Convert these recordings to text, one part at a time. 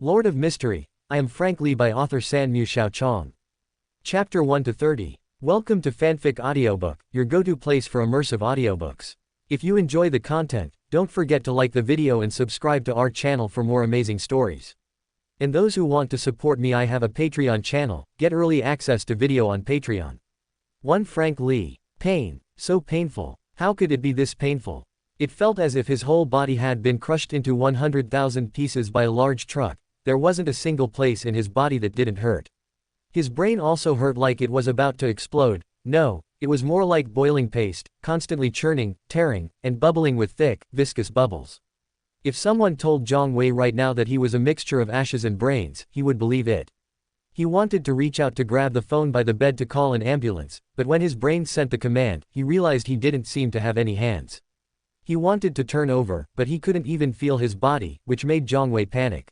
Lord of Mystery. I am Frank Lee by author San Mu Xiao Chong. Chapter 1 to 30. Welcome to Fanfic Audiobook, your go-to place for immersive audiobooks. If you enjoy the content, don't forget to like the video and subscribe to our channel for more amazing stories. And those who want to support me, I have a Patreon channel. Get early access to video on Patreon. 1 Frank Lee. Pain. So painful. How could it be this painful? It felt as if his whole body had been crushed into 100,000 pieces by a large truck. There wasn't a single place in his body that didn't hurt. His brain also hurt, like it was about to explode. No, it was more like boiling paste, constantly churning, tearing, and bubbling with thick, viscous bubbles. If someone told Zhang Wei right now that he was a mixture of ashes and brains, he would believe it. He wanted to reach out to grab the phone by the bed to call an ambulance, but when his brain sent the command, he realized he didn't seem to have any hands. He wanted to turn over, but he couldn't even feel his body, which made Zhang Wei panic.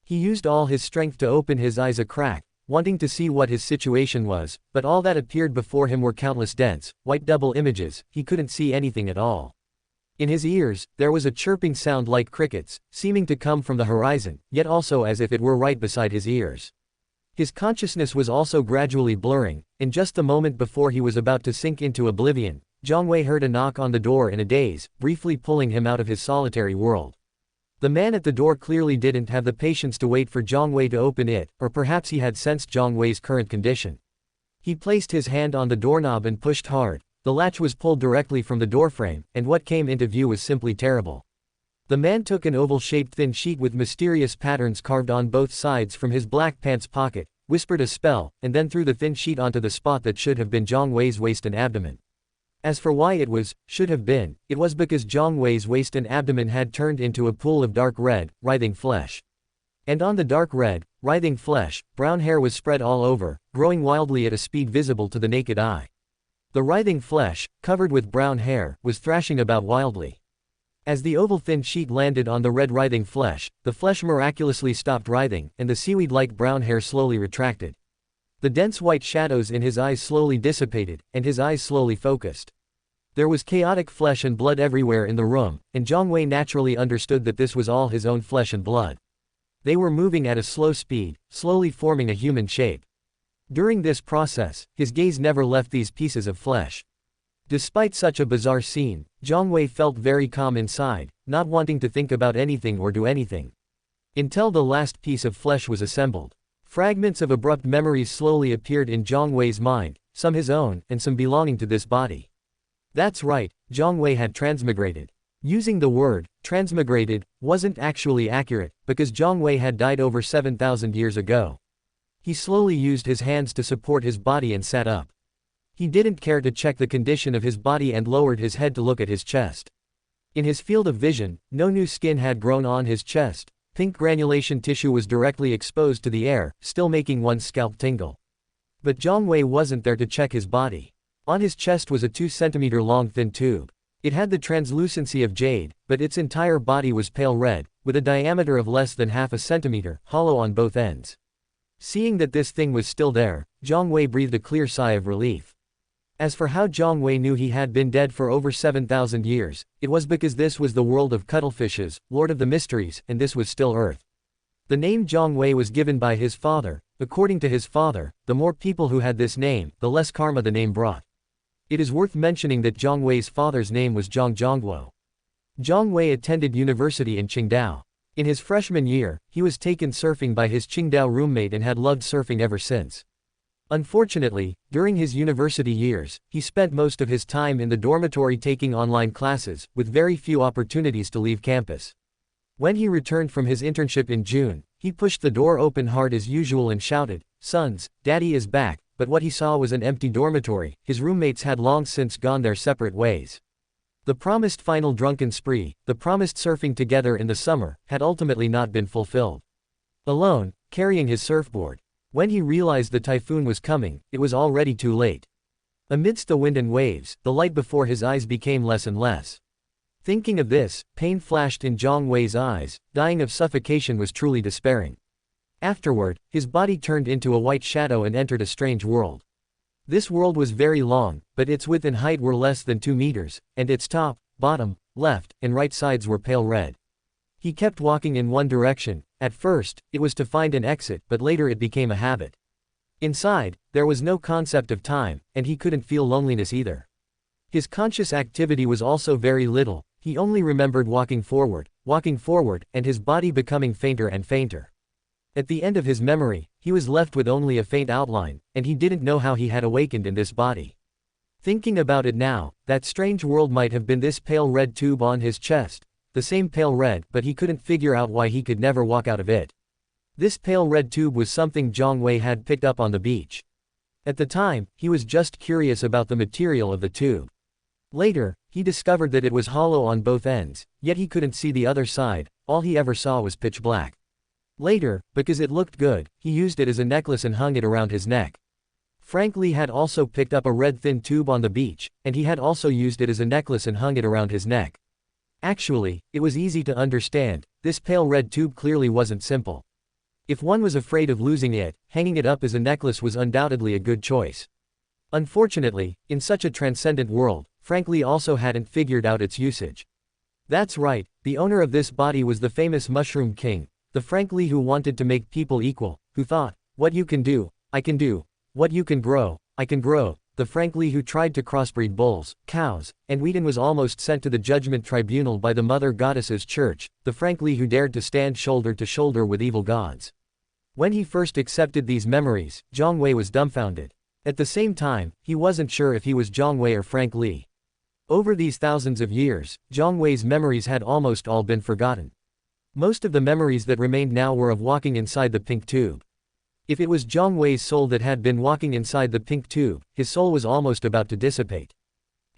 He used all his strength to open his eyes a crack, wanting to see what his situation was, but all that appeared before him were countless dense, white double images. He couldn't see anything at all. In his ears, there was a chirping sound like crickets, seeming to come from the horizon, yet also as if it were right beside his ears. His consciousness was also gradually blurring, and just the moment before he was about to sink into oblivion, Zhang Wei heard a knock on the door in a daze, briefly pulling him out of his solitary world. The man at the door clearly didn't have the patience to wait for Zhang Wei to open it, or perhaps he had sensed Zhang Wei's current condition. He placed his hand on the doorknob and pushed hard. The latch was pulled directly from the doorframe, and what came into view was simply terrible. The man took an oval-shaped thin sheet with mysterious patterns carved on both sides from his black pants pocket, whispered a spell, and then threw the thin sheet onto the spot that should have been Zhang Wei's waist and abdomen. As for why it was, should have been, it was because Zhang Wei's waist and abdomen had turned into a pool of dark red, writhing flesh. And on the dark red, writhing flesh, brown hair was spread all over, growing wildly at a speed visible to the naked eye. The writhing flesh, covered with brown hair, was thrashing about wildly. As the oval thin sheet landed on the red writhing flesh, the flesh miraculously stopped writhing, and the seaweed-like brown hair slowly retracted. The dense white shadows in his eyes slowly dissipated, and his eyes slowly focused. There was chaotic flesh and blood everywhere in the room, and Zhang Wei naturally understood that this was all his own flesh and blood. They were moving at a slow speed, slowly forming a human shape. During this process, his gaze never left these pieces of flesh. Despite such a bizarre scene, Zhang Wei felt very calm inside, not wanting to think about anything or do anything. Until the last piece of flesh was assembled. Fragments of abrupt memories slowly appeared in Zhang Wei's mind, some his own, and some belonging to this body. That's right, Zhang Wei had transmigrated. Using the word, transmigrated, wasn't actually accurate, because Zhang Wei had died over 7,000 years ago. He slowly used his hands to support his body and sat up. He didn't care to check the condition of his body and lowered his head to look at his chest. In his field of vision, no new skin had grown on his chest. Pink granulation tissue was directly exposed to the air, still making one's scalp tingle. But Zhang Wei wasn't there to check his body. On his chest was a 2-centimeter long thin tube. It had the translucency of jade, but its entire body was pale red, with a diameter of less than half a centimeter, hollow on both ends. Seeing that this thing was still there, Zhang Wei breathed a clear sigh of relief. As for how Zhang Wei knew he had been dead for over 7,000 years, it was because this was the world of cuttlefishes, Lord of the Mysteries, and this was still Earth. The name Zhang Wei was given by his father. According to his father, the more people who had this name, the less karma the name brought. It is worth mentioning that Zhang Wei's father's name was Zhang Zhongguo. Zhang Wei attended university in Qingdao. In his freshman year, he was taken surfing by his Qingdao roommate and had loved surfing ever since. Unfortunately, during his university years, he spent most of his time in the dormitory taking online classes, with very few opportunities to leave campus. When he returned from his internship in June, he pushed the door open hard as usual and shouted, "Sons, Daddy is back," but what he saw was an empty dormitory. His roommates had long since gone their separate ways. The promised final drunken spree, the promised surfing together in the summer, had ultimately not been fulfilled. Alone, carrying his surfboard. When he realized the typhoon was coming, it was already too late. Amidst the wind and waves, the light before his eyes became less and less. Thinking of this, pain flashed in Zhang Wei's eyes. Dying of suffocation was truly despairing. Afterward, his body turned into a white shadow and entered a strange world. This world was very long, but its width and height were less than 2 meters, and its top, bottom, left, and right sides were pale red. He kept walking in one direction. At first, it was to find an exit, but later it became a habit. Inside, there was no concept of time, and he couldn't feel loneliness either. His conscious activity was also very little. He only remembered walking forward, and his body becoming fainter and fainter. At the end of his memory, he was left with only a faint outline, and he didn't know how he had awakened in this body. Thinking about it now, that strange world might have been this pale red tube on his chest, the same pale red, but he couldn't figure out why he could never walk out of it. This pale red tube was something Zhang Wei had picked up on the beach. At the time, he was just curious about the material of the tube. Later, he discovered that it was hollow on both ends, yet he couldn't see the other side, all he ever saw was pitch black. Later, because it looked good, he used it as a necklace and hung it around his neck. Frank Li had also picked up a red thin tube on the beach, and he had also used it as a necklace and hung it around his neck. Actually, it was easy to understand, this pale red tube clearly wasn't simple. If one was afraid of losing it, hanging it up as a necklace was undoubtedly a good choice. Unfortunately, in such a transcendent world, Frank Li also hadn't figured out its usage. That's right, the owner of this body was the famous Mushroom King, the Frank Li who wanted to make people equal, who thought, what you can do, I can do. What you can grow, I can grow. The Frank Li who tried to crossbreed bulls, cows, and wheat and was almost sent to the judgment tribunal by the Mother Goddess's church, the Frank Li who dared to stand shoulder to shoulder with evil gods. When he first accepted these memories, Zhang Wei was dumbfounded. At the same time, he wasn't sure if he was Zhang Wei or Frank Li. Over these thousands of years, Zhang Wei's memories had almost all been forgotten. Most of the memories that remained now were of walking inside the pink tube. If it was Zhang Wei's soul that had been walking inside the pink tube, his soul was almost about to dissipate.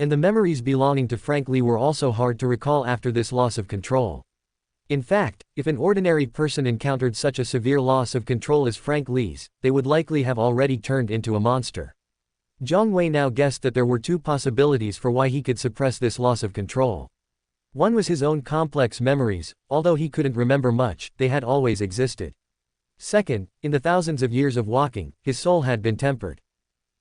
And the memories belonging to Frank Li were also hard to recall after this loss of control. In fact, if an ordinary person encountered such a severe loss of control as Frank Li's, they would likely have already turned into a monster. Zhang Wei now guessed that there were two possibilities for why he could suppress this loss of control. One was his own complex memories, although he couldn't remember much, they had always existed. Second, in the thousands of years of walking, his soul had been tempered.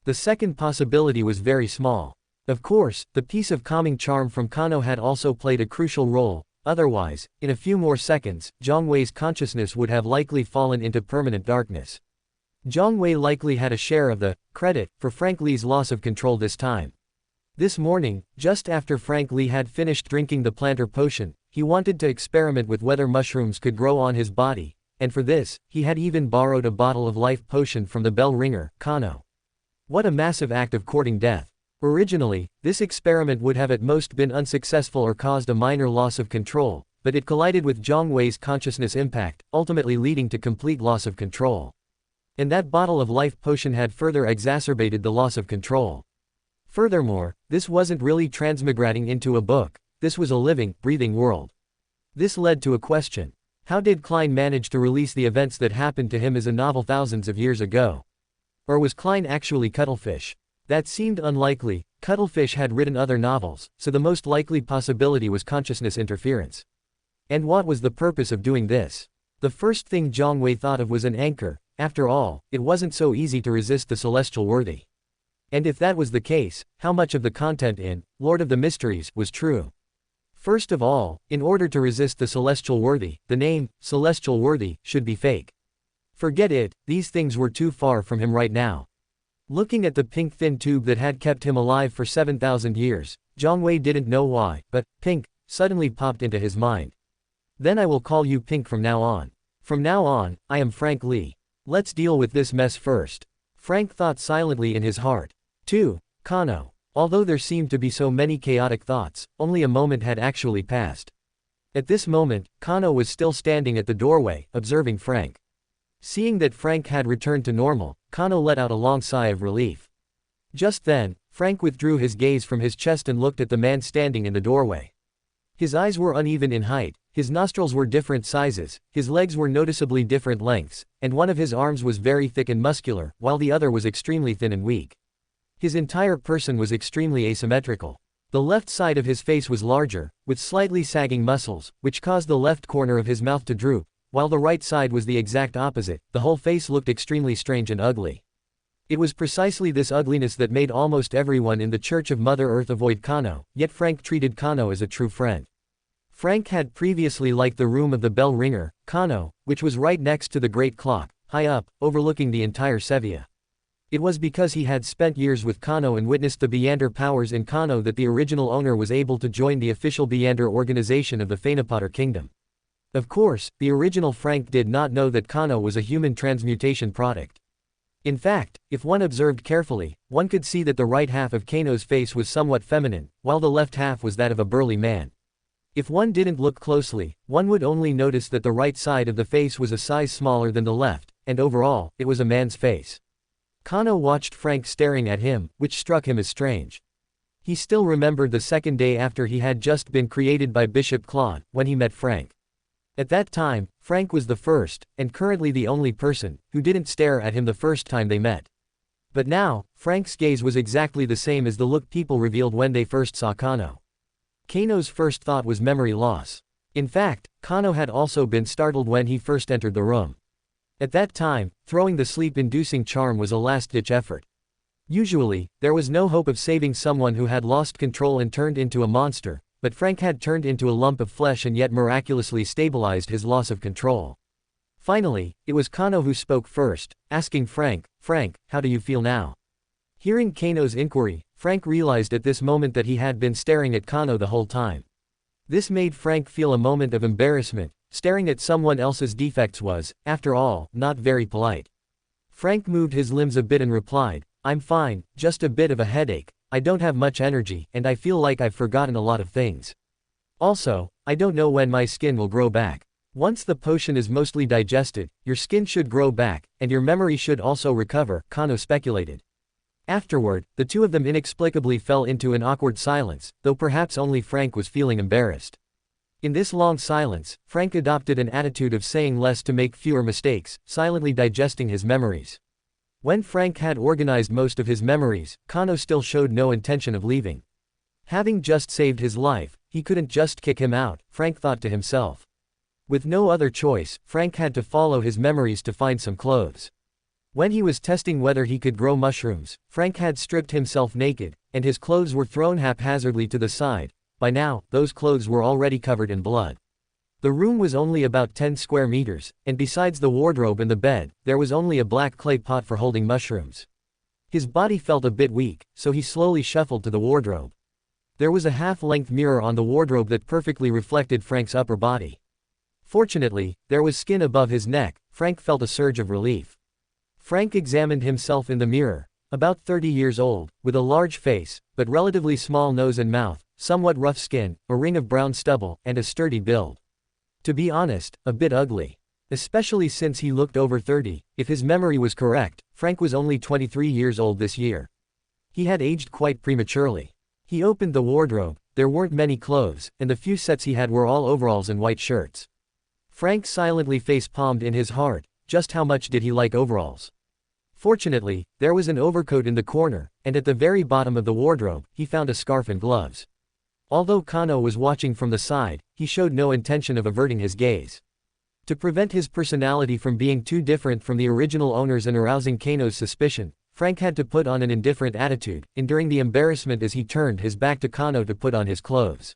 The second possibility was very small. Of course, the piece of calming charm from Kano had also played a crucial role, otherwise, in a few more seconds, Zhang Wei's consciousness would have likely fallen into permanent darkness. Zhang Wei likely had a share of the credit for Frank Li's loss of control this time. This morning, just after Frank Li had finished drinking the plantar potion, he wanted to experiment with whether mushrooms could grow on his body. And for this, he had even borrowed a bottle of life potion from the bell ringer, Kano. What a massive act of courting death. Originally, this experiment would have at most been unsuccessful or caused a minor loss of control, but it collided with Zhang Wei's consciousness impact, ultimately leading to complete loss of control. And that bottle of life potion had further exacerbated the loss of control. Furthermore, this wasn't really transmigrating into a book, this was a living, breathing world. This led to a question. How did Klein manage to release the events that happened to him as a novel thousands of years ago? Or was Klein actually Cuttlefish? That seemed unlikely. Cuttlefish had written other novels, so the most likely possibility was consciousness interference. And what was the purpose of doing this? The first thing Zhang Wei thought of was an anchor. After all, it wasn't so easy to resist the celestial worthy. And if that was the case, how much of the content in Lord of the Mysteries was true? First of all, in order to resist the celestial worthy, the name, celestial worthy, should be fake. Forget it, these things were too far from him right now. Looking at the pink thin tube that had kept him alive for 7,000 years, Zhang Wei didn't know why, but pink suddenly popped into his mind. Then I will call you Pink from now on. From now on, I am Frank Li. Let's deal with this mess first. Frank thought silently in his heart. 2. Kano. Although there seemed to be so many chaotic thoughts, only a moment had actually passed. At this moment, Kano was still standing at the doorway, observing Frank. Seeing that Frank had returned to normal, Kano let out a long sigh of relief. Just then, Frank withdrew his gaze from his chest and looked at the man standing in the doorway. His eyes were uneven in height, his nostrils were different sizes, his legs were noticeably different lengths, and one of his arms was very thick and muscular, while the other was extremely thin and weak. His entire person was extremely asymmetrical. The left side of his face was larger, with slightly sagging muscles, which caused the left corner of his mouth to droop, while the right side was the exact opposite. The whole face looked extremely strange and ugly. It was precisely this ugliness that made almost everyone in the Church of Mother Earth avoid Kano, yet Frank treated Kano as a true friend. Frank had previously liked the room of the bell ringer, Kano, which was right next to the great clock, high up, overlooking the entire Sevilla. It was because he had spent years with Kano and witnessed the Beander powers in Kano that the original owner was able to join the official Beander organization of the Fainapotter Kingdom. Of course, the original Frank did not know that Kano was a human transmutation product. In fact, if one observed carefully, one could see that the right half of Kano's face was somewhat feminine, while the left half was that of a burly man. If one didn't look closely, one would only notice that the right side of the face was a size smaller than the left, and overall, it was a man's face. Kano watched Frank staring at him, which struck him as strange. He still remembered the second day after he had just been created by Bishop Claude, when he met Frank. At that time, Frank was the first, and currently the only person, who didn't stare at him the first time they met. But now, Frank's gaze was exactly the same as the look people revealed when they first saw Kano. Kano's first thought was memory loss. In fact, Kano had also been startled when he first entered the room. At that time, throwing the sleep-inducing charm was a last-ditch effort. Usually, there was no hope of saving someone who had lost control and turned into a monster, but Frank had turned into a lump of flesh and yet miraculously stabilized his loss of control. Finally, it was Kano who spoke first, asking Frank, how do you feel now? Hearing Kano's inquiry, Frank realized at this moment that he had been staring at Kano the whole time. This made Frank feel a moment of embarrassment. Staring at someone else's defects was, after all, not very polite. Frank moved his limbs a bit and replied, I'm fine, just a bit of a headache, I don't have much energy, and I feel like I've forgotten a lot of things. Also, I don't know when my skin will grow back. Once the potion is mostly digested, your skin should grow back, and your memory should also recover, Kano speculated. Afterward, the two of them inexplicably fell into an awkward silence, though perhaps only Frank was feeling embarrassed. In this long silence, Frank adopted an attitude of saying less to make fewer mistakes, silently digesting his memories. When Frank had organized most of his memories, Kano still showed no intention of leaving. Having just saved his life, he couldn't just kick him out, Frank thought to himself. With no other choice, Frank had to follow his memories to find some clothes. When he was testing whether he could grow mushrooms, Frank had stripped himself naked, and his clothes were thrown haphazardly to the side. By now, those clothes were already covered in blood. The room was only about 10 square meters, and besides the wardrobe and the bed, there was only a black clay pot for holding mushrooms. His body felt a bit weak, so he slowly shuffled to the wardrobe. There was a half-length mirror on the wardrobe that perfectly reflected Frank's upper body. Fortunately, there was skin above his neck. Frank felt a surge of relief. Frank examined himself in the mirror, about 30 years old, with a large face, but relatively small nose and mouth, somewhat rough skin, a ring of brown stubble, and a sturdy build. To be honest, a bit ugly. Especially since he looked over 30, if his memory was correct, Frank was only 23 years old this year. He had aged quite prematurely. He opened the wardrobe, there weren't many clothes, and the few sets he had were all overalls and white shirts. Frank silently face-palmed in his heart, just how much did he like overalls? Fortunately, there was an overcoat in the corner, and at the very bottom of the wardrobe, he found a scarf and gloves. Although Kano was watching from the side, he showed no intention of averting his gaze. To prevent his personality from being too different from the original owners and arousing Kano's suspicion, Frank had to put on an indifferent attitude, enduring the embarrassment as he turned his back to Kano to put on his clothes.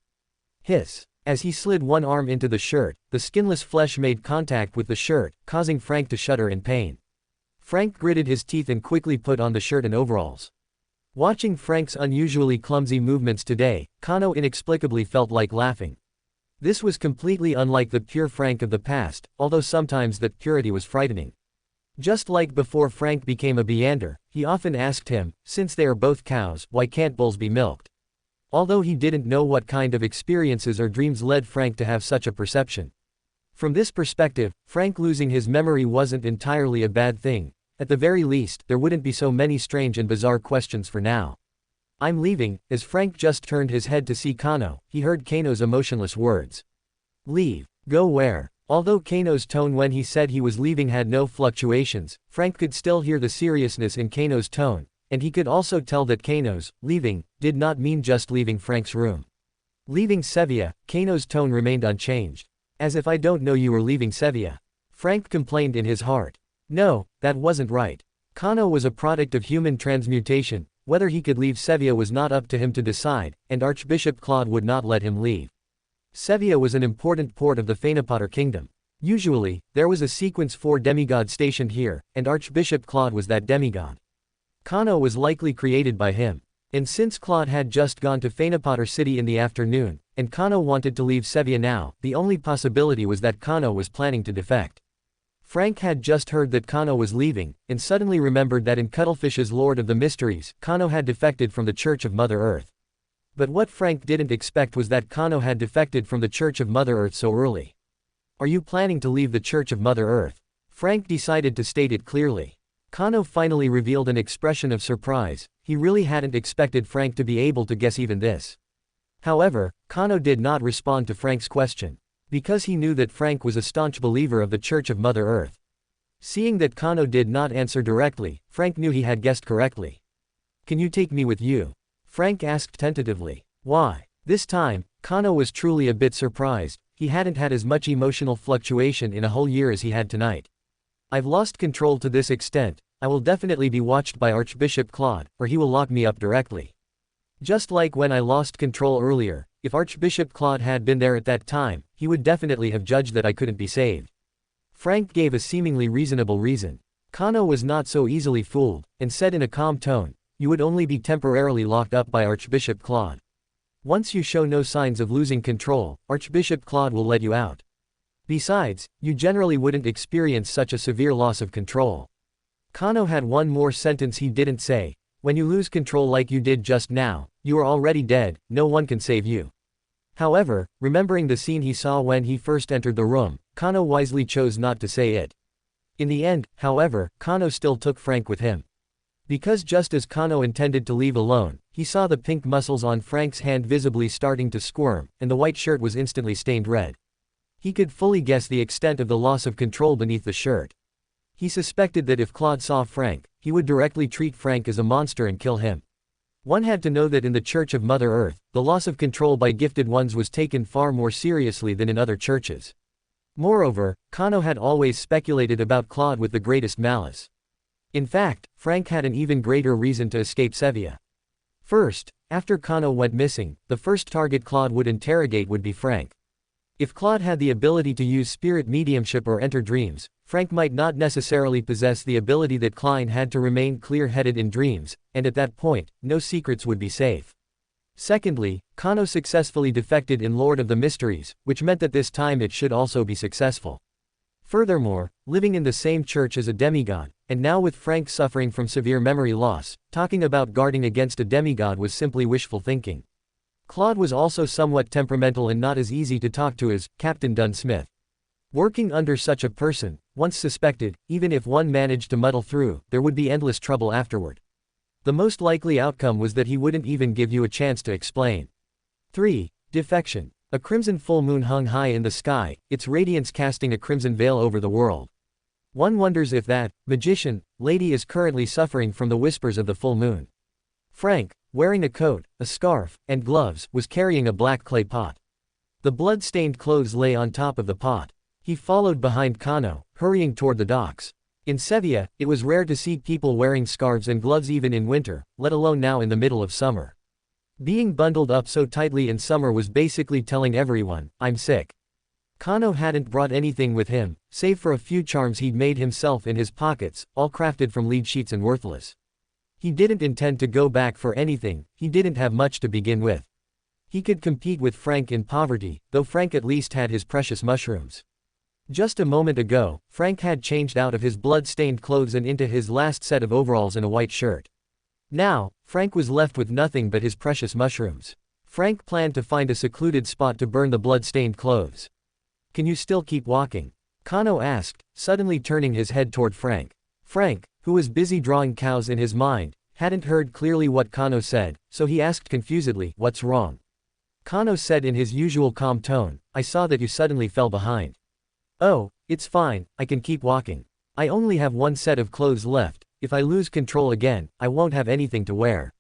Hiss. As he slid one arm into the shirt, the skinless flesh made contact with the shirt, causing Frank to shudder in pain. Frank gritted his teeth and quickly put on the shirt and overalls. Watching Frank's unusually clumsy movements today, Kano inexplicably felt like laughing. This was completely unlike the pure Frank of the past, although sometimes that purity was frightening. Just like before Frank became a Beander, he often asked him, since they are both cows, why can't bulls be milked? Although he didn't know what kind of experiences or dreams led Frank to have such a perception. From this perspective, Frank losing his memory wasn't entirely a bad thing. At the very least, there wouldn't be so many strange and bizarre questions for now. I'm leaving. As Frank just turned his head to see Kano, he heard Kano's emotionless words. Leave. Go where? Although Kano's tone when he said he was leaving had no fluctuations, Frank could still hear the seriousness in Kano's tone, and he could also tell that Kano's leaving did not mean just leaving Frank's room. Leaving Sevilla, Kano's tone remained unchanged. As if I don't know you were leaving Sevilla. Frank complained in his heart. No, that wasn't right. Kano was a product of human transmutation. Whether he could leave Sevilla was not up to him to decide, and Archbishop Claude would not let him leave. Sevilla was an important port of the Fanfic kingdom. Usually, there was a sequence 4 demigod stationed here, and Archbishop Claude was that demigod. Kano was likely created by him. And since Claude had just gone to Fanfic City in the afternoon, and Kano wanted to leave Sevilla now, the only possibility was that Kano was planning to defect. Frank had just heard that Kano was leaving, and suddenly remembered that in Cuttlefish's Lord of the Mysteries, Kano had defected from the Church of Mother Earth. But what Frank didn't expect was that Kano had defected from the Church of Mother Earth so early. Are you planning to leave the Church of Mother Earth? Frank decided to state it clearly. Kano finally revealed an expression of surprise. He really hadn't expected Frank to be able to guess even this. However, Kano did not respond to Frank's question. Because he knew that Frank was a staunch believer of the Church of Mother Earth. Seeing that Kano did not answer directly, Frank knew he had guessed correctly. Can you take me with you? Frank asked tentatively. Why? This time, Kano was truly a bit surprised. He hadn't had as much emotional fluctuation in a whole year as he had tonight. I've lost control to this extent. I will definitely be watched by Archbishop Claude, or he will lock me up directly. Just like when I lost control earlier, if Archbishop Claude had been there at that time, he would definitely have judged that I couldn't be saved. Frank gave a seemingly reasonable reason. Kano was not so easily fooled, and said in a calm tone, you would only be temporarily locked up by Archbishop Claude. Once you show no signs of losing control, Archbishop Claude will let you out. Besides, you generally wouldn't experience such a severe loss of control. Kano had one more sentence he didn't say. When you lose control like you did just now, you are already dead, no one can save you. However, remembering the scene he saw when he first entered the room, Kano wisely chose not to say it. In the end, however, Kano still took Frank with him. Because just as Kano intended to leave alone, he saw the pink muscles on Frank's hand visibly starting to squirm, and the white shirt was instantly stained red. He could fully guess the extent of the loss of control beneath the shirt. He suspected that if Claude saw Frank, he would directly treat Frank as a monster and kill him. One had to know that in the Church of Mother Earth, the loss of control by gifted ones was taken far more seriously than in other churches. Moreover, Kano had always speculated about Claude with the greatest malice. In fact, Frank had an even greater reason to escape Sevilla. First, after Kano went missing, the first target Claude would interrogate would be Frank. If Claude had the ability to use spirit mediumship or enter dreams, Frank might not necessarily possess the ability that Klein had to remain clear-headed in dreams, and at that point, no secrets would be safe. Secondly, Kano successfully defected in Lord of the Mysteries, which meant that this time it should also be successful. Furthermore, living in the same church as a demigod, and now with Frank suffering from severe memory loss, talking about guarding against a demigod was simply wishful thinking. Claude was also somewhat temperamental and not as easy to talk to as Captain Dunsmith. Working under such a person, once suspected, even if one managed to muddle through, there would be endless trouble afterward. The most likely outcome was that he wouldn't even give you a chance to explain. 3. Defection. A crimson full moon hung high in the sky, its radiance casting a crimson veil over the world. One wonders if that magician lady is currently suffering from the whispers of the full moon. Frank, wearing a coat, a scarf, and gloves, was carrying a black clay pot. The blood-stained clothes lay on top of the pot. He followed behind Kano, hurrying toward the docks. In Sevilla, it was rare to see people wearing scarves and gloves even in winter, let alone now in the middle of summer. Being bundled up so tightly in summer was basically telling everyone, I'm sick. Kano hadn't brought anything with him, save for a few charms he'd made himself in his pockets, all crafted from lead sheets and worthless. He didn't intend to go back for anything, he didn't have much to begin with. He could compete with Frank in poverty, though Frank at least had his precious mushrooms. Just a moment ago, Frank had changed out of his blood-stained clothes and into his last set of overalls and a white shirt. Now, Frank was left with nothing but his precious mushrooms. Frank planned to find a secluded spot to burn the blood-stained clothes. Can you still keep walking? Kano asked, suddenly turning his head toward Frank. Frank, who was busy drawing cows in his mind, hadn't heard clearly what Kano said, so he asked confusedly, what's wrong? Kano said in his usual calm tone, I saw that you suddenly fell behind. Oh, it's fine, I can keep walking. I only have one set of clothes left, if I lose control again, I won't have anything to wear.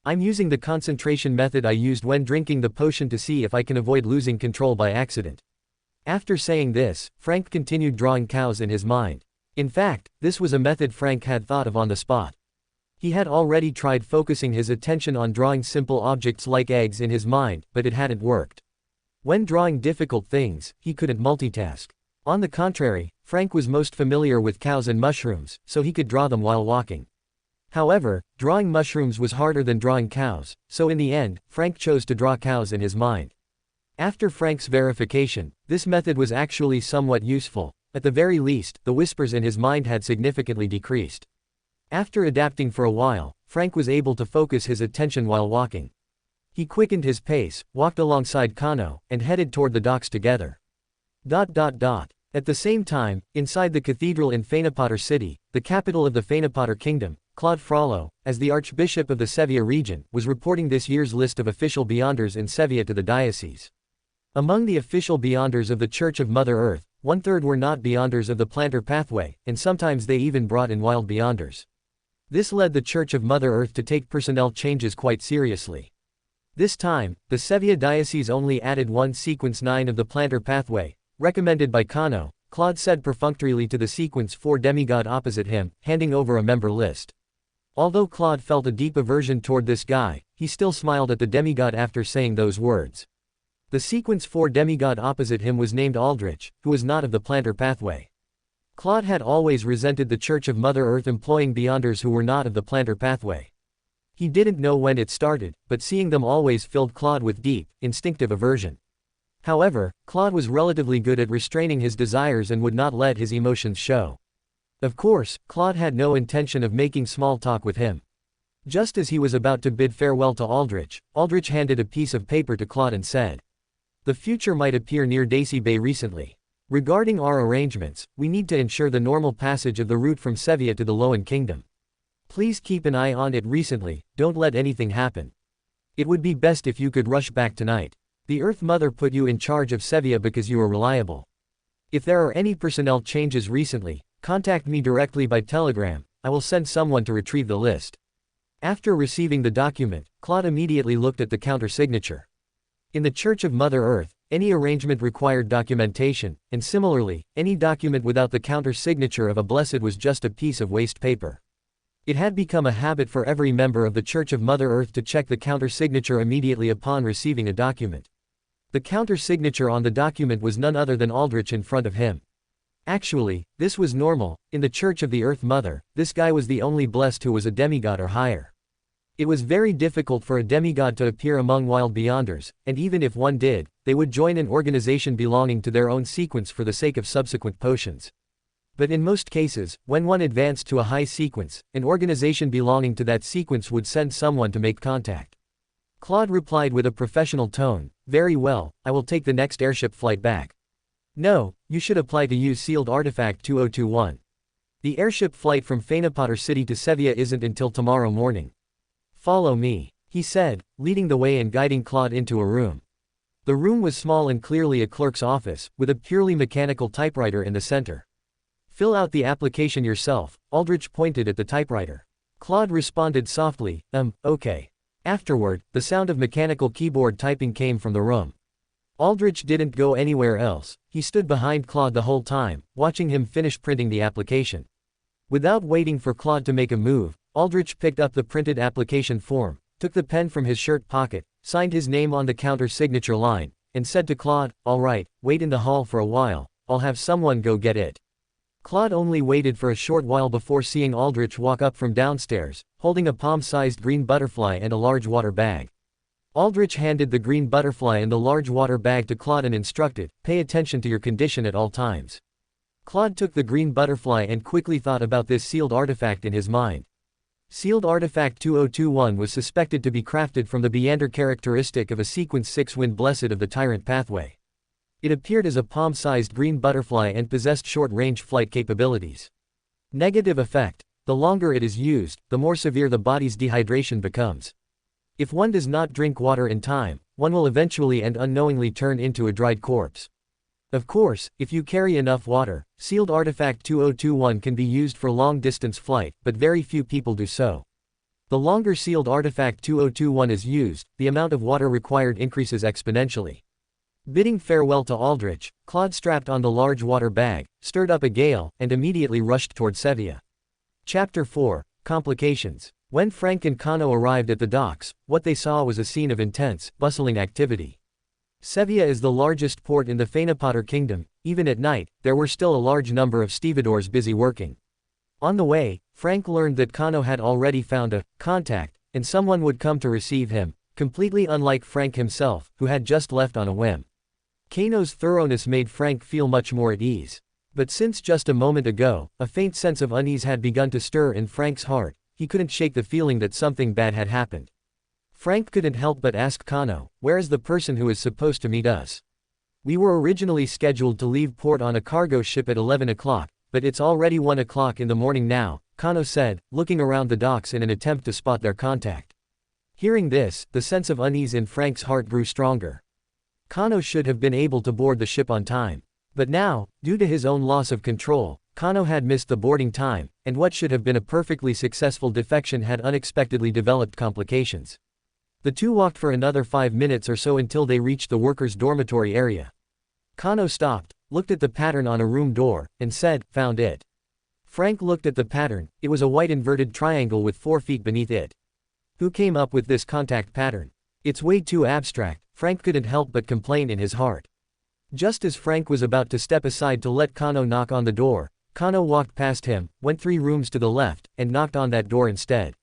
I'm using the concentration method I used when drinking the potion to see if I can avoid losing control by accident. After saying this, Frank continued drawing cows in his mind. In fact, this was a method Frank had thought of on the spot. He had already tried focusing his attention on drawing simple objects like eggs in his mind, but it hadn't worked. When drawing difficult things, he couldn't multitask. On the contrary, Frank was most familiar with cows and mushrooms, so he could draw them while walking. However, drawing mushrooms was harder than drawing cows, so in the end, Frank chose to draw cows in his mind. After Frank's verification, this method was actually somewhat useful. At the very least, the whispers in his mind had significantly decreased. After adapting for a while, Frank was able to focus his attention while walking. He quickened his pace, walked alongside Kano, and headed toward the docks together. At the same time, inside the cathedral in Fanfic City, the capital of the Fanfic Kingdom, Claude Frollo, as the Archbishop of the Sevilla region, was reporting this year's list of official Beyonders in Sevilla to the diocese. Among the official Beyonders of the Church of Mother Earth, 1/3 were not Beyonders of the Plantar pathway, and sometimes they even brought in wild Beyonders. This led the Church of Mother Earth to take personnel changes quite seriously. This time, the Sevilla diocese only added one sequence 9 of the Plantar pathway, recommended by Kano. Claude said perfunctorily to the sequence 4 demigod opposite him, handing over a member list. Although Claude felt a deep aversion toward this guy, he still smiled at the demigod after saying those words. The sequence 4 demigod opposite him was named Aldrich, who was not of the Plantar pathway. Claude had always resented the Church of Mother Earth employing Beyonders who were not of the Plantar pathway. He didn't know when it started, but seeing them always filled Claude with deep, instinctive aversion. However, Claude was relatively good at restraining his desires and would not let his emotions show. Of course, Claude had no intention of making small talk with him. Just as he was about to bid farewell to Aldrich, Aldrich handed a piece of paper to Claude and said, "The future might appear near Daisy Bay recently. Regarding our arrangements, we need to ensure the normal passage of the route from Sevilla to the Loan Kingdom. Please keep an eye on it recently, don't let anything happen. It would be best if you could rush back tonight. The Earth Mother put you in charge of Sevilla because you are reliable. If there are any personnel changes recently, contact me directly by telegram, I will send someone to retrieve the list." After receiving the document, Claude immediately looked at the counter-signature. In the Church of Mother Earth, any arrangement required documentation, and similarly, any document without the counter-signature of a blessed was just a piece of waste paper. It had become a habit for every member of the Church of Mother Earth to check the counter-signature immediately upon receiving a document. The counter-signature on the document was none other than Aldrich in front of him. Actually, this was normal. In the Church of the Earth Mother, this guy was the only blessed who was a demigod or higher. It was very difficult for a demigod to appear among wild Beyonders, and even if one did, they would join an organization belonging to their own sequence for the sake of subsequent potions. But in most cases, when one advanced to a high sequence, an organization belonging to that sequence would send someone to make contact. Claude replied with a professional tone, "Very well, I will take the next airship flight back." "No, you should apply to use sealed artifact 2021. The airship flight from Fanfic City to Sevilla isn't until tomorrow morning. Follow me," he said, leading the way and guiding Claude into a room. The room was small and clearly a clerk's office, with a purely mechanical typewriter in the center. "Fill out the application yourself," Aldrich pointed at the typewriter. Claude responded softly, okay." Afterward, the sound of mechanical keyboard typing came from the room. Aldrich didn't go anywhere else, he stood behind Claude the whole time, watching him finish printing the application. Without waiting for Claude to make a move, Aldrich picked up the printed application form, took the pen from his shirt pocket, signed his name on the counter-signature line, and said to Claude, "All right, wait in the hall for a while, I'll have someone go get it." Claude only waited for a short while before seeing Aldrich walk up from downstairs, holding a palm-sized green butterfly and a large water bag. Aldrich handed the green butterfly and the large water bag to Claude and instructed, "Pay attention to your condition at all times." Claude took the green butterfly and quickly thought about this sealed artifact in his mind. Sealed artifact 2021 was suspected to be crafted from the Beyonder characteristic of a sequence 6 wind blessed of the Tyrant pathway. It appeared as a palm-sized green butterfly and possessed short-range flight capabilities. Negative effect: the longer it is used, the more severe the body's dehydration becomes. If one does not drink water in time, one will eventually and unknowingly turn into a dried corpse. Of course, if you carry enough water, sealed artifact 2021 can be used for long-distance flight, but very few people do so. The longer sealed artifact 2021 is used, the amount of water required increases exponentially. Bidding farewell to Aldrich, Claude strapped on the large water bag, stirred up a gale, and immediately rushed toward Sevilla. Chapter 4, Complications. When Frank and Kano arrived at the docks, what they saw was a scene of intense, bustling activity. Sevilla is the largest port in the Fanfic kingdom. Even at night, there were still a large number of stevedores busy working. On the way, Frank learned that Kano had already found a contact, and someone would come to receive him, completely unlike Frank himself, who had just left on a whim. Kano's thoroughness made Frank feel much more at ease. But since just a moment ago, a faint sense of unease had begun to stir in Frank's heart, he couldn't shake the feeling that something bad had happened. Frank couldn't help but ask Kano, "Where is the person who is supposed to meet us? We were originally scheduled to leave port on a cargo ship at 11 o'clock, but it's already 1 o'clock in the morning now," Kano said, looking around the docks in an attempt to spot their contact. Hearing this, the sense of unease in Frank's heart grew stronger. Kano should have been able to board the ship on time. But now, due to his own loss of control, Kano had missed the boarding time, and what should have been a perfectly successful defection had unexpectedly developed complications. The two walked for another 5 minutes or so until they reached the workers' dormitory area. Kano stopped, looked at the pattern on a room door, and said, "Found it." Frank looked at the pattern. It was a white inverted triangle with 4 feet beneath it. Who came up with this contact pattern? It's way too abstract, Frank couldn't help but complain in his heart. Just as Frank was about to step aside to let Kano knock on the door, Kano walked past him, went 3 rooms to the left, and knocked on that door instead.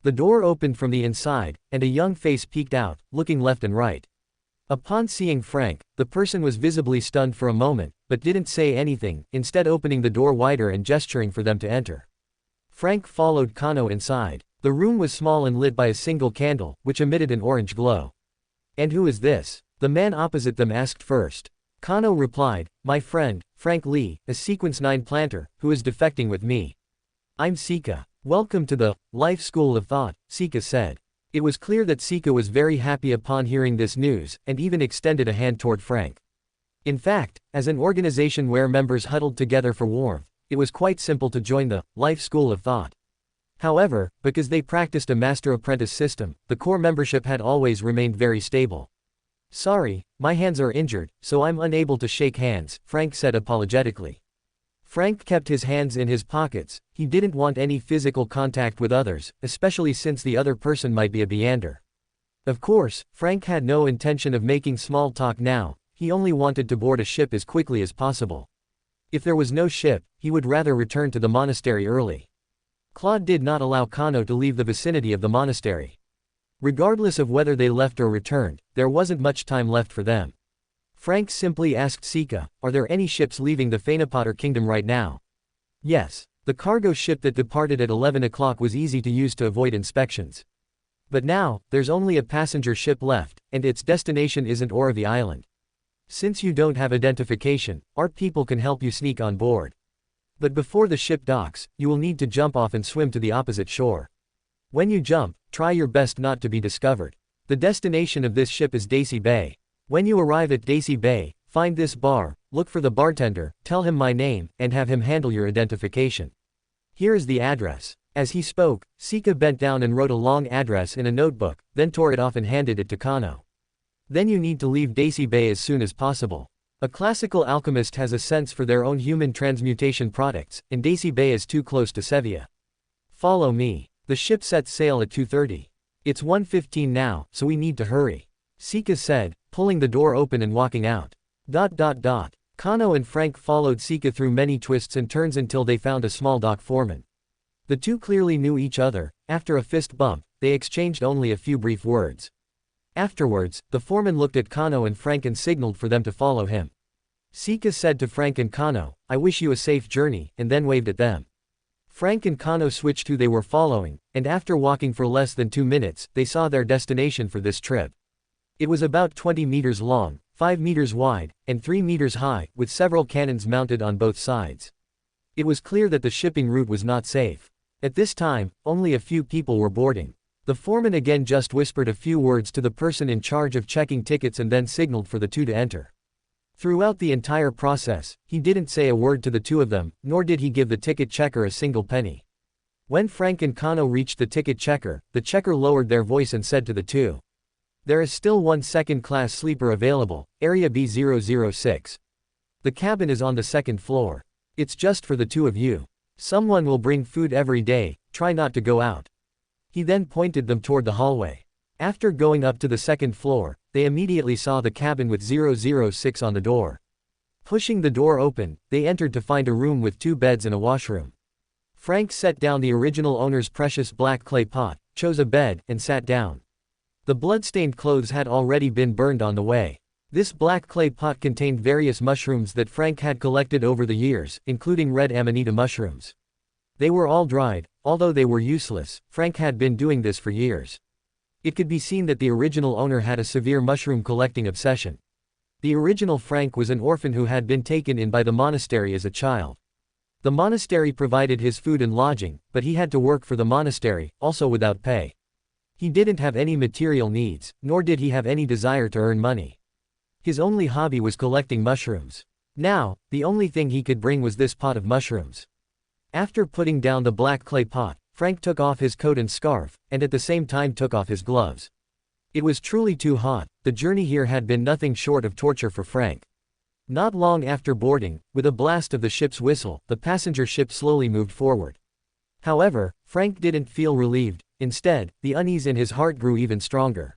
The door opened from the inside, and a young face peeked out, looking left and right. Upon seeing Frank, the person was visibly stunned for a moment, but didn't say anything, instead opening the door wider and gesturing for them to enter. Frank followed Kano inside. The room was small and lit by a single candle, which emitted an orange glow. "And who is this?" the man opposite them asked first. Kano replied, "My friend, Frank Lee, a Sequence 9 planter, who is defecting with me. I'm Sika. Welcome to the Life School of Thought," Sika said. It was clear that Sika was very happy upon hearing this news, and even extended a hand toward Frank. In fact, as an organization where members huddled together for warmth, it was quite simple to join the Life School of Thought. However, because they practiced a master-apprentice system, the core membership had always remained very stable. "Sorry, my hands are injured, so I'm unable to shake hands," Frank said apologetically. Frank kept his hands in his pockets. He didn't want any physical contact with others, especially since the other person might be a Beander. Of course, Frank had no intention of making small talk now, he only wanted to board a ship as quickly as possible. If there was no ship, he would rather return to the monastery early. Claude did not allow Kano to leave the vicinity of the monastery. Regardless of whether they left or returned, there wasn't much time left for them. Frank simply asked Sika, "Are there any ships leaving the Fanfic kingdom right now?" Yes. The cargo ship that departed at 11 o'clock was easy to use to avoid inspections. But now, there's only a passenger ship left, and its destination isn't Oravi Island. Since you don't have identification, our people can help you sneak on board. But before the ship docks, you will need to jump off and swim to the opposite shore. When you jump, try your best not to be discovered. The destination of this ship is Daisy Bay. When you arrive at Daisy Bay, find this bar, look for the bartender, tell him my name, and have him handle your identification. Here is the address. As he spoke, Sika bent down and wrote a long address in a notebook, then tore it off and handed it to Kano. Then you need to leave Daisy Bay as soon as possible. A classical alchemist has a sense for their own human transmutation products, and Daisy Bay is too close to Sevilla. Follow me. The ship sets sail at 2:30. It's 1:15 now, so we need to hurry, Sika said, pulling the door open and walking out. Kano and Frank followed Sika through many twists and turns until they found a small dock foreman. The two clearly knew each other. After a fist bump, they exchanged only a few brief words. Afterwards, the foreman looked at Kano and Frank and signaled for them to follow him. Sika said to Frank and Kano, "I wish you a safe journey," and then waved at them. Frank and Kano switched who they were following, and after walking for less than 2 minutes, they saw their destination for this trip. It was about 20 meters long, 5 meters wide, and 3 meters high, with several cannons mounted on both sides. It was clear that the shipping route was not safe. At this time, only a few people were boarding. The foreman again just whispered a few words to the person in charge of checking tickets and then signaled for the two to enter. Throughout the entire process, he didn't say a word to the two of them, nor did he give the ticket checker a single penny. When Frank and Kano reached the ticket checker, the checker lowered their voice and said to the two, "There is still one second-class sleeper available, area B006. The cabin is on the 2nd floor. It's just for the two of you. Someone will bring food every day, try not to go out." He then pointed them toward the hallway. After going up to the 2nd floor, they immediately saw the cabin with 006 on the door. Pushing the door open, they entered to find a room with 2 beds and a washroom. Frank set down the original owner's precious black clay pot, chose a bed, and sat down. The blood-stained clothes had already been burned on the way. This black clay pot contained various mushrooms that Frank had collected over the years, including red amanita mushrooms. They were all dried, although they were useless. Frank had been doing this for years. It could be seen that the original owner had a severe mushroom collecting obsession. The original Frank was an orphan who had been taken in by the monastery as a child. The monastery provided his food and lodging, but he had to work for the monastery, also without pay. He didn't have any material needs, nor did he have any desire to earn money. His only hobby was collecting mushrooms. Now, the only thing he could bring was this pot of mushrooms. After putting down the black clay pot, Frank took off his coat and scarf, and at the same time took off his gloves. It was truly too hot. The journey here had been nothing short of torture for Frank. Not long after boarding, with a blast of the ship's whistle, the passenger ship slowly moved forward. However, Frank didn't feel relieved. Instead, the unease in his heart grew even stronger.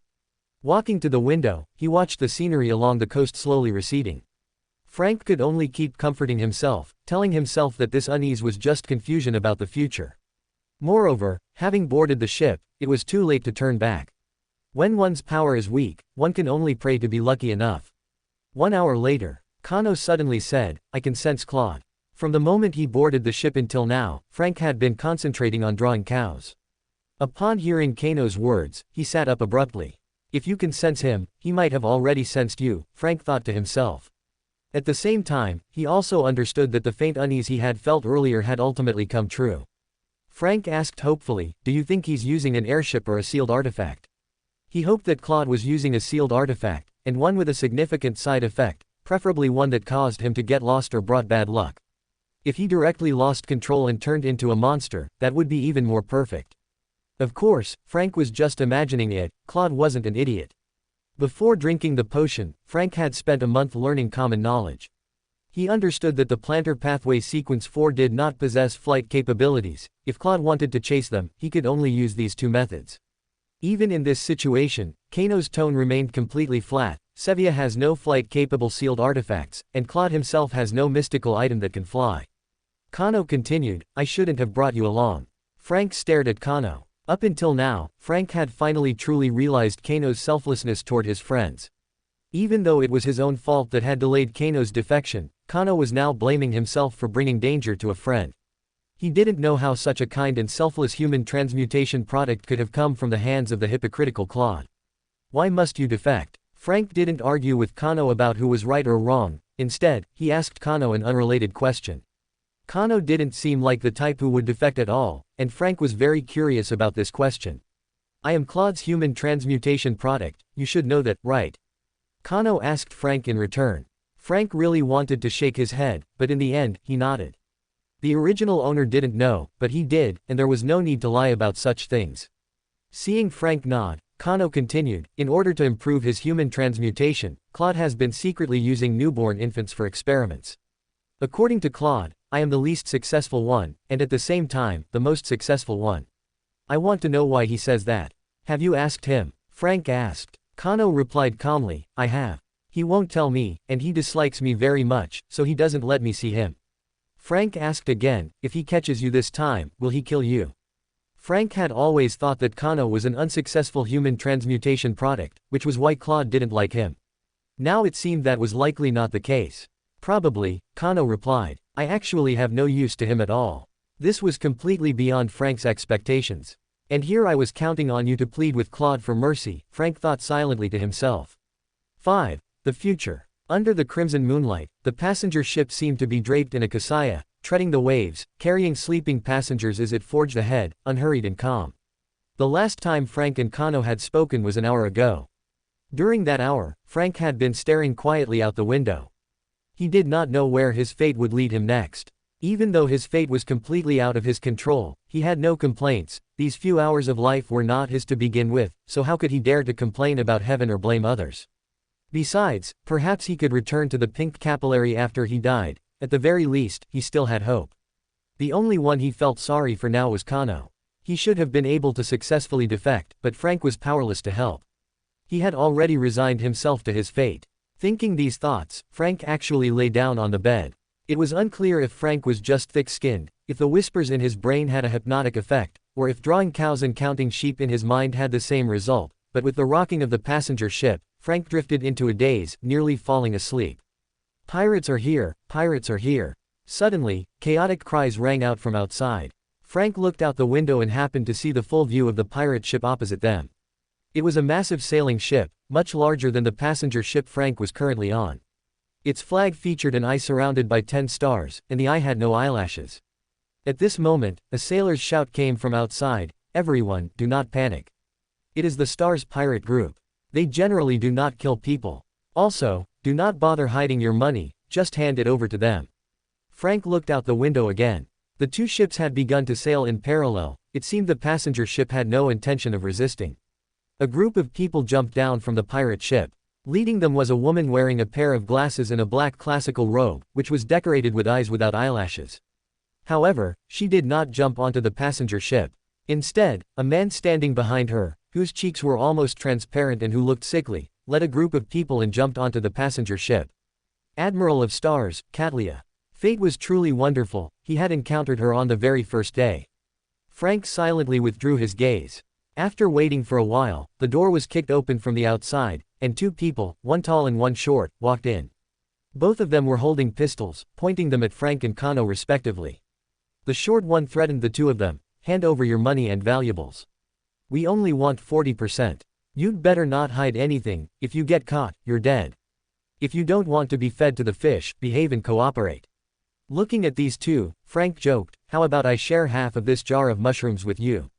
Walking to the window, he watched the scenery along the coast slowly receding. Frank could only keep comforting himself, telling himself that this unease was just confusion about the future. Moreover, having boarded the ship, it was too late to turn back. When one's power is weak, one can only pray to be lucky enough. 1 hour later, Kano suddenly said, "I can sense Claude." From the moment he boarded the ship until now, Frank had been concentrating on drawing cows. Upon hearing Kano's words, he sat up abruptly. If you can sense him, he might have already sensed you, Frank thought to himself. At the same time, he also understood that the faint unease he had felt earlier had ultimately come true. Frank asked hopefully, "Do you think he's using an airship or a sealed artifact?" He hoped that Claude was using a sealed artifact, and one with a significant side effect, preferably one that caused him to get lost or brought bad luck. If he directly lost control and turned into a monster, that would be even more perfect. Of course, Frank was just imagining it. Claude wasn't an idiot. Before drinking the potion, Frank had spent a month learning common knowledge. He understood that the plantar pathway sequence 4 did not possess flight capabilities. If Claude wanted to chase them, he could only use these 2 methods. Even in this situation, Kano's tone remained completely flat. Sevilla has no flight-capable sealed artifacts, and Claude himself has no mystical item that can fly. Kano continued, "I shouldn't have brought you along." Frank stared at Kano. Up until now, Frank had finally truly realized Kano's selflessness toward his friends. Even though it was his own fault that had delayed Kano's defection, Kano was now blaming himself for bringing danger to a friend. He didn't know how such a kind and selfless human transmutation product could have come from the hands of the hypocritical Claude. Why must you defect? Frank didn't argue with Kano about who was right or wrong. Instead, he asked Kano an unrelated question. Kano didn't seem like the type who would defect at all, and Frank was very curious about this question. "I am Claude's human transmutation product, you should know that, right?" Kano asked Frank in return. Frank really wanted to shake his head, but in the end, he nodded. The original owner didn't know, but he did, and there was no need to lie about such things. Seeing Frank nod, Kano continued, "In order to improve his human transmutation, Claude has been secretly using newborn infants for experiments. According to Claude, I am the least successful one, and at the same time, the most successful one. I want to know why he says that." "Have you asked him?" Frank asked. Kano replied calmly, "I have. He won't tell me, and he dislikes me very much, so he doesn't let me see him." Frank asked again, "If he catches you this time, will he kill you?" Frank had always thought that Kano was an unsuccessful human transmutation product, which was why Claude didn't like him. Now it seemed that was likely not the case. "Probably," Kano replied. "I actually have no use to him at all." This was completely beyond Frank's expectations. "And here I was counting on you to plead with Claude for mercy," Frank thought silently to himself. 5. The future. Under the crimson moonlight, the passenger ship seemed to be draped in a kasaya, treading the waves, carrying sleeping passengers as it forged ahead, unhurried and calm. The last time Frank and Kano had spoken was an hour ago. During that hour, Frank had been staring quietly out the window. He did not know where his fate would lead him next. Even though his fate was completely out of his control, he had no complaints. These few hours of life were not his to begin with, so how could he dare to complain about heaven or blame others? Besides, perhaps he could return to the pink capillary after he died. At the very least, he still had hope. The only one he felt sorry for now was Kano. He should have been able to successfully defect, but Frank was powerless to help. He had already resigned himself to his fate. Thinking these thoughts, Frank actually lay down on the bed. It was unclear if Frank was just thick-skinned, if the whispers in his brain had a hypnotic effect, or if drawing cows and counting sheep in his mind had the same result, but with the rocking of the passenger ship, Frank drifted into a daze, nearly falling asleep. "Pirates are here! Pirates are here!" Suddenly, chaotic cries rang out from outside. Frank looked out the window and happened to see the full view of the pirate ship opposite them. It was a massive sailing ship, much larger than the passenger ship Frank was currently on. Its flag featured an eye surrounded by 10 stars, and the eye had no eyelashes. At this moment, a sailor's shout came from outside, "Everyone, do not panic. It is the Stars pirate group. They generally do not kill people. Also, do not bother hiding your money, just hand it over to them." Frank looked out the window again. The two ships had begun to sail in parallel. It seemed the passenger ship had no intention of resisting. A group of people jumped down from the pirate ship. Leading them was a woman wearing a pair of glasses and a black classical robe, which was decorated with eyes without eyelashes. However, she did not jump onto the passenger ship. Instead, a man standing behind her, whose cheeks were almost transparent and who looked sickly, led a group of people and jumped onto the passenger ship. Admiral of Stars, Katlia. Fate was truly wonderful, he had encountered her on the very first day. Frank silently withdrew his gaze. After waiting for a while, the door was kicked open from the outside, and two people, one tall and one short, walked in. Both of them were holding pistols, pointing them at Frank and Kano respectively. The short one threatened the two of them, "Hand over your money and valuables. We only want 40%. You'd better not hide anything, if you get caught, you're dead. If you don't want to be fed to the fish, behave and cooperate." Looking at these two, Frank joked, "How about I share half of this jar of mushrooms with you?"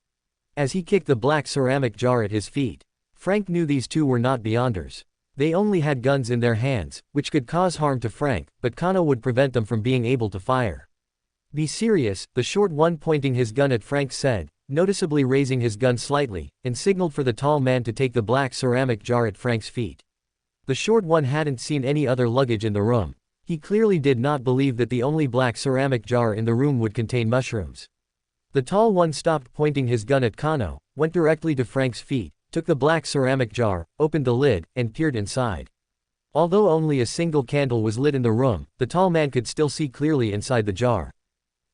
As he kicked the black ceramic jar at his feet. Frank knew these two were not Beyonders. They only had guns in their hands, which could cause harm to Frank, but Kano would prevent them from being able to fire. "Be serious," the short one pointing his gun at Frank said, noticeably raising his gun slightly, and signaled for the tall man to take the black ceramic jar at Frank's feet. The short one hadn't seen any other luggage in the room. He clearly did not believe that the only black ceramic jar in the room would contain mushrooms. The tall one stopped pointing his gun at Kano, went directly to Frank's feet, took the black ceramic jar, opened the lid, and peered inside. Although only a single candle was lit in the room, the tall man could still see clearly inside the jar.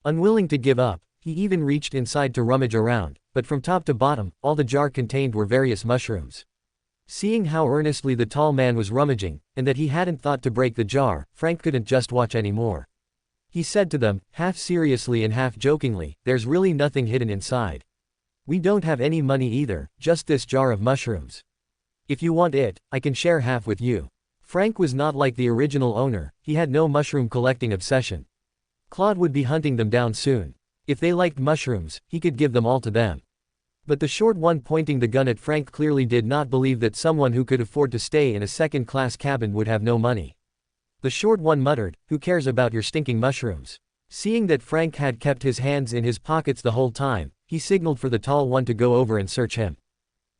Unwilling to give up, he even reached inside to rummage around, but from top to bottom, all the jar contained were various mushrooms. Seeing how earnestly the tall man was rummaging, and that he hadn't thought to break the jar, Frank couldn't just watch anymore. He said to them, half seriously and half jokingly, "There's really nothing hidden inside. We don't have any money either, just this jar of mushrooms. If you want it, I can share half with you." Frank was not like the original owner, he had no mushroom collecting obsession. Claude would be hunting them down soon. If they liked mushrooms, he could give them all to them. But the short one pointing the gun at Frank clearly did not believe that someone who could afford to stay in a second-class cabin would have no money. The short one muttered, "Who cares about your stinking mushrooms?" Seeing that Frank had kept his hands in his pockets the whole time, he signaled for the tall one to go over and search him.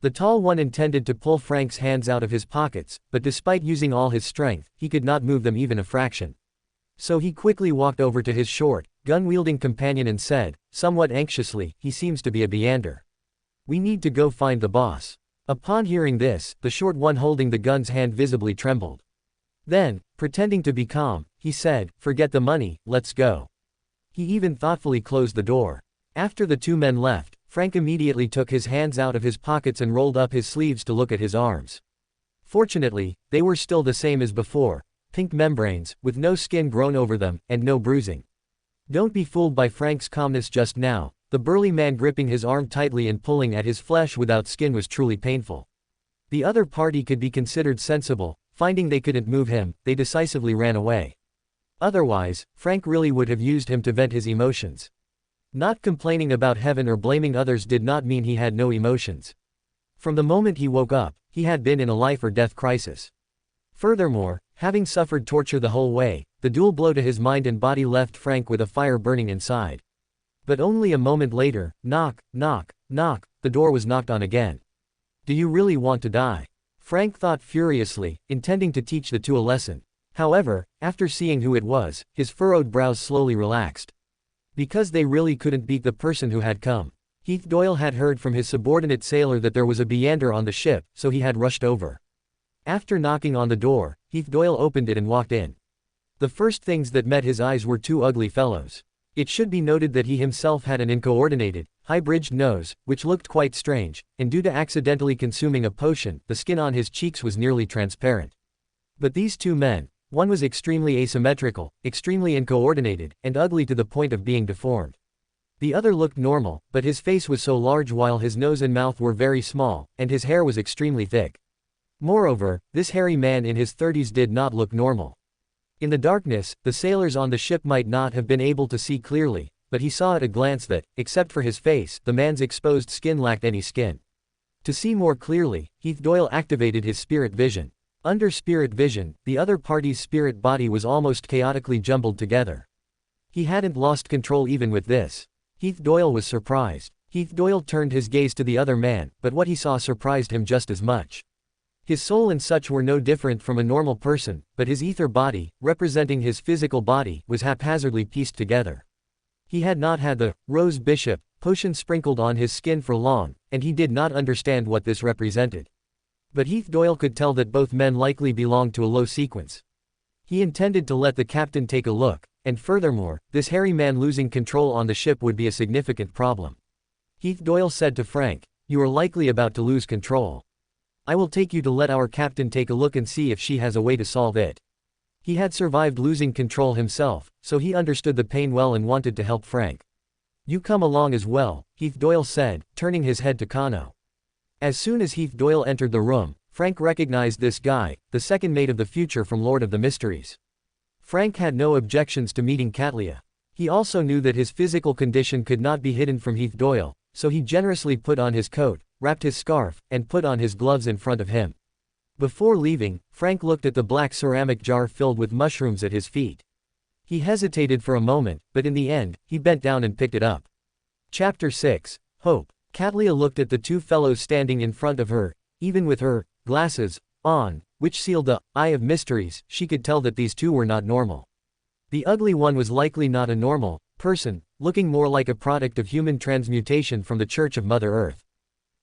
The tall one intended to pull Frank's hands out of his pockets, but despite using all his strength, he could not move them even a fraction. So he quickly walked over to his short, gun-wielding companion and said, somewhat anxiously, "He seems to be a Beyonder. We need to go find the boss." Upon hearing this, the short one holding the gun's hand visibly trembled. Then, pretending to be calm, he said, "Forget the money, let's go." He even thoughtfully closed the door. After the two men left, Frank immediately took his hands out of his pockets and rolled up his sleeves to look at his arms. Fortunately, they were still the same as before, pink membranes, with no skin grown over them, and no bruising. Don't be fooled by Frank's calmness just now. The burly man gripping his arm tightly and pulling at his flesh without skin was truly painful. The other party could be considered sensible. Finding they couldn't move him, they decisively ran away. Otherwise, Frank really would have used him to vent his emotions. Not complaining about heaven or blaming others did not mean he had no emotions. From the moment he woke up, he had been in a life or death crisis. Furthermore, having suffered torture the whole way, the dual blow to his mind and body left Frank with a fire burning inside. But only a moment later, knock, knock, knock, the door was knocked on again. "Do you really want to die?" Frank thought furiously, intending to teach the two a lesson. However, after seeing who it was, his furrowed brows slowly relaxed. Because they really couldn't beat the person who had come. Heath Doyle had heard from his subordinate sailor that there was a Beander on the ship, so he had rushed over. After knocking on the door, Heath Doyle opened it and walked in. The first things that met his eyes were two ugly fellows. It should be noted that he himself had an uncoordinated, high-bridged nose, which looked quite strange, and due to accidentally consuming a potion, the skin on his cheeks was nearly transparent. But these two men, one was extremely asymmetrical, extremely uncoordinated, and ugly to the point of being deformed. The other looked normal, but his face was so large while his nose and mouth were very small, and his hair was extremely thick. Moreover, this hairy man in his 30s did not look normal. In the darkness, the sailors on the ship might not have been able to see clearly, but he saw at a glance that, except for his face, the man's exposed skin lacked any skin. To see more clearly, Heath Doyle activated his spirit vision. Under spirit vision, the other party's spirit body was almost chaotically jumbled together. He hadn't lost control even with this. Heath Doyle was surprised. Heath Doyle turned his gaze to the other man, but what he saw surprised him just as much. His soul and such were no different from a normal person, but his ether body, representing his physical body, was haphazardly pieced together. He had not had the Rose Bishop potion sprinkled on his skin for long, and he did not understand what this represented. But Heath Doyle could tell that both men likely belonged to a low sequence. He intended to let the captain take a look, and furthermore, this hairy man losing control on the ship would be a significant problem. Heath Doyle said to Frank, "You are likely about to lose control. I will take you to let our captain take a look and see if she has a way to solve it." He had survived losing control himself, so he understood the pain well and wanted to help Frank. "You come along as well," Heath Doyle said, turning his head to Kano. As soon as Heath Doyle entered the room, Frank recognized this guy, the second mate of the future from Lord of the Mysteries. Frank had no objections to meeting Katlia. He also knew that his physical condition could not be hidden from Heath Doyle, so he generously put on his coat, wrapped his scarf, and put on his gloves in front of him. Before leaving, Frank looked at the black ceramic jar filled with mushrooms at his feet. He hesitated for a moment, but in the end, he bent down and picked it up. Chapter 6, Hope. Katlia looked at the two fellows standing in front of her. Even with her glasses on, which sealed the eye of mysteries, she could tell that these two were not normal. The ugly one was likely not a normal person, looking more like a product of human transmutation from the Church of Mother Earth.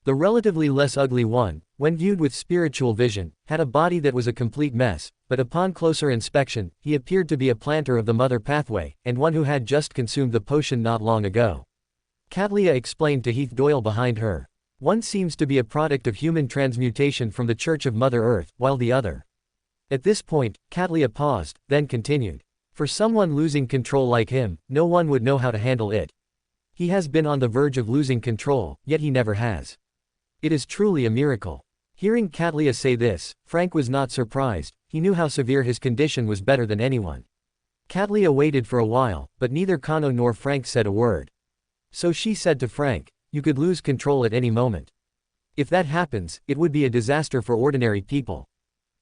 The relatively less ugly one, when viewed with spiritual vision, had a body that was a complete mess, but upon closer inspection, he appeared to be a planter of the Mother Pathway, and one who had just consumed the potion not long ago. Katlia explained to Heath Doyle behind her. One seems to be a product of human transmutation from the Church of Mother Earth, while the other. At this point, Katlia paused, then continued. For someone losing control like him, no one would know how to handle it. He has been on the verge of losing control, yet he never has. It is truly a miracle. Hearing Katlia say this, Frank was not surprised. He knew how severe his condition was better than anyone. Katlia waited for a while, but neither Kano nor Frank said a word. So she said to Frank, "You could lose control at any moment. If that happens, it would be a disaster for ordinary people.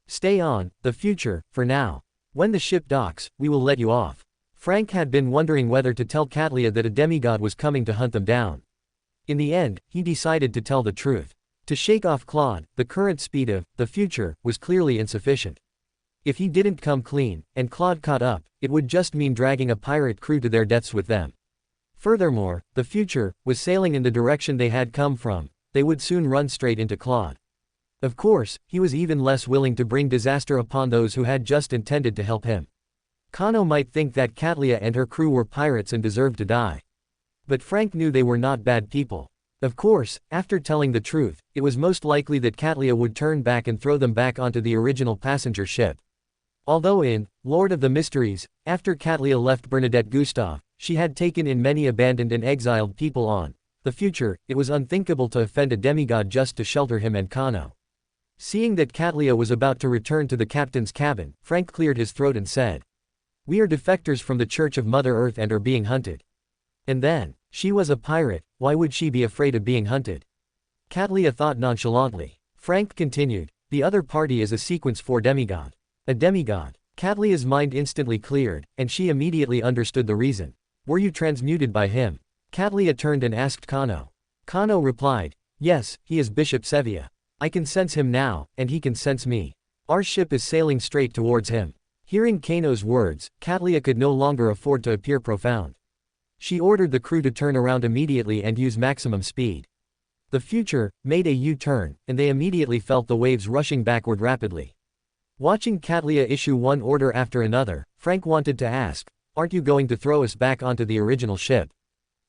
Stay on the future, for now. When the ship docks, we will let you off." Frank had been wondering whether to tell Katlia that a demigod was coming to hunt them down. In the end, he decided to tell the truth. To shake off Claude, the current speed of the future was clearly insufficient. If he didn't come clean, and Claude caught up, it would just mean dragging a pirate crew to their deaths with them. Furthermore, the future was sailing in the direction they had come from. They would soon run straight into Claude. Of course, he was even less willing to bring disaster upon those who had just intended to help him. Kano might think that Katlia and her crew were pirates and deserved to die. But Frank knew they were not bad people. Of course, after telling the truth, it was most likely that Katlia would turn back and throw them back onto the original passenger ship. Although in Lord of the Mysteries, after Katlia left Bernadette Gustave, she had taken in many abandoned and exiled people on the future, it was unthinkable to offend a demigod just to shelter him and Kano. Seeing that Katlia was about to return to the captain's cabin, Frank cleared his throat and said, "We are defectors from the Church of Mother Earth and are being hunted." And then, she was a pirate, why would she be afraid of being hunted? Katlia thought nonchalantly. Frank continued, "The other party is a sequence 4 demigod. A demigod." Katlia's mind instantly cleared, and she immediately understood the reason. "Were you transmuted by him?" Katlia turned and asked Kano. Kano replied, "Yes, he is Bishop Sevilla. I can sense him now, and he can sense me. Our ship is sailing straight towards him." Hearing Kano's words, Katlia could no longer afford to appear profound. She ordered the crew to turn around immediately and use maximum speed. The future made a U-turn, and they immediately felt the waves rushing backward rapidly. Watching Katlia issue one order after another, Frank wanted to ask, "Aren't you going to throw us back onto the original ship?"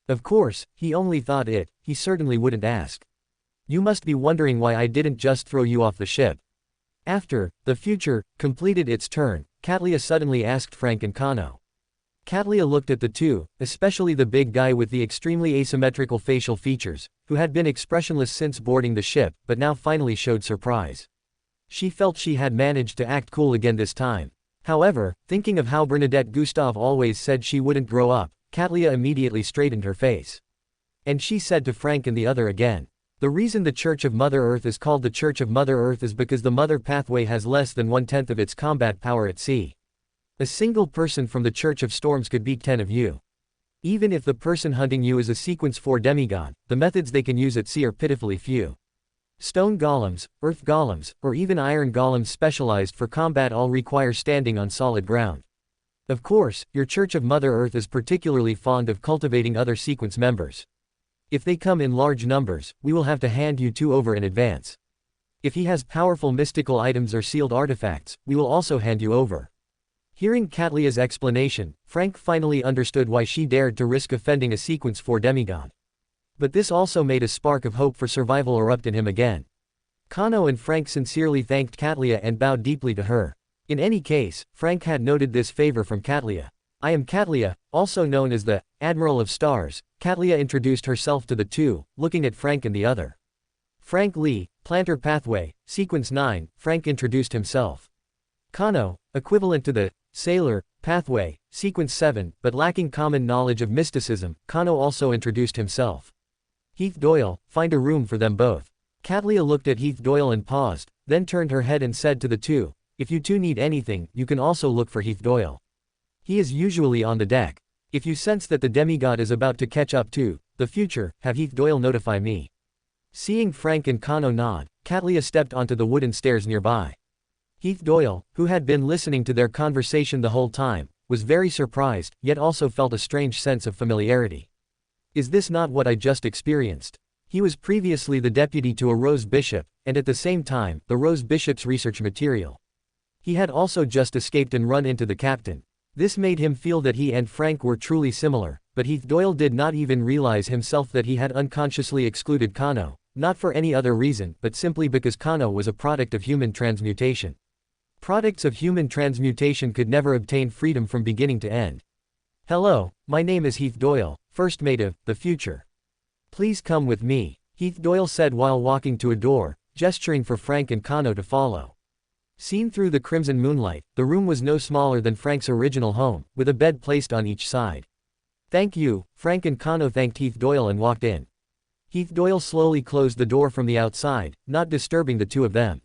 Of course, he only thought it, he certainly wouldn't ask. "You must be wondering why I didn't just throw you off the ship." After the future completed its turn, Katlia suddenly asked Frank and Kano. Katlia looked at the two, especially the big guy with the extremely asymmetrical facial features, who had been expressionless since boarding the ship but now finally showed surprise. She felt she had managed to act cool again this time. However, thinking of how Bernadette Gustave always said she wouldn't grow up, Katlia immediately straightened her face. And she said to Frank and the other again, "The reason the Church of Mother Earth is called the Church of Mother Earth is because the Mother Pathway has less than 1/10 of its combat power at sea. A single person from the Church of Storms could beat 10 of you. Even if the person hunting you is a Sequence 4 demigod, the methods they can use at sea are pitifully few. Stone golems, earth golems, or even iron golems specialized for combat all require standing on solid ground. Of course, your Church of Mother Earth is particularly fond of cultivating other Sequence members. If they come in large numbers, we will have to hand you two over in advance. If he has powerful mystical items or sealed artifacts, we will also hand you over." Hearing Katlia's explanation, Frank finally understood why she dared to risk offending a Sequence 4 demigod. But this also made a spark of hope for survival erupt in him again. Kano and Frank sincerely thanked Katlia and bowed deeply to her. In any case, Frank had noted this favor from Katlia. "I am Katlia, also known as the Admiral of Stars." Katlia introduced herself to the two, looking at Frank and the other. "Frank Lee, Planter Pathway, Sequence 9, Frank introduced himself. Kano, equivalent to the Sailor Pathway, Sequence 7, but lacking common knowledge of mysticism, Kano also introduced himself. Heath Doyle, find a room for them both." Katlia looked at Heath Doyle and paused, then turned her head and said to the two, "If you two need anything, you can also look for Heath Doyle. He is usually on the deck. If you sense that the demigod is about to catch up to the future, have Heath Doyle notify me." Seeing Frank and Kano nod, Katlia stepped onto the wooden stairs nearby. Heath Doyle, who had been listening to their conversation the whole time, was very surprised, yet also felt a strange sense of familiarity. Is this not what I just experienced? He was previously the deputy to a Rose Bishop, and at the same time, the Rose Bishop's research material. He had also just escaped and run into the captain. This made him feel that he and Frank were truly similar, but Heath Doyle did not even realize himself that he had unconsciously excluded Kano, not for any other reason but simply because Kano was a product of human transmutation. Products of human transmutation could never obtain freedom from beginning to end. "Hello, my name is Heath Doyle, first mate of the future. Please come with me," Heath Doyle said while walking to a door, gesturing for Frank and Kano to follow. Seen through the crimson moonlight, the room was no smaller than Frank's original home, with a bed placed on each side. "Thank you," Frank and Kano thanked Heath Doyle and walked in. Heath Doyle slowly closed the door from the outside, not disturbing the two of them.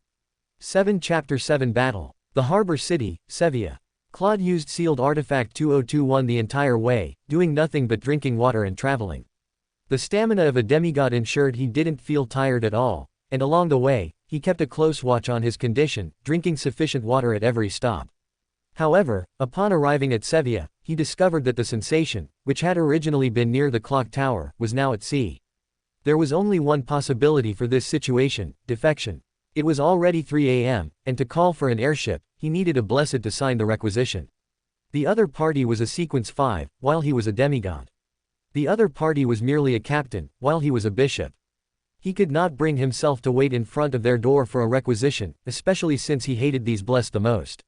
7 Chapter 7 Battle. The Harbor City, Sevilla. Claude used sealed artifact 2021 the entire way, doing nothing but drinking water and traveling. The stamina of a demigod ensured he didn't feel tired at all, and along the way, he kept a close watch on his condition, drinking sufficient water at every stop. However, upon arriving at Sevilla, he discovered that the sensation, which had originally been near the clock tower, was now at sea. There was only one possibility for this situation: defection. It was already 3 a.m., and to call for an airship, he needed a blessed to sign the requisition. The other party was a Sequence 5, while he was a demigod. The other party was merely a captain, while he was a bishop. He could not bring himself to wait in front of their door for a requisition, especially since he hated these blessed the most.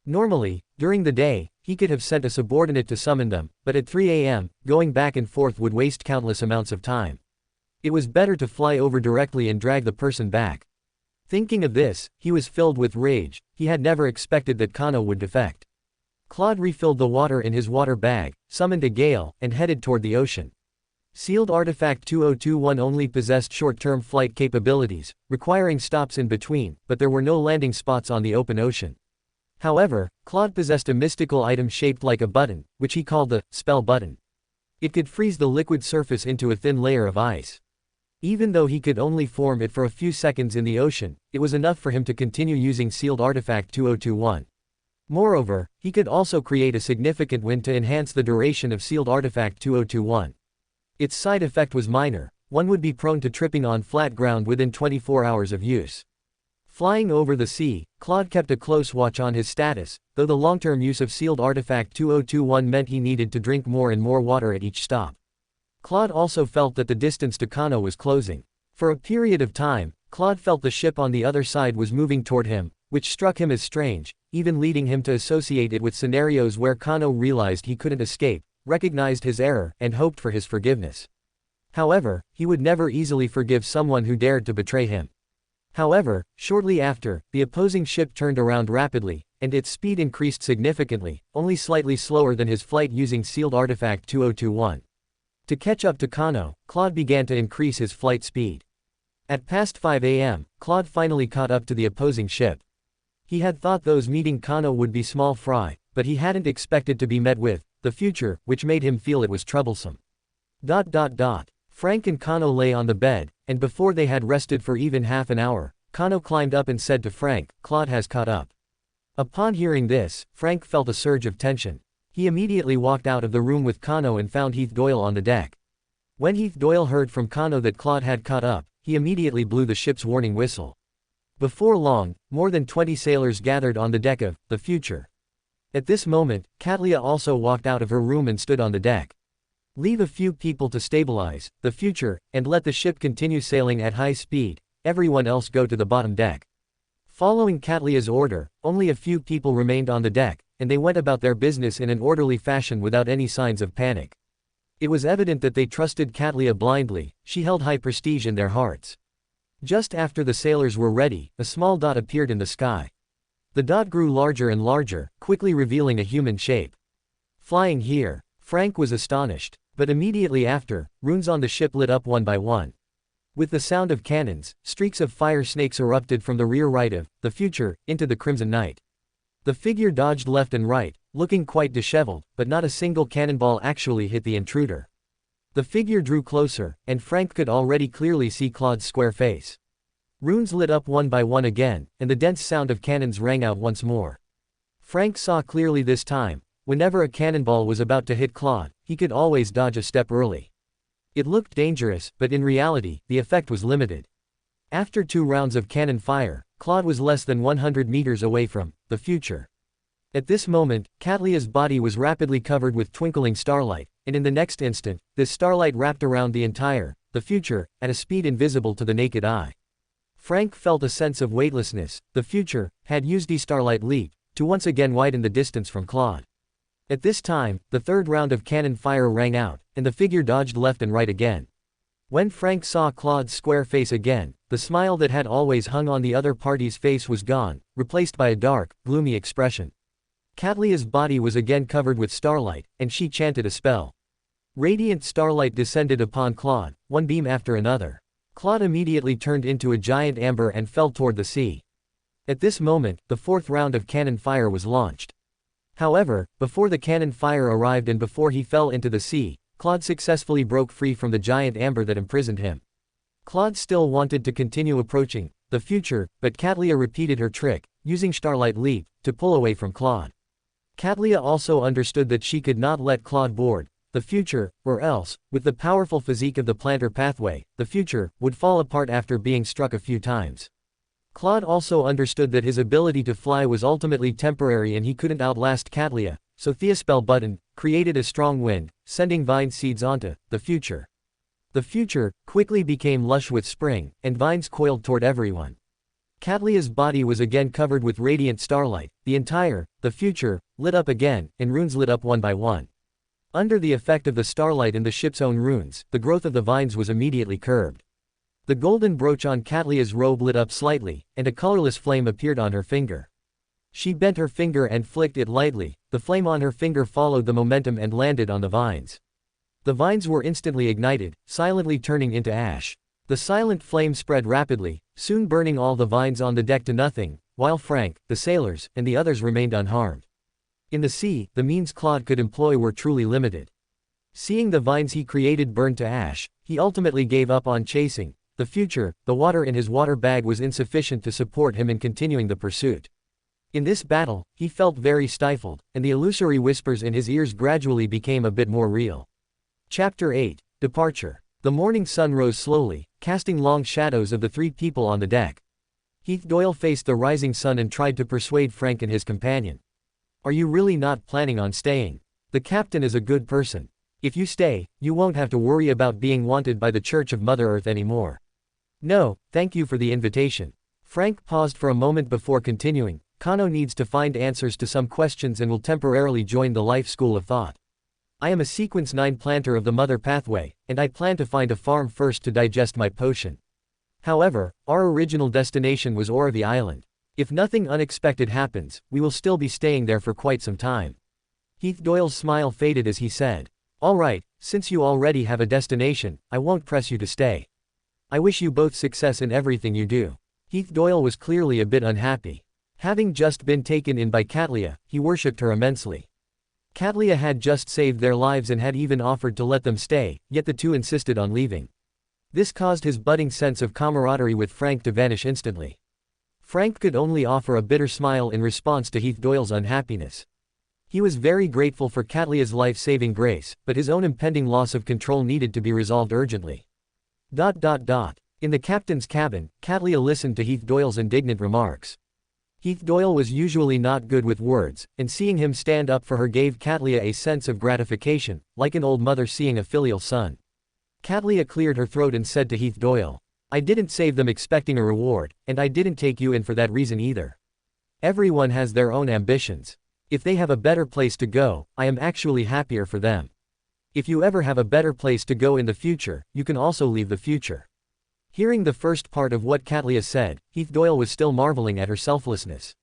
Normally, during the day, he could have sent a subordinate to summon them, but at 3 a.m., going back and forth would waste countless amounts of time. It was better to fly over directly and drag the person back. Thinking of this, he was filled with rage. He had never expected that Kano would defect. Claude refilled the water in his water bag, summoned a gale, and headed toward the ocean. Sealed Artifact 2021 only possessed short-term flight capabilities, requiring stops in between, but there were no landing spots on the open ocean. However, Claude possessed a mystical item shaped like a button, which he called the spell button. It could freeze the liquid surface into a thin layer of ice. Even though he could only form it for a few seconds in the ocean, it was enough for him to continue using Sealed Artifact 2021. Moreover, he could also create a significant wind to enhance the duration of sealed artifact 2021. Its side effect was minor: one would be prone to tripping on flat ground within 24 hours of use. Flying over the sea, Claude kept a close watch on his status, though the long-term use of sealed artifact 2021 meant he needed to drink more and more water at each stop. Claude also felt that the distance to Kano was closing. For a period of time, Claude felt the ship on the other side was moving toward him, which struck him as strange, even leading him to associate it with scenarios where Kano realized he couldn't escape, recognized his error, and hoped for his forgiveness. However, he would never easily forgive someone who dared to betray him. However, shortly after, the opposing ship turned around rapidly, and its speed increased significantly, only slightly slower than his flight using sealed artifact 2021. To catch up to Kano, Claude began to increase his flight speed. At past 5 a.m., Claude finally caught up to the opposing ship. He had thought those meeting Kano would be small fry, but he hadn't expected to be met with the future, which made him feel it was troublesome. Frank and Kano lay on the bed, and before they had rested for even half an hour, Kano climbed up and said to Frank, "Claude has caught up." Upon hearing this, Frank felt a surge of tension. He immediately walked out of the room with Kano and found Heath Doyle on the deck. When Heath Doyle heard from Kano that Claude had caught up, he immediately blew the ship's warning whistle. Before long, more than 20 sailors gathered on the deck of the Future. At this moment, Katlia also walked out of her room and stood on the deck. "Leave a few people to stabilize the Future, and let the ship continue sailing at high speed. Everyone else go to the bottom deck." Following Katlia's order, only a few people remained on the deck, and they went about their business in an orderly fashion without any signs of panic. It was evident that they trusted Katlia blindly. She held high prestige in their hearts. Just after the sailors were ready, a small dot appeared in the sky. The dot grew larger and larger, quickly revealing a human shape. "Flying here." Frank was astonished. But immediately after, runes on the ship lit up one by one. With the sound of cannons, streaks of fire snakes erupted from the rear right of the Future into the crimson night. The figure dodged left and right, looking quite disheveled, but not a single cannonball actually hit the intruder. The figure drew closer, and Frank could already clearly see Claude's square face. Runes lit up one by one again, and the dense sound of cannons rang out once more. Frank saw clearly this time. Whenever a cannonball was about to hit Claude, he could always dodge a step early. It looked dangerous, but in reality, the effect was limited. After 2 rounds of cannon fire, Claude was less than 100 meters away from the Future. At this moment, Katlia's body was rapidly covered with twinkling starlight, and in the next instant, this starlight wrapped around the entire the Future, at a speed invisible to the naked eye. Frank felt a sense of weightlessness. The Future had used the starlight leap to once again widen the distance from Claude. At this time, the third round of cannon fire rang out, and the figure dodged left and right again. When Frank saw Claude's square face again, the smile that had always hung on the other party's face was gone, replaced by a dark, gloomy expression. Katlia's body was again covered with starlight, and she chanted a spell. Radiant starlight descended upon Claude, one beam after another. Claude immediately turned into a giant amber and fell toward the sea. At this moment, the 4th round of cannon fire was launched. However, before the cannon fire arrived and before he fell into the sea, Claude successfully broke free from the giant amber that imprisoned him. Claude still wanted to continue approaching the Future, but Katlia repeated her trick, using Starlight Leap, to pull away from Claude. Katlia also understood that she could not let Claude board the Future, or else, with the powerful physique of the plantar pathway, the Future would fall apart after being struck a few times. Claude also understood that his ability to fly was ultimately temporary and he couldn't outlast Katlia, so Theaspell button created a strong wind, sending vine seeds onto the Future. The Future quickly became lush with spring, and vines coiled toward everyone. Katlia's body was again covered with radiant starlight. The entire the Future lit up again, and runes lit up one by one. Under the effect of the starlight and the ship's own runes, the growth of the vines was immediately curbed. The golden brooch on Katlia's robe lit up slightly, and a colorless flame appeared on her finger. She bent her finger and flicked it lightly. The flame on her finger followed the momentum and landed on the vines. The vines were instantly ignited, silently turning into ash. The silent flame spread rapidly, soon burning all the vines on the deck to nothing, while Frank, the sailors, and the others remained unharmed. In the sea, the means Claude could employ were truly limited. Seeing the vines he created burned to ash, he ultimately gave up on chasing the Future. The water in his water bag was insufficient to support him in continuing the pursuit. In this battle, he felt very stifled, and the illusory whispers in his ears gradually became a bit more real. Chapter 8. Departure. The morning sun rose slowly, casting long shadows of the three people on the deck. Heath Doyle faced the rising sun and tried to persuade Frank and his companion. Are you really not planning on staying? The captain is a good person. If you stay, you won't have to worry about being wanted by the Church of Mother Earth anymore. No, thank you for the invitation. Frank paused for a moment before continuing. Kano needs to find answers to some questions and will temporarily join the Life School of Thought. I am a Sequence 9 planter of the Mother Pathway, and I plan to find a farm first to digest my potion. However, our original destination was Ora the Island. If nothing unexpected happens, we will still be staying there for quite some time. Heath Doyle's smile faded as he said, all right, since you already have a destination, I won't press you to stay. I wish you both success in everything you do. Heath Doyle was clearly a bit unhappy. Having just been taken in by Katlia, he worshipped her immensely. Katlia had just saved their lives and had even offered to let them stay, yet the two insisted on leaving. This caused his budding sense of camaraderie with Frank to vanish instantly. Frank could only offer a bitter smile in response to Heath Doyle's unhappiness. He was very grateful for Katlia's life-saving grace, but his own impending loss of control needed to be resolved urgently. In the captain's cabin, Katlia listened to Heath Doyle's indignant remarks. Heath Doyle was usually not good with words, and seeing him stand up for her gave Katlia a sense of gratification, like an old mother seeing a filial son. Katlia cleared her throat and said to Heath Doyle, I didn't save them expecting a reward, and I didn't take you in for that reason either. Everyone has their own ambitions. If they have a better place to go, I am actually happier for them. If you ever have a better place to go in the future, you can also leave the future. Hearing the first part of what Katlia said, Heath Doyle was still marveling at her selflessness.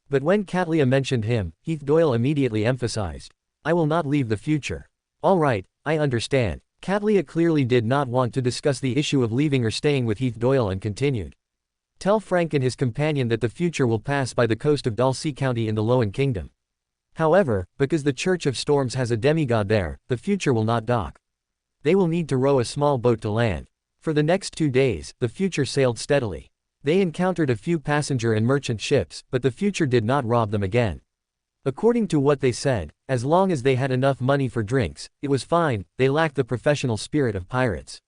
But when Katlia mentioned him, Heath Doyle immediately emphasized, I will not leave the future. All right, I understand. Katlia clearly did not want to discuss the issue of leaving or staying with Heath Doyle and continued. Tell Frank and his companion that the future will pass by the coast of Dalsea County in the Loan Kingdom. However, because the Church of Storms has a demigod there, the future will not dock. They will need to row a small boat to land. For the next 2 days, the future sailed steadily. They encountered a few passenger and merchant ships, but the future did not rob them again. According to what they said, as long as they had enough money for drinks, it was fine. They lacked the professional spirit of pirates.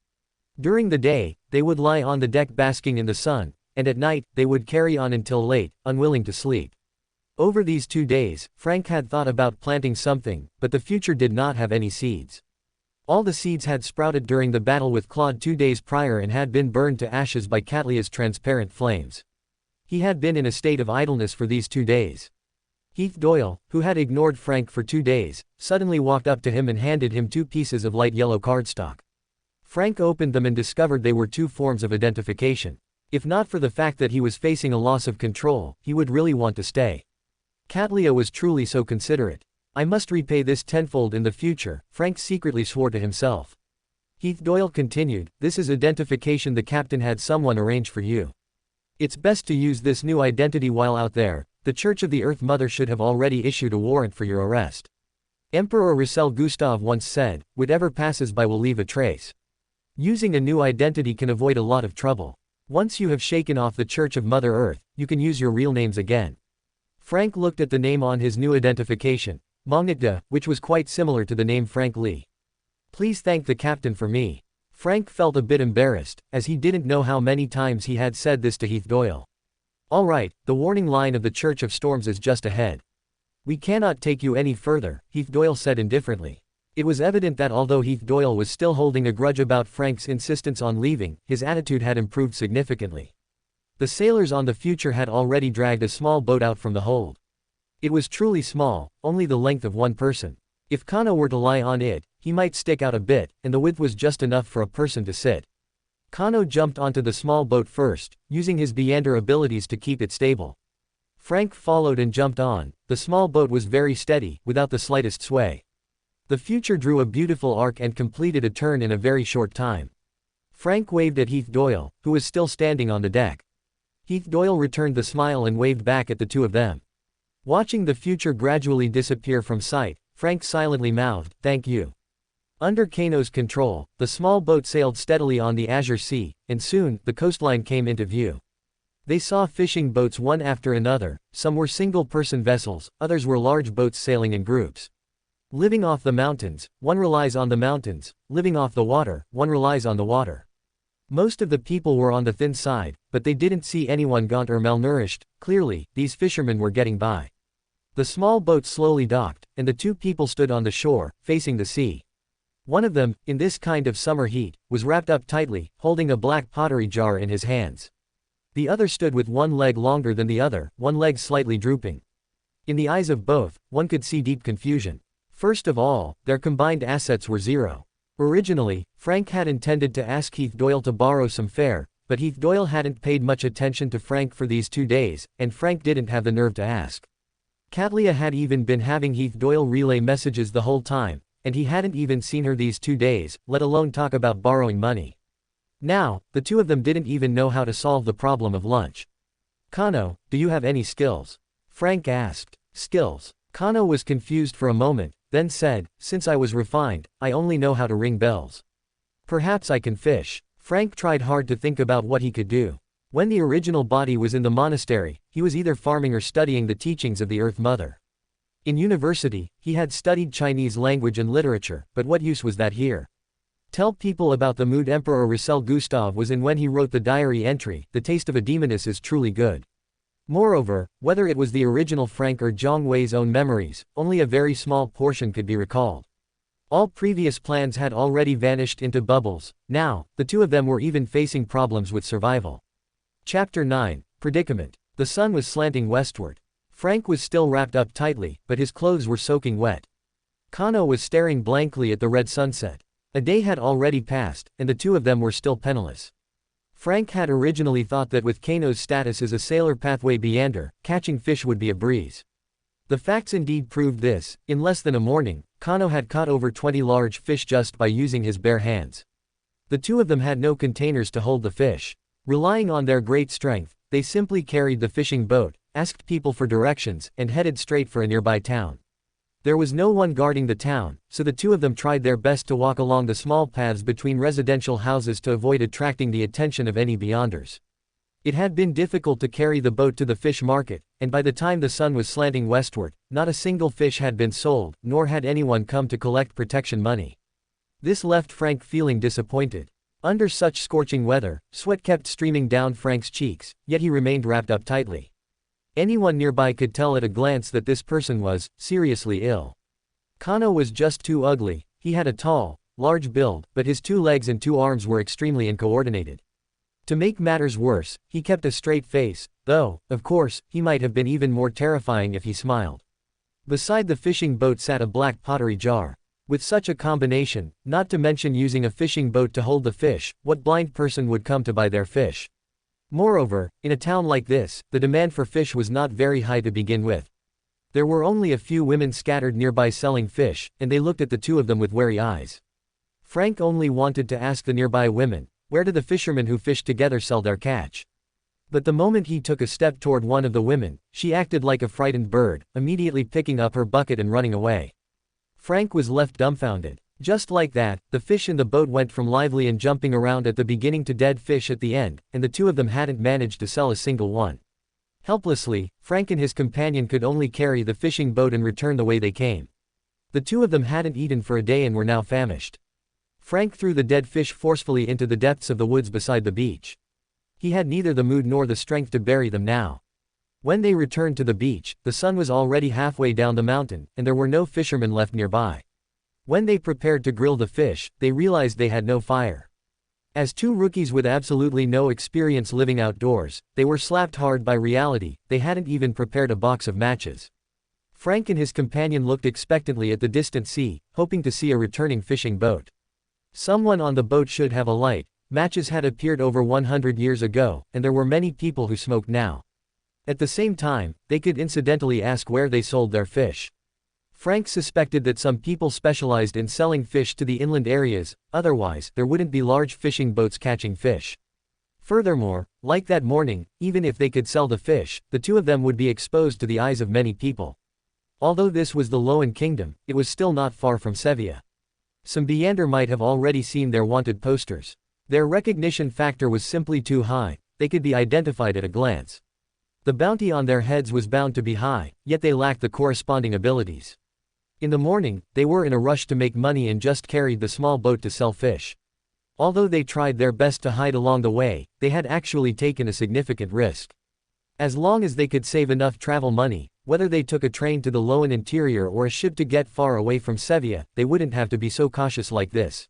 During the day, they would lie on the deck basking in the sun, and at night, they would carry on until late, unwilling to sleep. Over these 2 days, Frank had thought about planting something, but the future did not have any seeds. All the seeds had sprouted during the battle with Claude 2 days prior and had been burned to ashes by Katlia's transparent flames. He had been in a state of idleness for these 2 days. Heath Doyle, who had ignored Frank for 2 days, suddenly walked up to him and handed him 2 pieces of light yellow cardstock. Frank opened them and discovered they were 2 forms of identification. If not for the fact that he was facing a loss of control, he would really want to stay. Katlia was truly so considerate. I must repay this tenfold in the future, Frank secretly swore to himself. Heath Doyle continued, this is identification the captain had someone arrange for you. It's best to use this new identity while out there. The Church of the Earth Mother should have already issued a warrant for your arrest. Emperor Russell Gustav once said, whatever passes by will leave a trace. Using a new identity can avoid a lot of trouble. Once you have shaken off the Church of Mother Earth, you can use your real names again. Frank looked at the name on his new identification. Mongnikda, which was quite similar to the name Frank Lee. Please thank the captain for me. Frank felt a bit embarrassed, as he didn't know how many times he had said this to Heath Doyle. All right, the warning line of the Church of Storms is just ahead. We cannot take you any further, Heath Doyle said indifferently. It was evident that although Heath Doyle was still holding a grudge about Frank's insistence on leaving, his attitude had improved significantly. The sailors on the future had already dragged a small boat out from the hold. It was truly small, only the length of one person. If Kano were to lie on it, he might stick out a bit, and the width was just enough for a person to sit. Kano jumped onto the small boat first, using his Beander abilities to keep it stable. Frank followed and jumped on. The small boat was very steady, without the slightest sway. The future drew a beautiful arc and completed a turn in a very short time. Frank waved at Heath Doyle, who was still standing on the deck. Heath Doyle returned the smile and waved back at the two of them. Watching the future gradually disappear from sight, Frank silently mouthed, "Thank you." Under Kano's control, the small boat sailed steadily on the azure sea, and soon, the coastline came into view. They saw fishing boats one after another, some were single-person vessels, others were large boats sailing in groups. Living off the mountains, one relies on the mountains, living off the water, one relies on the water. Most of the people were on the thin side, but they didn't see anyone gaunt or malnourished. Clearly, these fishermen were getting by. The small boat slowly docked, and the two people stood on the shore, facing the sea. One of them, in this kind of summer heat, was wrapped up tightly, holding a black pottery jar in his hands. The other stood with one leg longer than the other, one leg slightly drooping. In the eyes of both, one could see deep confusion. First of all, their combined assets were zero. Originally, Frank had intended to ask Heath Doyle to borrow some fare, but Heath Doyle hadn't paid much attention to Frank for these 2 days, and Frank didn't have the nerve to ask. Katlia had even been having Heath Doyle relay messages the whole time, and he hadn't even seen her these 2 days, let alone talk about borrowing money. Now, the two of them didn't even know how to solve the problem of lunch. "Kano, do you have any skills?" Frank asked. Skills? Kano was confused for a moment, then said, "Since I was refined, I only know how to ring bells. Perhaps I can fish." Frank tried hard to think about what he could do. When the original body was in the monastery, he was either farming or studying the teachings of the Earth Mother. In university, he had studied Chinese language and literature, but what use was that here? Tell people about the mood Emperor Russell Gustav was in when he wrote the diary entry, "The taste of a demoness is truly good." Moreover, whether it was the original Frank or Zhang Wei's own memories, only a very small portion could be recalled. All previous plans had already vanished into bubbles. Now, the two of them were even facing problems with survival. Chapter 9, Predicament. The sun was slanting westward. Frank was still wrapped up tightly, but his clothes were soaking wet. Kano was staring blankly at the red sunset. A day had already passed, and the two of them were still penniless. Frank had originally thought that with Kano's status as a sailor pathway meander, catching fish would be a breeze. The facts indeed proved this. In less than a morning, Kano had caught over 20 large fish just by using his bare hands. The two of them had no containers to hold the fish. Relying on their great strength, they simply carried the fishing boat, asked people for directions, and headed straight for a nearby town. There was no one guarding the town, so the two of them tried their best to walk along the small paths between residential houses to avoid attracting the attention of any beyonders. It had been difficult to carry the boat to the fish market, and by the time the sun was slanting westward, not a single fish had been sold, nor had anyone come to collect protection money. This left Frank feeling disappointed. Under such scorching weather, sweat kept streaming down Frank's cheeks, yet he remained wrapped up tightly. Anyone nearby could tell at a glance that this person was seriously ill. Kano was just too ugly. He had a tall, large build, but his 2 legs and 2 arms were extremely uncoordinated. To make matters worse, he kept a straight face, though, of course, he might have been even more terrifying if he smiled. Beside the fishing boat sat a black pottery jar. With such a combination, not to mention using a fishing boat to hold the fish, what blind person would come to buy their fish? Moreover, in a town like this, the demand for fish was not very high to begin with. There were only a few women scattered nearby selling fish, and they looked at the two of them with wary eyes. Frank only wanted to ask the nearby women, where do the fishermen who fish together sell their catch? But the moment he took a step toward one of the women, she acted like a frightened bird, immediately picking up her bucket and running away. Frank was left dumbfounded. Just like that, the fish in the boat went from lively and jumping around at the beginning to dead fish at the end, and the two of them hadn't managed to sell a single one. Helplessly, Frank and his companion could only carry the fishing boat and return the way they came. The two of them hadn't eaten for a day and were now famished. Frank threw the dead fish forcefully into the depths of the woods beside the beach. He had neither the mood nor the strength to bury them now. When they returned to the beach, the sun was already halfway down the mountain, and there were no fishermen left nearby. When they prepared to grill the fish, they realized they had no fire. As two rookies with absolutely no experience living outdoors, they were slapped hard by reality. They hadn't even prepared a box of matches. Frank and his companion looked expectantly at the distant sea, hoping to see a returning fishing boat. Someone on the boat should have a light. Matches had appeared over 100 years ago, and there were many people who smoked now. At the same time, they could incidentally ask where they sold their fish. Frank suspected that some people specialized in selling fish to the inland areas, otherwise, there wouldn't be large fishing boats catching fish. Furthermore, like that morning, even if they could sell the fish, the two of them would be exposed to the eyes of many people. Although this was the Loan Kingdom, it was still not far from Sevilla. Some Beander might have already seen their wanted posters. Their recognition factor was simply too high. they could be identified at a glance. The bounty on their heads was bound to be high, yet they lacked the corresponding abilities. In the morning, they were in a rush to make money and just carried the small boat to sell fish. Although they tried their best to hide along the way, they had actually taken a significant risk. As long as they could save enough travel money, whether they took a train to the Loan interior or a ship to get far away from Sevilla, they wouldn't have to be so cautious like this.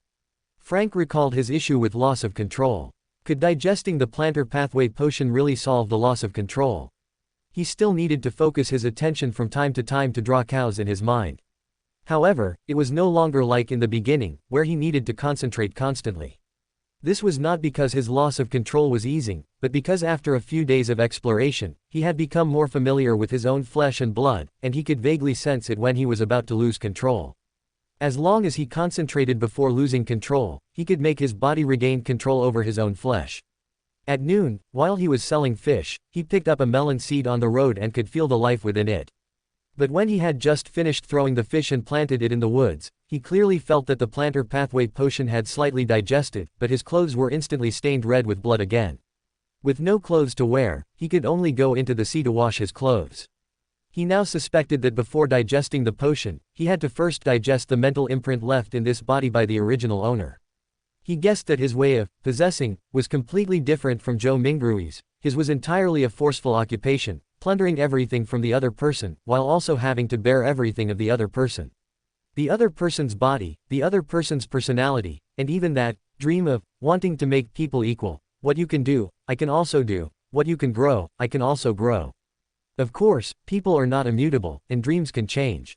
Frank recalled his issue with loss of control. Could digesting the plantar pathway potion really solve the loss of control? He still needed to focus his attention from time to time to draw cows in his mind. However, it was no longer like in the beginning, where he needed to concentrate constantly. This was not because his loss of control was easing, but because after a few days of exploration, he had become more familiar with his own flesh and blood, and he could vaguely sense it when he was about to lose control. As long as he concentrated before losing control, he could make his body regain control over his own flesh. At noon, while he was selling fish, he picked up a melon seed on the road and could feel the life within it. But when he had just finished throwing the fish and planted it in the woods, he clearly felt that the plantar pathway potion had slightly digested, but his clothes were instantly stained red with blood again. With no clothes to wear, he could only go into the sea to wash his clothes. He now suspected that before digesting the potion, he had to first digest the mental imprint left in this body by the original owner. He guessed that his way of possessing was completely different from Zhou Mingrui's. His was entirely a forceful occupation, plundering everything from the other person, while also having to bear everything of the other person. The other person's body, the other person's personality, and even that dream of wanting to make people equal. What you can do, I can also do. What you can grow, I can also grow. Of course, people are not immutable, and dreams can change.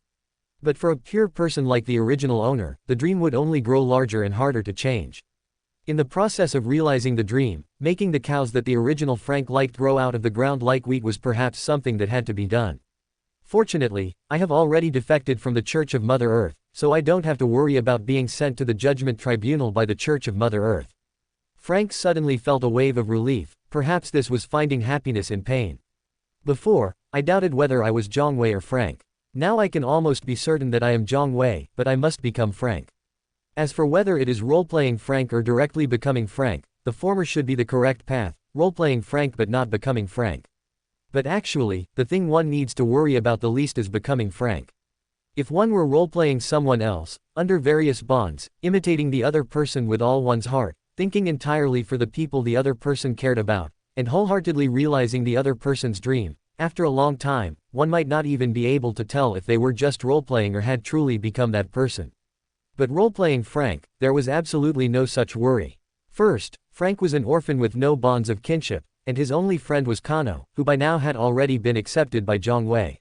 But for a pure person like the original owner, the dream would only grow larger and harder to change. In the process of realizing the dream, making the cows that the original Frank liked grow out of the ground like wheat was perhaps something that had to be done. Fortunately, I have already defected from the Church of Mother Earth, so I don't have to worry about being sent to the judgment tribunal by the Church of Mother Earth. Frank suddenly felt a wave of relief. Perhaps this was finding happiness in pain. Before, I doubted whether I was Zhongwei or Frank. Now I can almost be certain that I am Zhongwei, but I must become Frank. As for whether it is role-playing Frank or directly becoming Frank, the former should be the correct path, role-playing Frank but not becoming Frank. But actually, the thing one needs to worry about the least is becoming Frank. If one were role-playing someone else, under various bonds, imitating the other person with all one's heart, thinking entirely for the people the other person cared about, and wholeheartedly realizing the other person's dream, after a long time, one might not even be able to tell if they were just role-playing or had truly become that person. But role-playing Frank, there was absolutely no such worry. First, Frank was an orphan with no bonds of kinship, and his only friend was Kano, who by now had already been accepted by Zhongwei.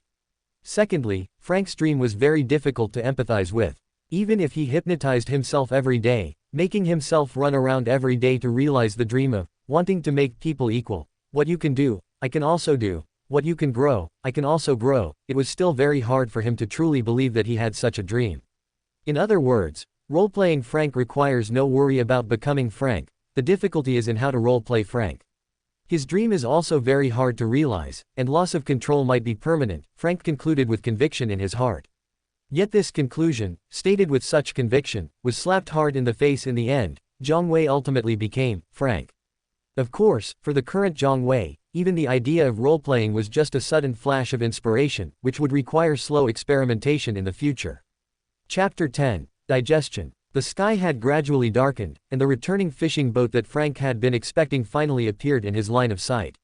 Secondly, Frank's dream was very difficult to empathize with. Even if he hypnotized himself every day, making himself run around every day to realize the dream of wanting to make people equal. What you can do, I can also do. What you can grow, I can also grow. It was still very hard for him to truly believe that he had such a dream. In other words, role-playing Frank requires no worry about becoming Frank. The difficulty is in how to role-play Frank. His dream is also very hard to realize, and loss of control might be permanent, Frank concluded with conviction in his heart. Yet this conclusion, stated with such conviction, was slapped hard in the face in the end. Zhongwei ultimately became Frank. Of course, for the current Zhongwei, even the idea of role-playing was just a sudden flash of inspiration, which would require slow experimentation in the future. Chapter 10. Digestion. The sky had gradually darkened, and the returning fishing boat that Frank had been expecting finally appeared in his line of sight.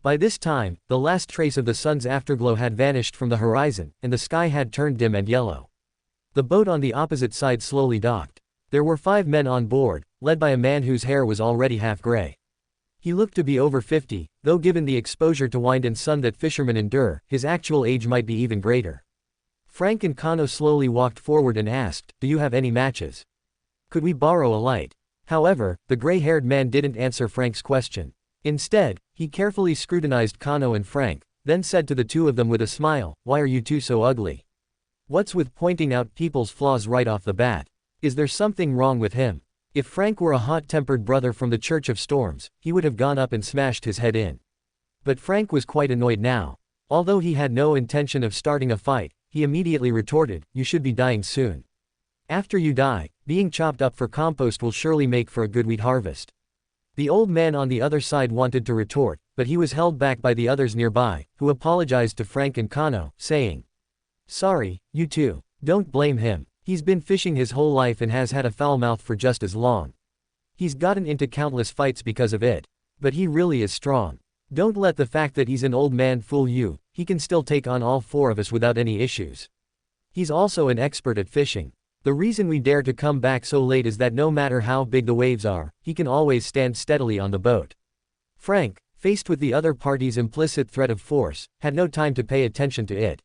By this time, the last trace of the sun's afterglow had vanished from the horizon, and the sky had turned dim and yellow. The boat on the opposite side slowly docked. There were 5 men on board, led by a man whose hair was already half gray. He looked to be over 50, though given the exposure to wind and sun that fishermen endure, his actual age might be even greater. Frank and Kano slowly walked forward and asked, "Do you have any matches? Could we borrow a light?" However, the gray-haired man didn't answer Frank's question. Instead, he carefully scrutinized Kano and Frank, then said to the two of them with a smile, "Why are you two so ugly? What's with pointing out people's flaws right off the bat? Is there something wrong with him?" If Frank were a hot-tempered brother from the Church of Storms, he would have gone up and smashed his head in. But Frank was quite annoyed now. Although he had no intention of starting a fight, he immediately retorted, "You should be dying soon. After you die, being chopped up for compost will surely make for a good wheat harvest." The old man on the other side wanted to retort, but he was held back by the others nearby, who apologized to Frank and Kano, saying, "Sorry, you two. Don't blame him. He's been fishing his whole life and has had a foul mouth for just as long. He's gotten into countless fights because of it. But he really is strong. Don't let the fact that he's an old man fool you, he can still take on all four of us without any issues. He's also an expert at fishing. The reason we dare to come back so late is that no matter how big the waves are, he can always stand steadily on the boat." Frank, faced with the other party's implicit threat of force, had no time to pay attention to it.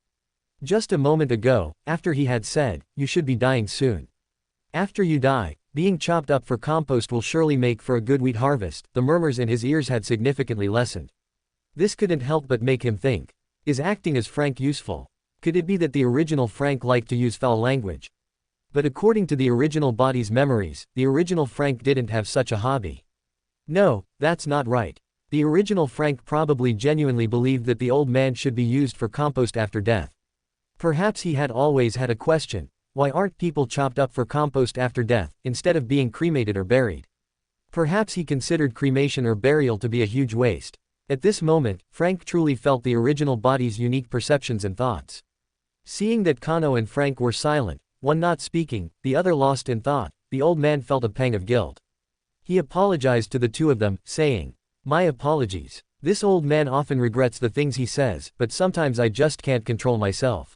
Just a moment ago, after he had said, "You should be dying soon. After you die, being chopped up for compost will surely make for a good wheat harvest," the murmurs in his ears had significantly lessened. This couldn't help but make him think. Is acting as Frank useful? Could it be that the original Frank liked to use foul language? But according to the original body's memories, the original Frank didn't have such a hobby. No, that's not right. The original Frank probably genuinely believed that the old man should be used for compost after death. Perhaps he had always had a question: why aren't people chopped up for compost after death, instead of being cremated or buried? Perhaps he considered cremation or burial to be a huge waste. At this moment, Frank truly felt the original body's unique perceptions and thoughts. Seeing that Kano and Frank were silent, one not speaking, the other lost in thought, the old man felt a pang of guilt. He apologized to the two of them, saying, "My apologies. This old man often regrets the things he says, but sometimes I just can't control myself.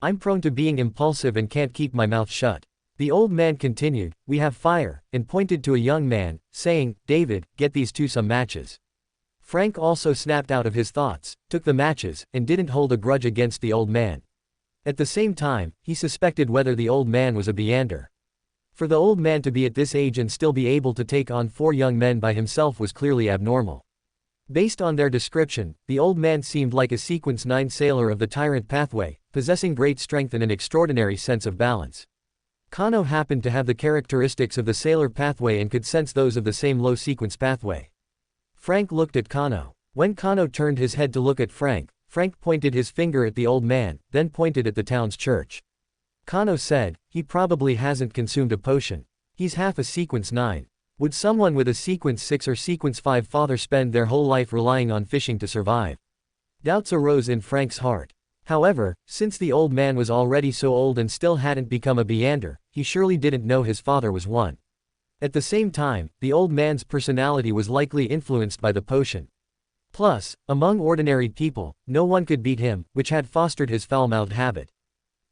I'm prone to being impulsive and can't keep my mouth shut." The old man continued, "We have fire," and pointed to a young man, saying, "David, get these two some matches." Frank also snapped out of his thoughts, took the matches, and didn't hold a grudge against the old man. At the same time, he suspected whether the old man was a Beander. For the old man to be at this age and still be able to take on 4 young men by himself was clearly abnormal. Based on their description, the old man seemed like a Sequence 9 sailor of the Tyrant Pathway, possessing great strength and an extraordinary sense of balance. Kano happened to have the characteristics of the Sailor Pathway and could sense those of the same low Sequence Pathway. Frank looked at Kano. When Kano turned his head to look at Frank, Frank pointed his finger at the old man, then pointed at the town's church. Kano said, "He probably hasn't consumed a potion. He's half a Sequence 9. Would someone with a Sequence 6 or Sequence 5 father spend their whole life relying on fishing to survive?" Doubts arose in Frank's heart. However, since the old man was already so old and still hadn't become a Beander, he surely didn't know his father was one. At the same time, the old man's personality was likely influenced by the potion. Plus, among ordinary people, no one could beat him, which had fostered his foul-mouthed habit.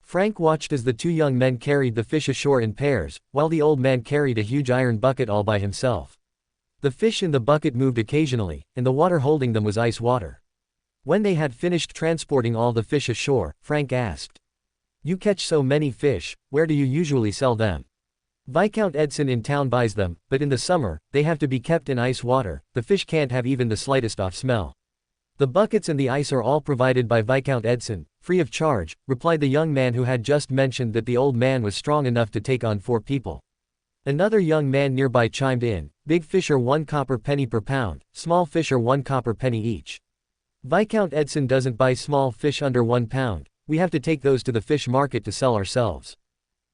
Frank watched as the 2 young men carried the fish ashore in pairs, while the old man carried a huge iron bucket all by himself. The fish in the bucket moved occasionally, and the water holding them was ice water. When they had finished transporting all the fish ashore, Frank asked, "You catch so many fish, where do you usually sell them?" "Viscount Edson in town buys them, but in the summer, they have to be kept in ice water. The fish can't have even the slightest off smell. The buckets and the ice are all provided by Viscount Edson, free of charge," replied the young man who had just mentioned that the old man was strong enough to take on 4 people. Another young man nearby chimed in, "Big fish are 1 copper penny per pound, small fish are 1 copper penny each. Viscount Edson doesn't buy small fish under 1 pound, we have to take those to the fish market to sell ourselves."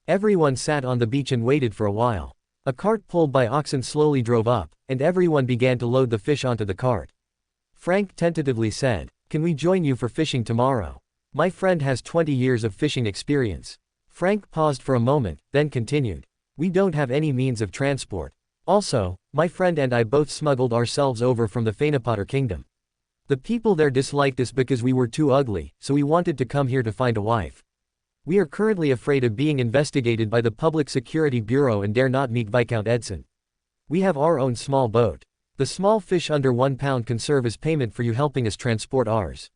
Everyone sat on the beach and waited for a while. A cart pulled by oxen slowly drove up, and everyone began to load the fish onto the cart. Frank tentatively said, "Can we join you for fishing tomorrow? My friend has 20 years of fishing experience." Frank paused for a moment, then continued, "We don't have any means of transport. Also, my friend and I both smuggled ourselves over from the Fanfic kingdom. The people there disliked us because we were too ugly, so we wanted to come here to find a wife. We are currently afraid of being investigated by the Public Security Bureau and dare not meet Viscount Edson. We have our own small boat. The small fish under 1 pound can serve as payment for you helping us transport ours."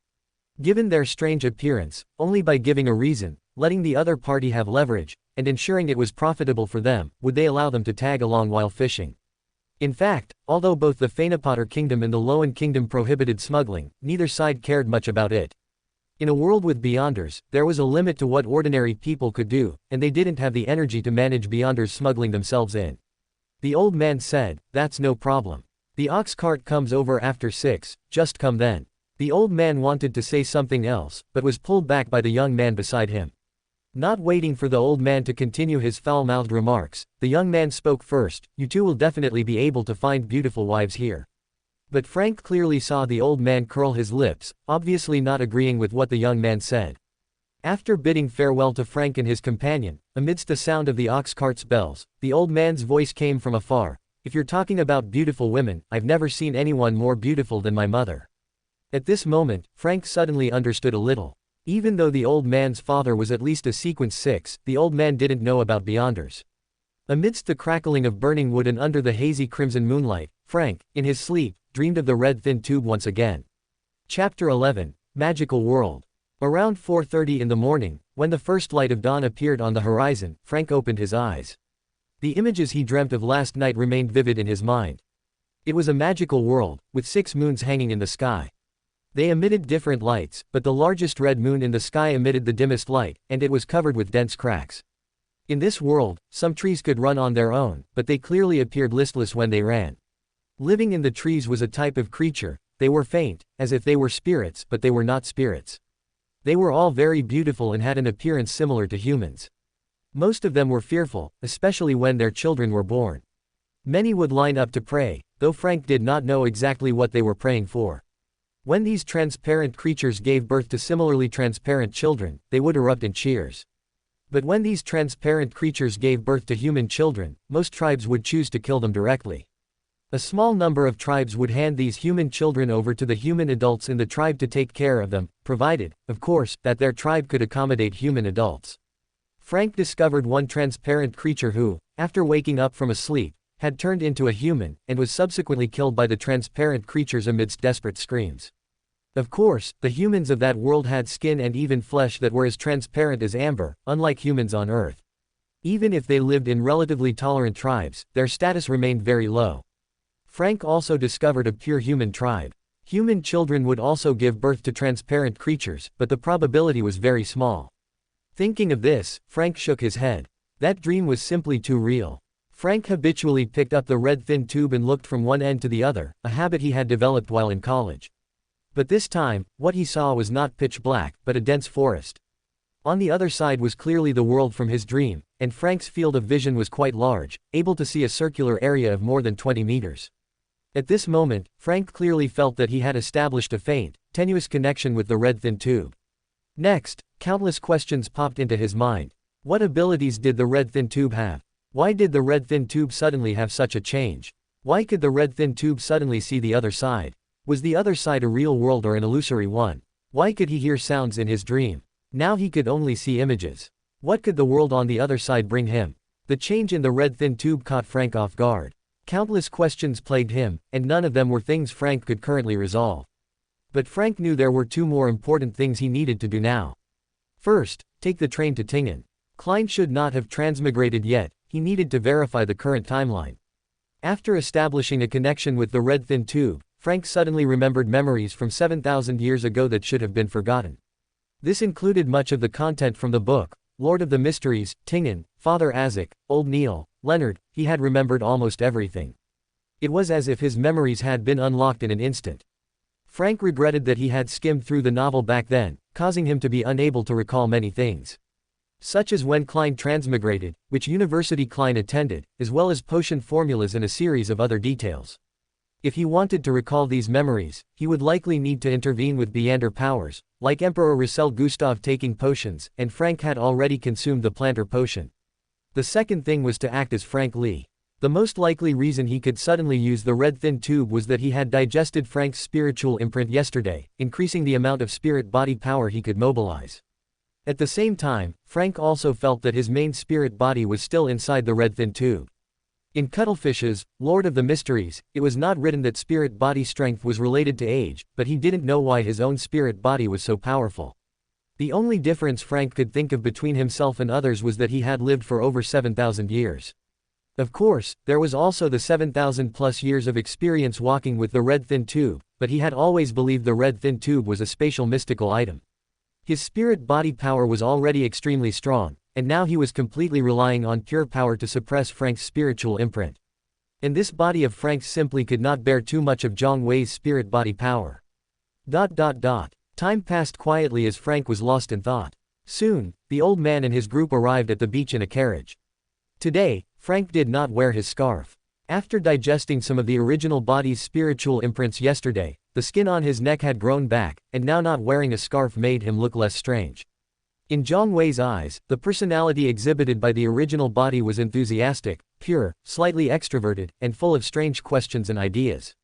Given their strange appearance, only by giving a reason, letting the other party have leverage, and ensuring it was profitable for them, would they allow them to tag along while fishing. In fact, although both the Fanfic kingdom and the Loan kingdom prohibited smuggling, neither side cared much about it. In a world with Beyonders, there was a limit to what ordinary people could do, and they didn't have the energy to manage Beyonders smuggling themselves in. The old man said, "That's no problem. The ox cart comes over after 6, just come then." The old man wanted to say something else, but was pulled back by the young man beside him. Not waiting for the old man to continue his foul-mouthed remarks, the young man spoke first. "You two will definitely be able to find beautiful wives here." But Frank clearly saw the old man curl his lips, obviously not agreeing with what the young man said. After bidding farewell to Frank and his companion, amidst the sound of the ox cart's bells, the old man's voice came from afar. "If you're talking about beautiful women, I've never seen anyone more beautiful than my mother." At this moment, Frank suddenly understood a little. Even though the old man's father was at least a sequence 6, the old man didn't know about Beyonders. Amidst the crackling of burning wood and under the hazy crimson moonlight, Frank, in his sleep, dreamed of the red thin tube once again. Chapter 11, Magical World. Around 4:30 in the morning, when the first light of dawn appeared on the horizon, Frank opened his eyes. The images he dreamt of last night remained vivid in his mind. It was a magical world, with 6 moons hanging in the sky. They emitted different lights, but the largest red moon in the sky emitted the dimmest light, and it was covered with dense cracks. In this world, some trees could run on their own, but they clearly appeared listless when they ran. Living in the trees was a type of creature. They were faint, as if they were spirits, but they were not spirits. They were all very beautiful and had an appearance similar to humans. Most of them were fearful, especially when their children were born. Many would line up to pray, though Frank did not know exactly what they were praying for. When these transparent creatures gave birth to similarly transparent children, they would erupt in cheers. But when these transparent creatures gave birth to human children, most tribes would choose to kill them directly. A small number of tribes would hand these human children over to the human adults in the tribe to take care of them, provided, of course, that their tribe could accommodate human adults. Frank discovered one transparent creature who, after waking up from a sleep, had turned into a human, and was subsequently killed by the transparent creatures amidst desperate screams. Of course, the humans of that world had skin and even flesh that were as transparent as amber, unlike humans on Earth. Even if they lived in relatively tolerant tribes, their status remained very low. Frank also discovered a pure human tribe. Human children would also give birth to transparent creatures, but the probability was very small. Thinking of this, Frank shook his head. That dream was simply too real. Frank habitually picked up the red thin tube and looked from one end to the other, a habit he had developed while in college. But this time, what he saw was not pitch black, but a dense forest. On the other side was clearly the world from his dream, and Frank's field of vision was quite large, able to see a circular area of more than 20 meters. At this moment, Frank clearly felt that he had established a faint, tenuous connection with the red thin tube. Next, countless questions popped into his mind. What abilities did the red thin tube have? Why did the red thin tube suddenly have such a change? Why could the red thin tube suddenly see the other side? Was the other side a real world or an illusory one? Why could he hear sounds in his dream? Now he could only see images. What could the world on the other side bring him? The change in the red thin tube caught Frank off guard. Countless questions plagued him, and none of them were things Frank could currently resolve. But Frank knew there were 2 more important things he needed to do now. First, take the train to Tingen. Klein should not have transmigrated yet. He needed to verify the current timeline. After establishing a connection with the red thin tube, Frank suddenly remembered memories from 7,000 years ago that should have been forgotten. This included much of the content from the book, Lord of the Mysteries, Tingen, Father Azek, Old Neil, Leonard. He had remembered almost everything. It was as if his memories had been unlocked in an instant. Frank regretted that he had skimmed through the novel back then, causing him to be unable to recall many things. Such as when Klein transmigrated, which university Klein attended, as well as potion formulas and a series of other details. If he wanted to recall these memories, he would likely need to intervene with Beyonder powers, like Emperor Russell Gustav taking potions, and Frank had already consumed the planter potion. The second thing was to act as Frank Lee. The most likely reason he could suddenly use the red thin tube was that he had digested Frank's spiritual imprint yesterday, increasing the amount of spirit body power he could mobilize. At the same time, Frank also felt that his main spirit body was still inside the red thin tube. In Cuttlefish's Lord of the Mysteries, it was not written that spirit body strength was related to age, but he didn't know why his own spirit body was so powerful. The only difference Frank could think of between himself and others was that he had lived for over 7,000 years. Of course, there was also the 7,000 plus years of experience walking with the red thin tube, but he had always believed the red thin tube was a spatial mystical item. His spirit body power was already extremely strong, and now he was completely relying on pure power to suppress Frank's spiritual imprint. And this body of Frank's simply could not bear too much of Zhang Wei's spirit body power. Time passed quietly as Frank was lost in thought. Soon, the old man and his group arrived at the beach in a carriage. Today, Frank did not wear his scarf. After digesting some of the original body's spiritual imprints yesterday, the skin on his neck had grown back, and now not wearing a scarf made him look less strange. In Zhang Wei's eyes, the personality exhibited by the original body was enthusiastic, pure, slightly extroverted, and full of strange questions and ideas.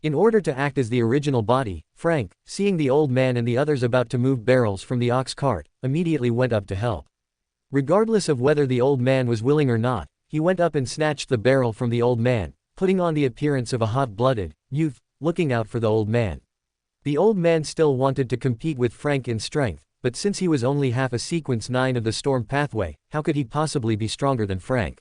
In order to act as the original body, Frank, seeing the old man and the others about to move barrels from the ox cart, immediately went up to help. Regardless of whether the old man was willing or not, he went up and snatched the barrel from the old man, putting on the appearance of a hot-blooded youth, looking out for the old man. The old man still wanted to compete with Frank in strength, but since he was only half a sequence 9 of the storm pathway, how could he possibly be stronger than Frank?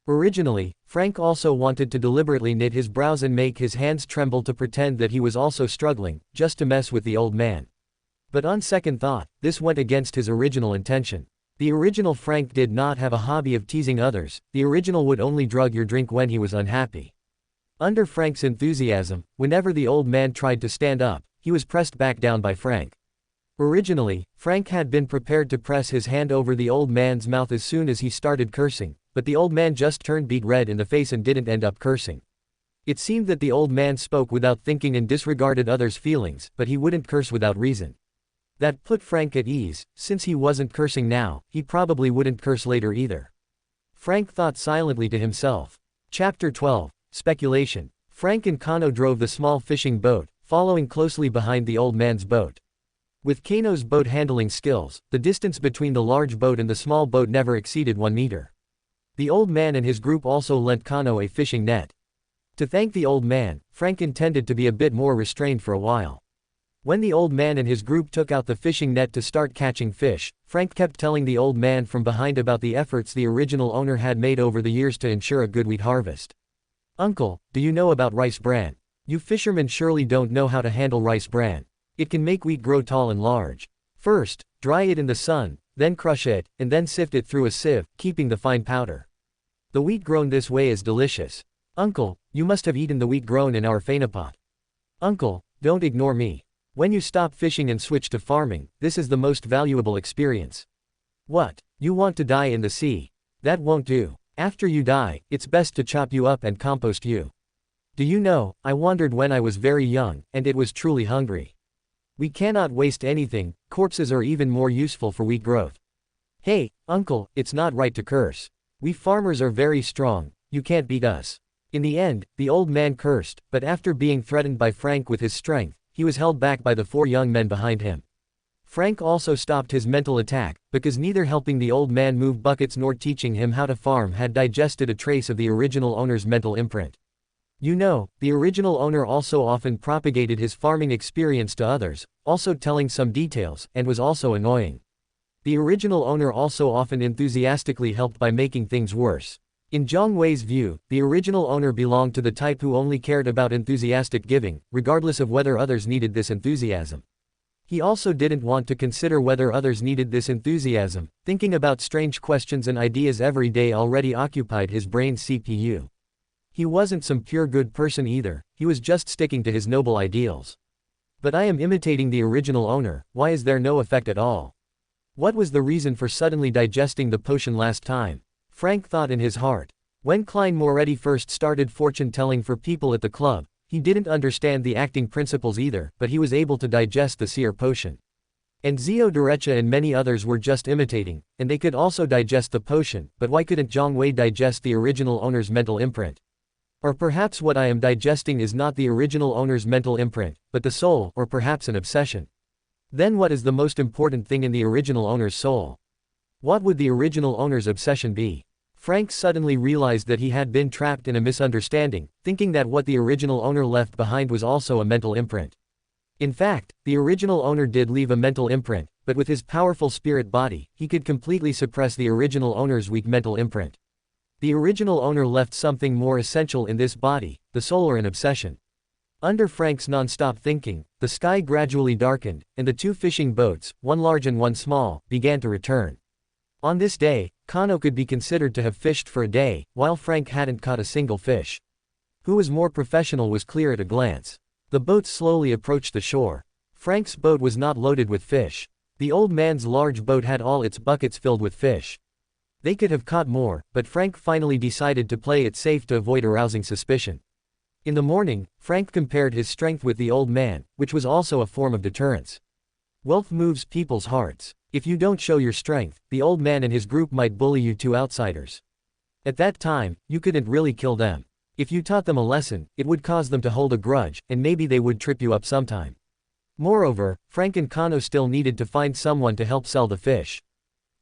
Originally, Frank also wanted to deliberately knit his brows and make his hands tremble to pretend that he was also struggling, just to mess with the old man. But on second thought, this went against his original intention. The original Frank did not have a hobby of teasing others, the original would only drug your drink when he was unhappy. Under Frank's enthusiasm, whenever the old man tried to stand up, he was pressed back down by Frank. Originally, Frank had been prepared to press his hand over the old man's mouth as soon as he started cursing, but the old man just turned beet red in the face and didn't end up cursing. It seemed that the old man spoke without thinking and disregarded others' feelings, but he wouldn't curse without reason. That put Frank at ease. Since he wasn't cursing now, he probably wouldn't curse later either. Frank thought silently to himself. Chapter 12, Speculation. Frank and Kano drove the small fishing boat, following closely behind the old man's boat. With Kano's boat handling skills, the distance between the large boat and the small boat never exceeded 1 meter. The old man and his group also lent Kano a fishing net. To thank the old man, Frank intended to be a bit more restrained for a while. When the old man and his group took out the fishing net to start catching fish, Frank kept telling the old man from behind about the efforts the original owner had made over the years to ensure a good wheat harvest. "Uncle, do you know about rice bran? You fishermen surely don't know how to handle rice bran. It can make wheat grow tall and large. First, dry it in the sun, then crush it, and then sift it through a sieve, keeping the fine powder. The wheat grown this way is delicious. Uncle, you must have eaten the wheat grown in our fanapot. Uncle, don't ignore me. When you stop fishing and switch to farming, this is the most valuable experience. What? You want to die in the sea? That won't do. After you die, it's best to chop you up and compost you. Do you know, I wandered when I was very young, and it was truly hungry. We cannot waste anything, corpses are even more useful for wheat growth. Hey, uncle, it's not right to curse. We farmers are very strong, you can't beat us." In the end, the old man cursed, but after being threatened by Frank with his strength, he was held back by the 4 young men behind him. Frank also stopped his mental attack, because neither helping the old man move buckets nor teaching him how to farm had digested a trace of the original owner's mental imprint. You know, the original owner also often propagated his farming experience to others, also telling some details, and was also annoying. The original owner also often enthusiastically helped by making things worse. In Zhang Wei's view, the original owner belonged to the type who only cared about enthusiastic giving, regardless of whether others needed this enthusiasm. He also didn't want to consider whether others needed this enthusiasm. Thinking about strange questions and ideas every day already occupied his brain's CPU. He wasn't some pure good person either, he was just sticking to his noble ideals. But I am imitating the original owner, why is there no effect at all? What was the reason for suddenly digesting the potion last time? Frank thought in his heart. When Klein Moretti first started fortune-telling for people at the club, he didn't understand the acting principles either, but he was able to digest the seer potion. And Zio Derecha and many others were just imitating, and they could also digest the potion, but why couldn't Zhang Wei digest the original owner's mental imprint? Or perhaps what I am digesting is not the original owner's mental imprint, but the soul, or perhaps an obsession. Then what is the most important thing in the original owner's soul? What would the original owner's obsession be? Frank suddenly realized that he had been trapped in a misunderstanding, thinking that what the original owner left behind was also a mental imprint. In fact, the original owner did leave a mental imprint, but with his powerful spirit body, he could completely suppress the original owner's weak mental imprint. The original owner left something more essential in this body, the soul or an obsession. Under Frank's non-stop thinking, the sky gradually darkened, and the 2 fishing boats, one large and one small, began to return. On this day, Kano could be considered to have fished for a day, while Frank hadn't caught a single fish. Who was more professional was clear at a glance. The boats slowly approached the shore. Frank's boat was not loaded with fish. The old man's large boat had all its buckets filled with fish. They could have caught more, but Frank finally decided to play it safe to avoid arousing suspicion. In the morning, Frank compared his strength with the old man, which was also a form of deterrence. Wealth moves people's hearts. If you don't show your strength, the old man and his group might bully you to outsiders. At that time, you couldn't really kill them. If you taught them a lesson, it would cause them to hold a grudge, and maybe they would trip you up sometime. Moreover, Frank and Kano still needed to find someone to help sell the fish.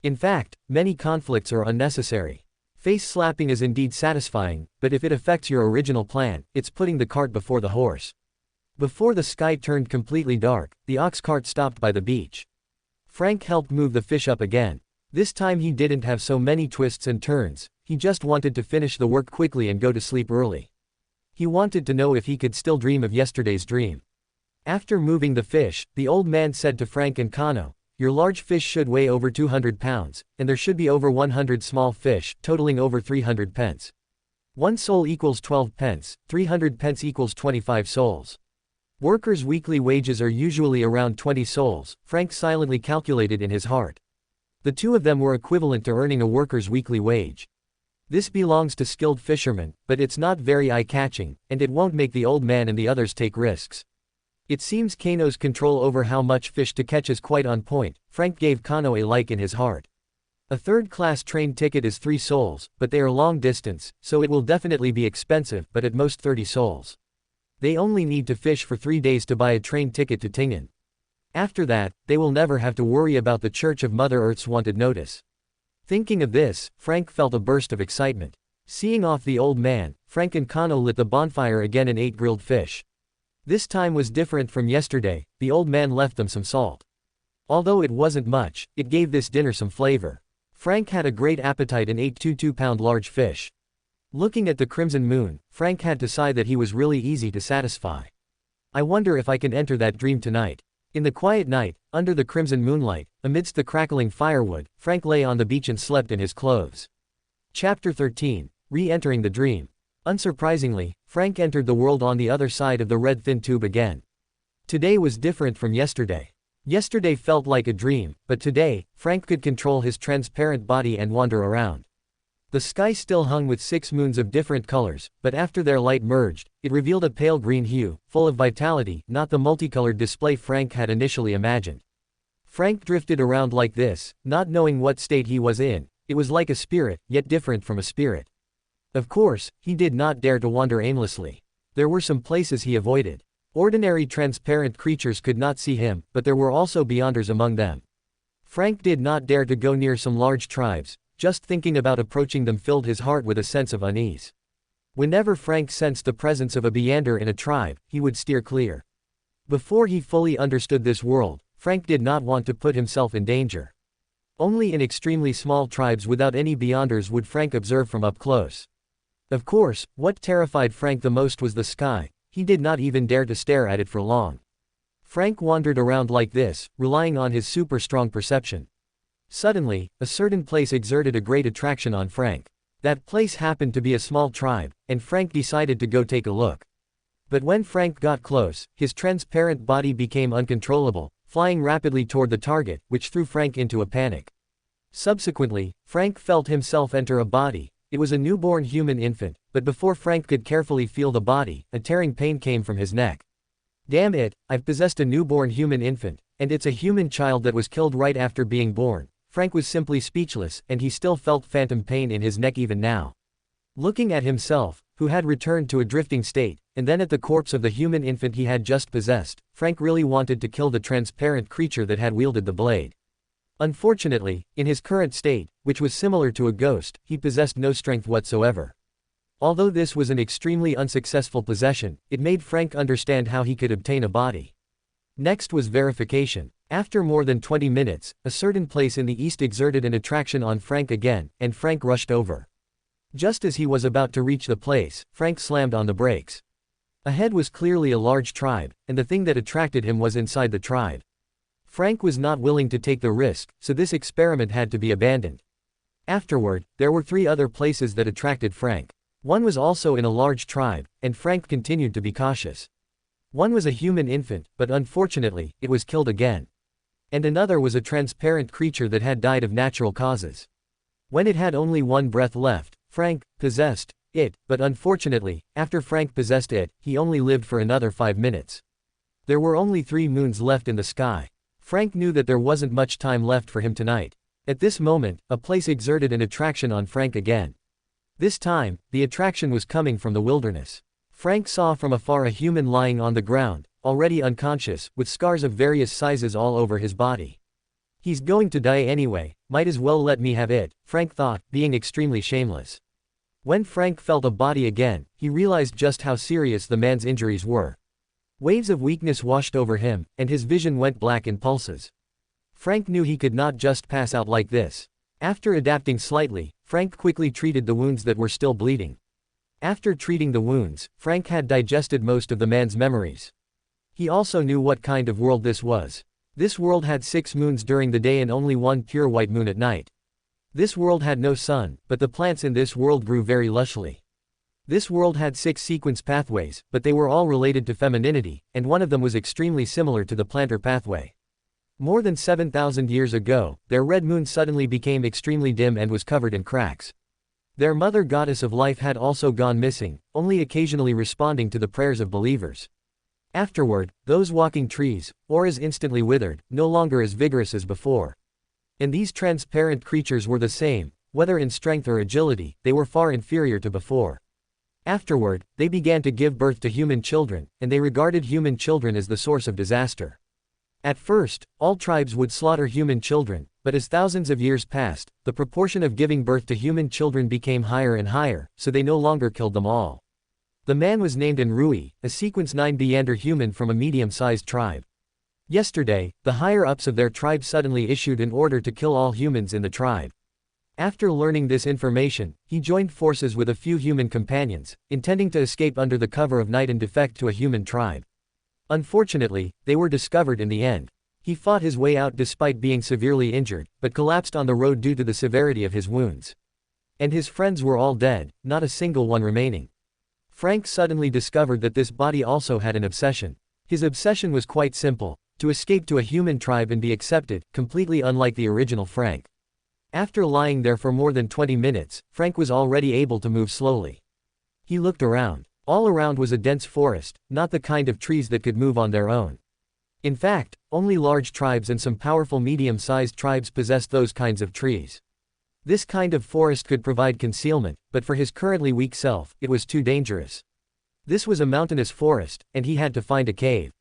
In fact, many conflicts are unnecessary. Face slapping is indeed satisfying, but if it affects your original plan, it's putting the cart before the horse. Before the sky turned completely dark, the ox cart stopped by the beach. Frank helped move the fish up again. This time he didn't have so many twists and turns, he just wanted to finish the work quickly and go to sleep early. He wanted to know if he could still dream of yesterday's dream. After moving the fish, the old man said to Frank and Kano, "Your large fish should weigh over 200 pounds, and there should be over 100 small fish, totaling over 300 pence. 1 soul equals 12 pence, 300 pence equals 25 souls. Workers' weekly wages are usually around 20 souls," Frank silently calculated in his heart. The two of them were equivalent to earning a worker's weekly wage. This belongs to skilled fishermen, but it's not very eye-catching, and it won't make the old man and the others take risks. It seems Kano's control over how much fish to catch is quite on point. Frank gave Kano a like in his heart. A third-class train ticket is 3 souls, but they are long distance, so it will definitely be expensive, but at most 30 souls. They only need to fish for 3 days to buy a train ticket to Tingen. After that, they will never have to worry about the Church of Mother Earth's wanted notice. Thinking of this, Frank felt a burst of excitement. Seeing off the old man, Frank and Kano lit the bonfire again and ate grilled fish. This time was different from yesterday, the old man left them some salt. Although it wasn't much, it gave this dinner some flavor. Frank had a great appetite and ate 2 2-pound large fish. Looking at the crimson moon, Frank had to sigh that he was really easy to satisfy. I wonder if I can enter that dream tonight. In the quiet night, under the crimson moonlight, amidst the crackling firewood, Frank lay on the beach and slept in his clothes. Chapter 13. Re-entering the dream. Unsurprisingly, Frank entered the world on the other side of the red thin tube again. Today was different from yesterday. Yesterday felt like a dream, but today, Frank could control his transparent body and wander around. The sky still hung with 6 moons of different colors, but after their light merged, it revealed a pale green hue, full of vitality, not the multicolored display Frank had initially imagined. Frank drifted around like this, not knowing what state he was in. It was like a spirit, yet different from a spirit. Of course, he did not dare to wander aimlessly. There were some places he avoided. Ordinary transparent creatures could not see him, but there were also beyonders among them. Frank did not dare to go near some large tribes. Just thinking about approaching them filled his heart with a sense of unease. Whenever Frank sensed the presence of a beyonder in a tribe, he would steer clear. Before he fully understood this world, Frank did not want to put himself in danger. Only in extremely small tribes without any beyonders would Frank observe from up close. Of course, what terrified Frank the most was the sky. He did not even dare to stare at it for long. Frank wandered around like this, relying on his super strong perception. Suddenly, a certain place exerted a great attraction on Frank. That place happened to be a small tribe, and Frank decided to go take a look. But when Frank got close, his transparent body became uncontrollable, flying rapidly toward the target, which threw Frank into a panic. Subsequently, Frank felt himself enter a body. It was a newborn human infant, but before Frank could carefully feel the body, a tearing pain came from his neck. Damn it, I've possessed a newborn human infant, and it's a human child that was killed right after being born. Frank was simply speechless, and he still felt phantom pain in his neck even now. Looking at himself, who had returned to a drifting state, and then at the corpse of the human infant he had just possessed, Frank really wanted to kill the transparent creature that had wielded the blade. Unfortunately, in his current state, which was similar to a ghost, he possessed no strength whatsoever. Although this was an extremely unsuccessful possession, it made Frank understand how he could obtain a body. Next was verification. After more than 20 minutes, a certain place in the east exerted an attraction on Frank again, and Frank rushed over. Just as he was about to reach the place, Frank slammed on the brakes. Ahead was clearly a large tribe, and the thing that attracted him was inside the tribe. Frank was not willing to take the risk, so this experiment had to be abandoned. Afterward, there were 3 other places that attracted Frank. One was also in a large tribe, and Frank continued to be cautious. One was a human infant, but unfortunately, it was killed again. And another was a transparent creature that had died of natural causes. When it had only one breath left, Frank possessed it, but unfortunately, after Frank possessed it, he only lived for another 5 minutes. There were only 3 moons left in the sky. Frank knew that there wasn't much time left for him tonight. At this moment, a place exerted an attraction on Frank again. This time, the attraction was coming from the wilderness. Frank saw from afar a human lying on the ground, already unconscious, with scars of various sizes all over his body. He's going to die anyway, might as well let me have it, Frank thought, being extremely shameless. When Frank felt a body again, he realized just how serious the man's injuries were. Waves of weakness washed over him, and his vision went black in pulses. Frank knew he could not just pass out like this. After adapting slightly, Frank quickly treated the wounds that were still bleeding. After treating the wounds, Frank had digested most of the man's memories. He also knew what kind of world this was. This world had 6 moons during the day and only 1 pure white moon at night. This world had no sun, but the plants in this world grew very lushly. This world had 6 sequence pathways, but they were all related to femininity, and one of them was extremely similar to the plantar pathway. More than 7,000 years ago, their red moon suddenly became extremely dim and was covered in cracks. Their mother goddess of life had also gone missing, only occasionally responding to the prayers of believers. Afterward, those walking trees, auras instantly withered, no longer as vigorous as before. And these transparent creatures were the same, whether in strength or agility, they were far inferior to before. Afterward, they began to give birth to human children, and they regarded human children as the source of disaster. At first, all tribes would slaughter human children, but as thousands of years passed, the proportion of giving birth to human children became higher and higher, so they no longer killed them all. The man was named Enrui, a sequence 9 Beander human from a medium-sized tribe. Yesterday, the higher-ups of their tribe suddenly issued an order to kill all humans in the tribe. After learning this information, he joined forces with a few human companions, intending to escape under the cover of night and defect to a human tribe. Unfortunately, they were discovered in the end. He fought his way out despite being severely injured, but collapsed on the road due to the severity of his wounds. And his friends were all dead, not a single one remaining. Frank suddenly discovered that this body also had an obsession. His obsession was quite simple: to escape to a human tribe and be accepted, completely unlike the original Frank. After lying there for more than 20 minutes, Frank was already able to move slowly. He looked around. All around was a dense forest, not the kind of trees that could move on their own. In fact, only large tribes and some powerful medium-sized tribes possessed those kinds of trees. This kind of forest could provide concealment, but for his currently weak self, it was too dangerous. This was a mountainous forest, and he had to find a cave.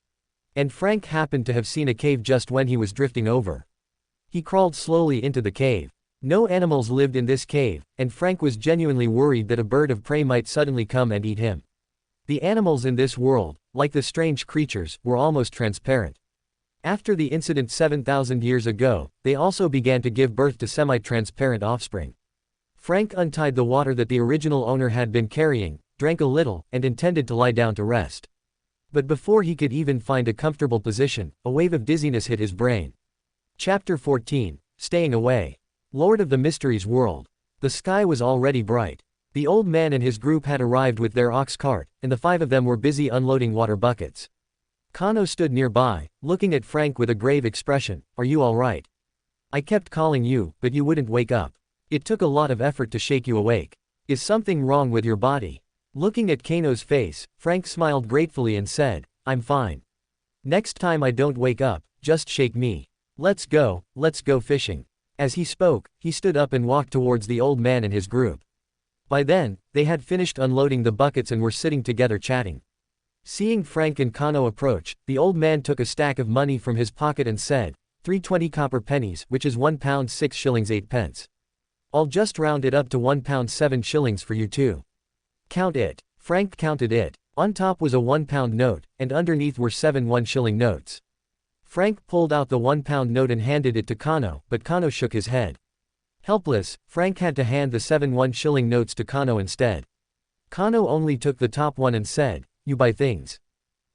And Frank happened to have seen a cave just when he was drifting over. He crawled slowly into the cave. No animals lived in this cave, and Frank was genuinely worried that a bird of prey might suddenly come and eat him. The animals in this world, like the strange creatures, were almost transparent. After the incident 7,000 years ago, they also began to give birth to semi-transparent offspring. Frank untied the water that the original owner had been carrying, drank a little, and intended to lie down to rest. But before he could even find a comfortable position, a wave of dizziness hit his brain. Chapter 14, Staying Away. Lord of the Mysteries world. The sky was already bright. The old man and his group had arrived with their ox cart, and the 5 of them were busy unloading water buckets. Kano stood nearby, looking at Frank with a grave expression. "Are you all right? I kept calling you, but you wouldn't wake up. It took a lot of effort to shake you awake. Is something wrong with your body?" Looking at Kano's face, Frank smiled gratefully and said, "I'm fine. Next time I don't wake up, just shake me. Let's go fishing." As he spoke, he stood up and walked towards the old man and his group. By then, they had finished unloading the buckets and were sitting together chatting. Seeing Frank and Kano approach, the old man took a stack of money from his pocket and said, 320 copper pennies, which is £1 6 shillings 8 pence. I'll just round it up to £1 7 shillings for you too. Count it. Frank counted it. On top was a £1 note, and underneath were 7 1-shilling notes. Frank pulled out the £1 note and handed it to Kano, but Kano shook his head. Helpless, Frank had to hand the 7 1-shilling notes to Kano instead. Kano only took the top one and said, "You buy things."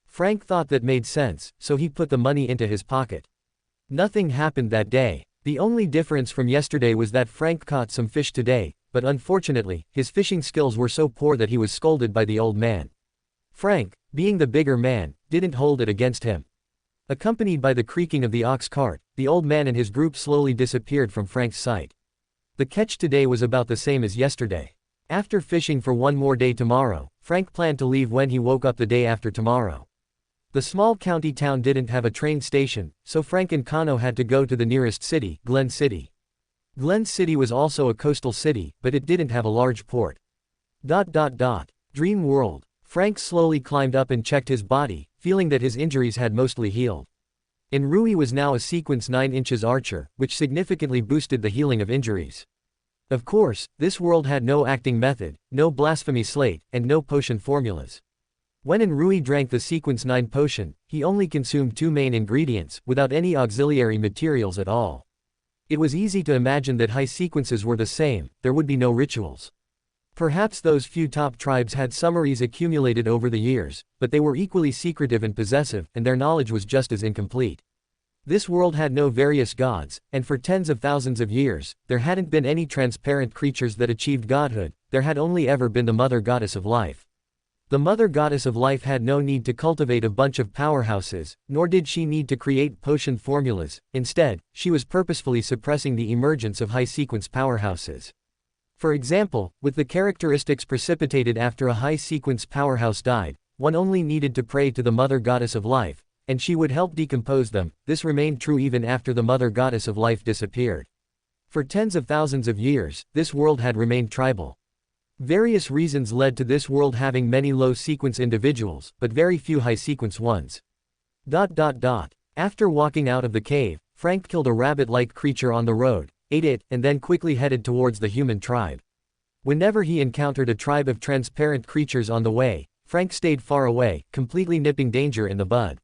Frank thought that made sense, so he put the money into his pocket. Nothing happened that day. The only difference from yesterday was that Frank caught some fish today, but unfortunately, his fishing skills were so poor that he was scolded by the old man. Frank, being the bigger man, didn't hold it against him. Accompanied by the creaking of the ox cart, the old man and his group slowly disappeared from Frank's sight. The catch today was about the same as yesterday. After fishing for one more day tomorrow, Frank planned to leave when he woke up the day after tomorrow. The small county town didn't have a train station, so Frank and Kano had to go to the nearest city, Glen City. Glen City was also a coastal city, but it didn't have a large port. Dream world. Frank slowly climbed up and checked his body, feeling that his injuries had mostly healed. Enrui was now a sequence 9 inches archer, which significantly boosted the healing of injuries. Of course, this world had no acting method, no blasphemy slate, and no potion formulas. When Enrui drank the sequence 9 potion, he only consumed 2 main ingredients, without any auxiliary materials at all. It was easy to imagine that high sequences were the same, there would be no rituals. Perhaps those few top tribes had summaries accumulated over the years, but they were equally secretive and possessive, and their knowledge was just as incomplete. This world had no various gods, and for tens of thousands of years, there hadn't been any transparent creatures that achieved godhood, there had only ever been the Mother Goddess of Life. The Mother Goddess of Life had no need to cultivate a bunch of powerhouses, nor did she need to create potion formulas. Instead, she was purposefully suppressing the emergence of high-sequence powerhouses. For example, with the characteristics precipitated after a high-sequence powerhouse died, one only needed to pray to the Mother Goddess of Life, and she would help decompose them. This remained true even after the Mother Goddess of Life disappeared. For tens of thousands of years, this world had remained tribal. Various reasons led to this world having many low-sequence individuals, but very few high-sequence ones. After walking out of the cave, Frank killed a rabbit-like creature on the road, ate it, and then quickly headed towards the human tribe. Whenever he encountered a tribe of transparent creatures on the way, Frank stayed far away, completely nipping danger in the bud.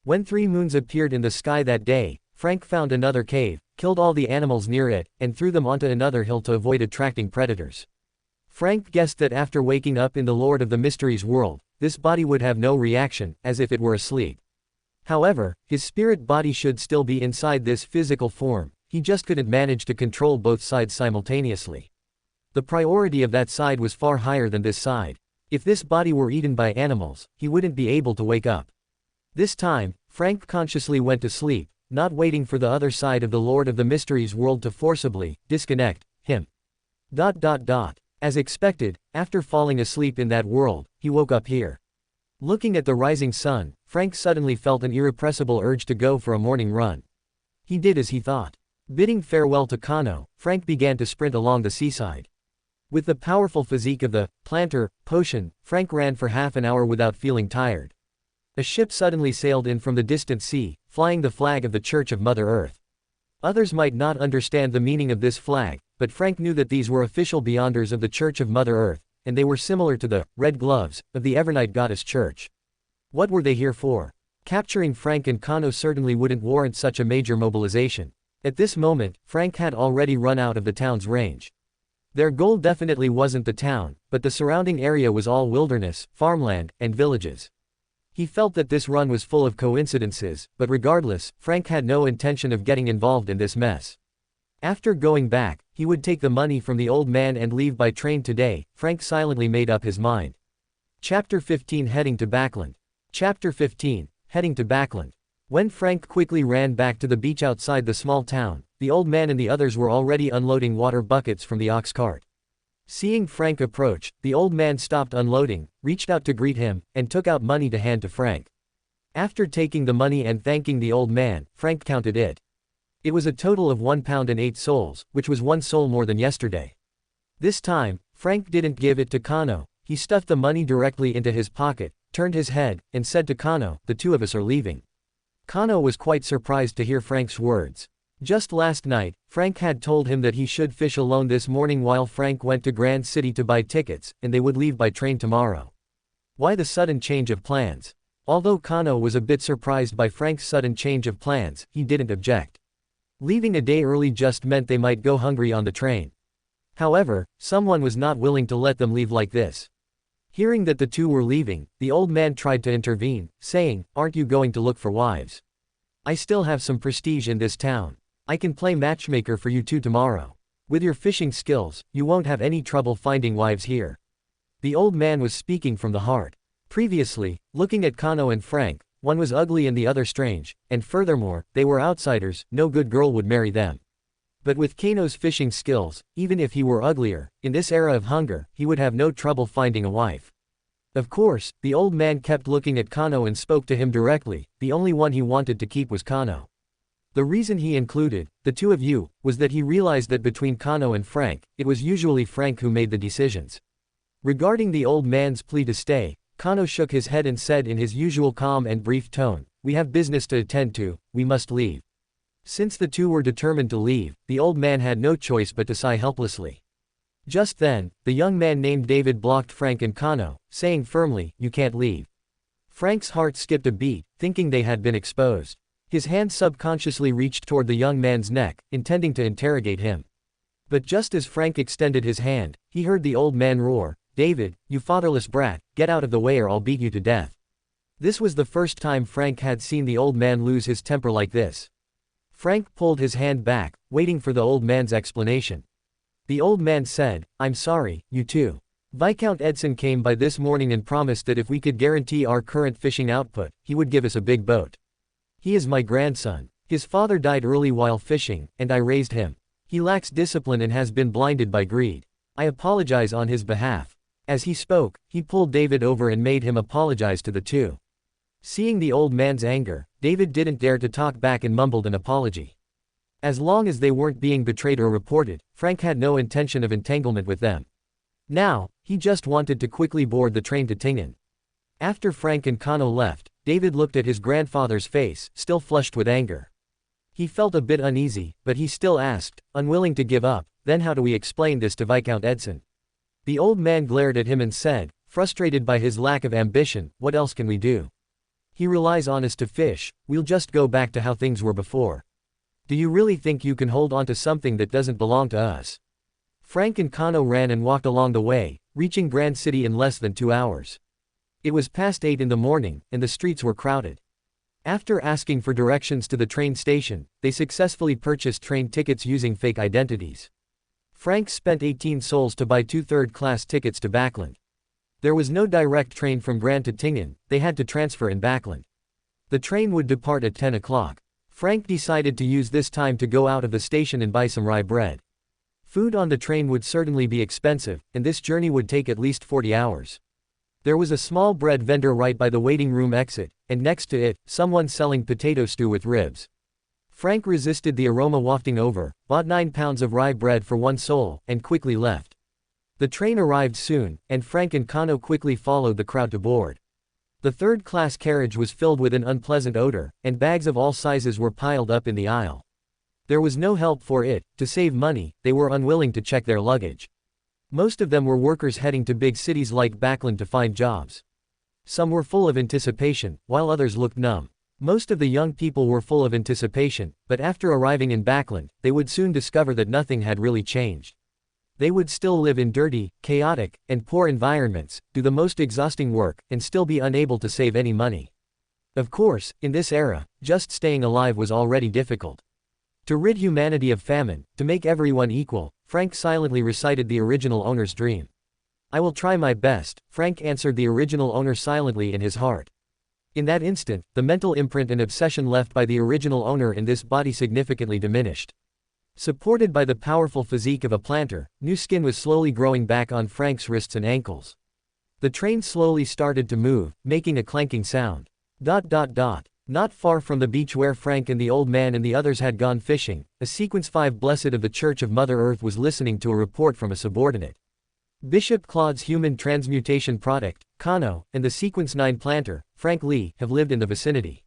When 3 moons appeared in the sky that day, Frank found another cave, killed all the animals near it, and threw them onto another hill to avoid attracting predators. Frank guessed that after waking up in the Lord of the Mysteries world, this body would have no reaction, as if it were asleep. However, his spirit body should still be inside this physical form, he just couldn't manage to control both sides simultaneously. The priority of that side was far higher than this side. If this body were eaten by animals, he wouldn't be able to wake up. This time, Frank consciously went to sleep, not waiting for the other side of the Lord of the Mysteries world to forcibly disconnect him. As expected, after falling asleep in that world, he woke up here. Looking at the rising sun, Frank suddenly felt an irrepressible urge to go for a morning run. He did as he thought. Bidding farewell to Kano, Frank began to sprint along the seaside. With the powerful physique of the planter potion, Frank ran for half an hour without feeling tired. A ship suddenly sailed in from the distant sea, flying the flag of the Church of Mother Earth. Others might not understand the meaning of this flag, but Frank knew that these were official beyonders of the Church of Mother Earth, and they were similar to the red gloves of the Evernight Goddess Church. What were they here for? Capturing Frank and Kano certainly wouldn't warrant such a major mobilization. At this moment, Frank had already run out of the town's range. Their goal definitely wasn't the town, but the surrounding area was all wilderness, farmland, and villages. He felt that this run was full of coincidences, but regardless, Frank had no intention of getting involved in this mess. After going back, he would take the money from the old man and leave by train today. Frank silently made up his mind. Chapter 15 Heading to Backland. Chapter 15 Heading to Backland. When Frank quickly ran back to the beach outside the small town, the old man and the others were already unloading water buckets from the ox cart. Seeing Frank approach, the old man stopped unloading, reached out to greet him, and took out money to hand to Frank. After taking the money and thanking the old man, Frank counted it. It was a total of 1 pound and 8 souls, which was 1 soul more than yesterday. This time, Frank didn't give it to Kano, he stuffed the money directly into his pocket, turned his head, and said to Kano, "The 2 of us are leaving." Kano was quite surprised to hear Frank's words. Just last night, Frank had told him that he should fish alone this morning while Frank went to Grand City to buy tickets, and they would leave by train tomorrow. Why the sudden change of plans? Although Kano was a bit surprised by Frank's sudden change of plans, he didn't object. Leaving a day early just meant they might go hungry on the train. However, someone was not willing to let them leave like this. Hearing that the 2 were leaving, the old man tried to intervene, saying, "Aren't you going to look for wives? I still have some prestige in this town. I can play matchmaker for you 2 tomorrow. With your fishing skills, you won't have any trouble finding wives here." The old man was speaking from the heart. Previously, looking at Kano and Frank, one was ugly and the other strange, and furthermore, they were outsiders, no good girl would marry them. But with Kano's fishing skills, even if he were uglier, in this era of hunger, he would have no trouble finding a wife. Of course, the old man kept looking at Kano and spoke to him directly. The only one he wanted to keep was Kano. The reason he included the two of you was that he realized that between Kano and Frank, it was usually Frank who made the decisions. Regarding the old man's plea to stay, Kano shook his head and said in his usual calm and brief tone, "We have business to attend to, we must leave." Since the two were determined to leave, the old man had no choice but to sigh helplessly. Just then, the young man named David blocked Frank and Kano, saying firmly, "You can't leave." Frank's heart skipped a beat, thinking they had been exposed. His hand subconsciously reached toward the young man's neck, intending to interrogate him. But just as Frank extended his hand, he heard the old man roar, "David, you fatherless brat, get out of the way or I'll beat you to death." This was the first time Frank had seen the old man lose his temper like this. Frank pulled his hand back, waiting for the old man's explanation. The old man said, "I'm sorry, you too. Viscount Edson came by this morning and promised that if we could guarantee our current fishing output, he would give us a big boat. He is my grandson. His father died early while fishing, and I raised him. He lacks discipline and has been blinded by greed. I apologize on his behalf." As he spoke, he pulled David over and made him apologize to the two. Seeing the old man's anger, David didn't dare to talk back and mumbled an apology. As long as they weren't being betrayed or reported, Frank had no intention of entanglement with them. Now, he just wanted to quickly board the train to Tingen. After Frank and Kano left, David looked at his grandfather's face, still flushed with anger. He felt a bit uneasy, but he still asked, unwilling to give up, "Then how do we explain this to Viscount Edson?" The old man glared at him and said, frustrated by his lack of ambition, "What else can we do? He relies on us to fish, we'll just go back to how things were before. Do you really think you can hold on to something that doesn't belong to us?" Frank and Kano ran and walked along the way, reaching Grand City in less than 2 hours. It was past 8 in the morning, and the streets were crowded. After asking for directions to the train station, they successfully purchased train tickets using fake identities. Frank spent 18 souls to buy 2 third-class tickets to Backland. There was no direct train from Grand to Tingen, they had to transfer in Backland. The train would depart at 10 o'clock. Frank decided to use this time to go out of the station and buy some rye bread. Food on the train would certainly be expensive, and this journey would take at least 40 hours. There was a small bread vendor right by the waiting room exit, and next to it, someone selling potato stew with ribs. Frank resisted the aroma wafting over, bought 9 pounds of rye bread for 1 soul, and quickly left. The train arrived soon, and Frank and Kano quickly followed the crowd to board. The third-class carriage was filled with an unpleasant odor, and bags of all sizes were piled up in the aisle. There was no help for it. To save money, they were unwilling to check their luggage. Most of them were workers heading to big cities like Backland to find jobs. Some were full of anticipation, while others looked numb. Most of the young people were full of anticipation, but after arriving in Backland, they would soon discover that nothing had really changed. They would still live in dirty, chaotic, and poor environments, do the most exhausting work, and still be unable to save any money. Of course, in this era, just staying alive was already difficult. To rid humanity of famine, to make everyone equal, Frank silently recited the original owner's dream. "I will try my best," Frank answered the original owner silently in his heart. In that instant, the mental imprint and obsession left by the original owner in this body significantly diminished. Supported by the powerful physique of a planter, new skin was slowly growing back on Frank's wrists and ankles. The train slowly started to move, making a clanking sound. Not far from the beach where Frank and the old man and the others had gone fishing, a Sequence 5 Blessed of the Church of Mother Earth was listening to a report from a subordinate. Bishop Claude's human transmutation product, Kano, and the Sequence 9 planter, Frank Lee, have lived in the vicinity.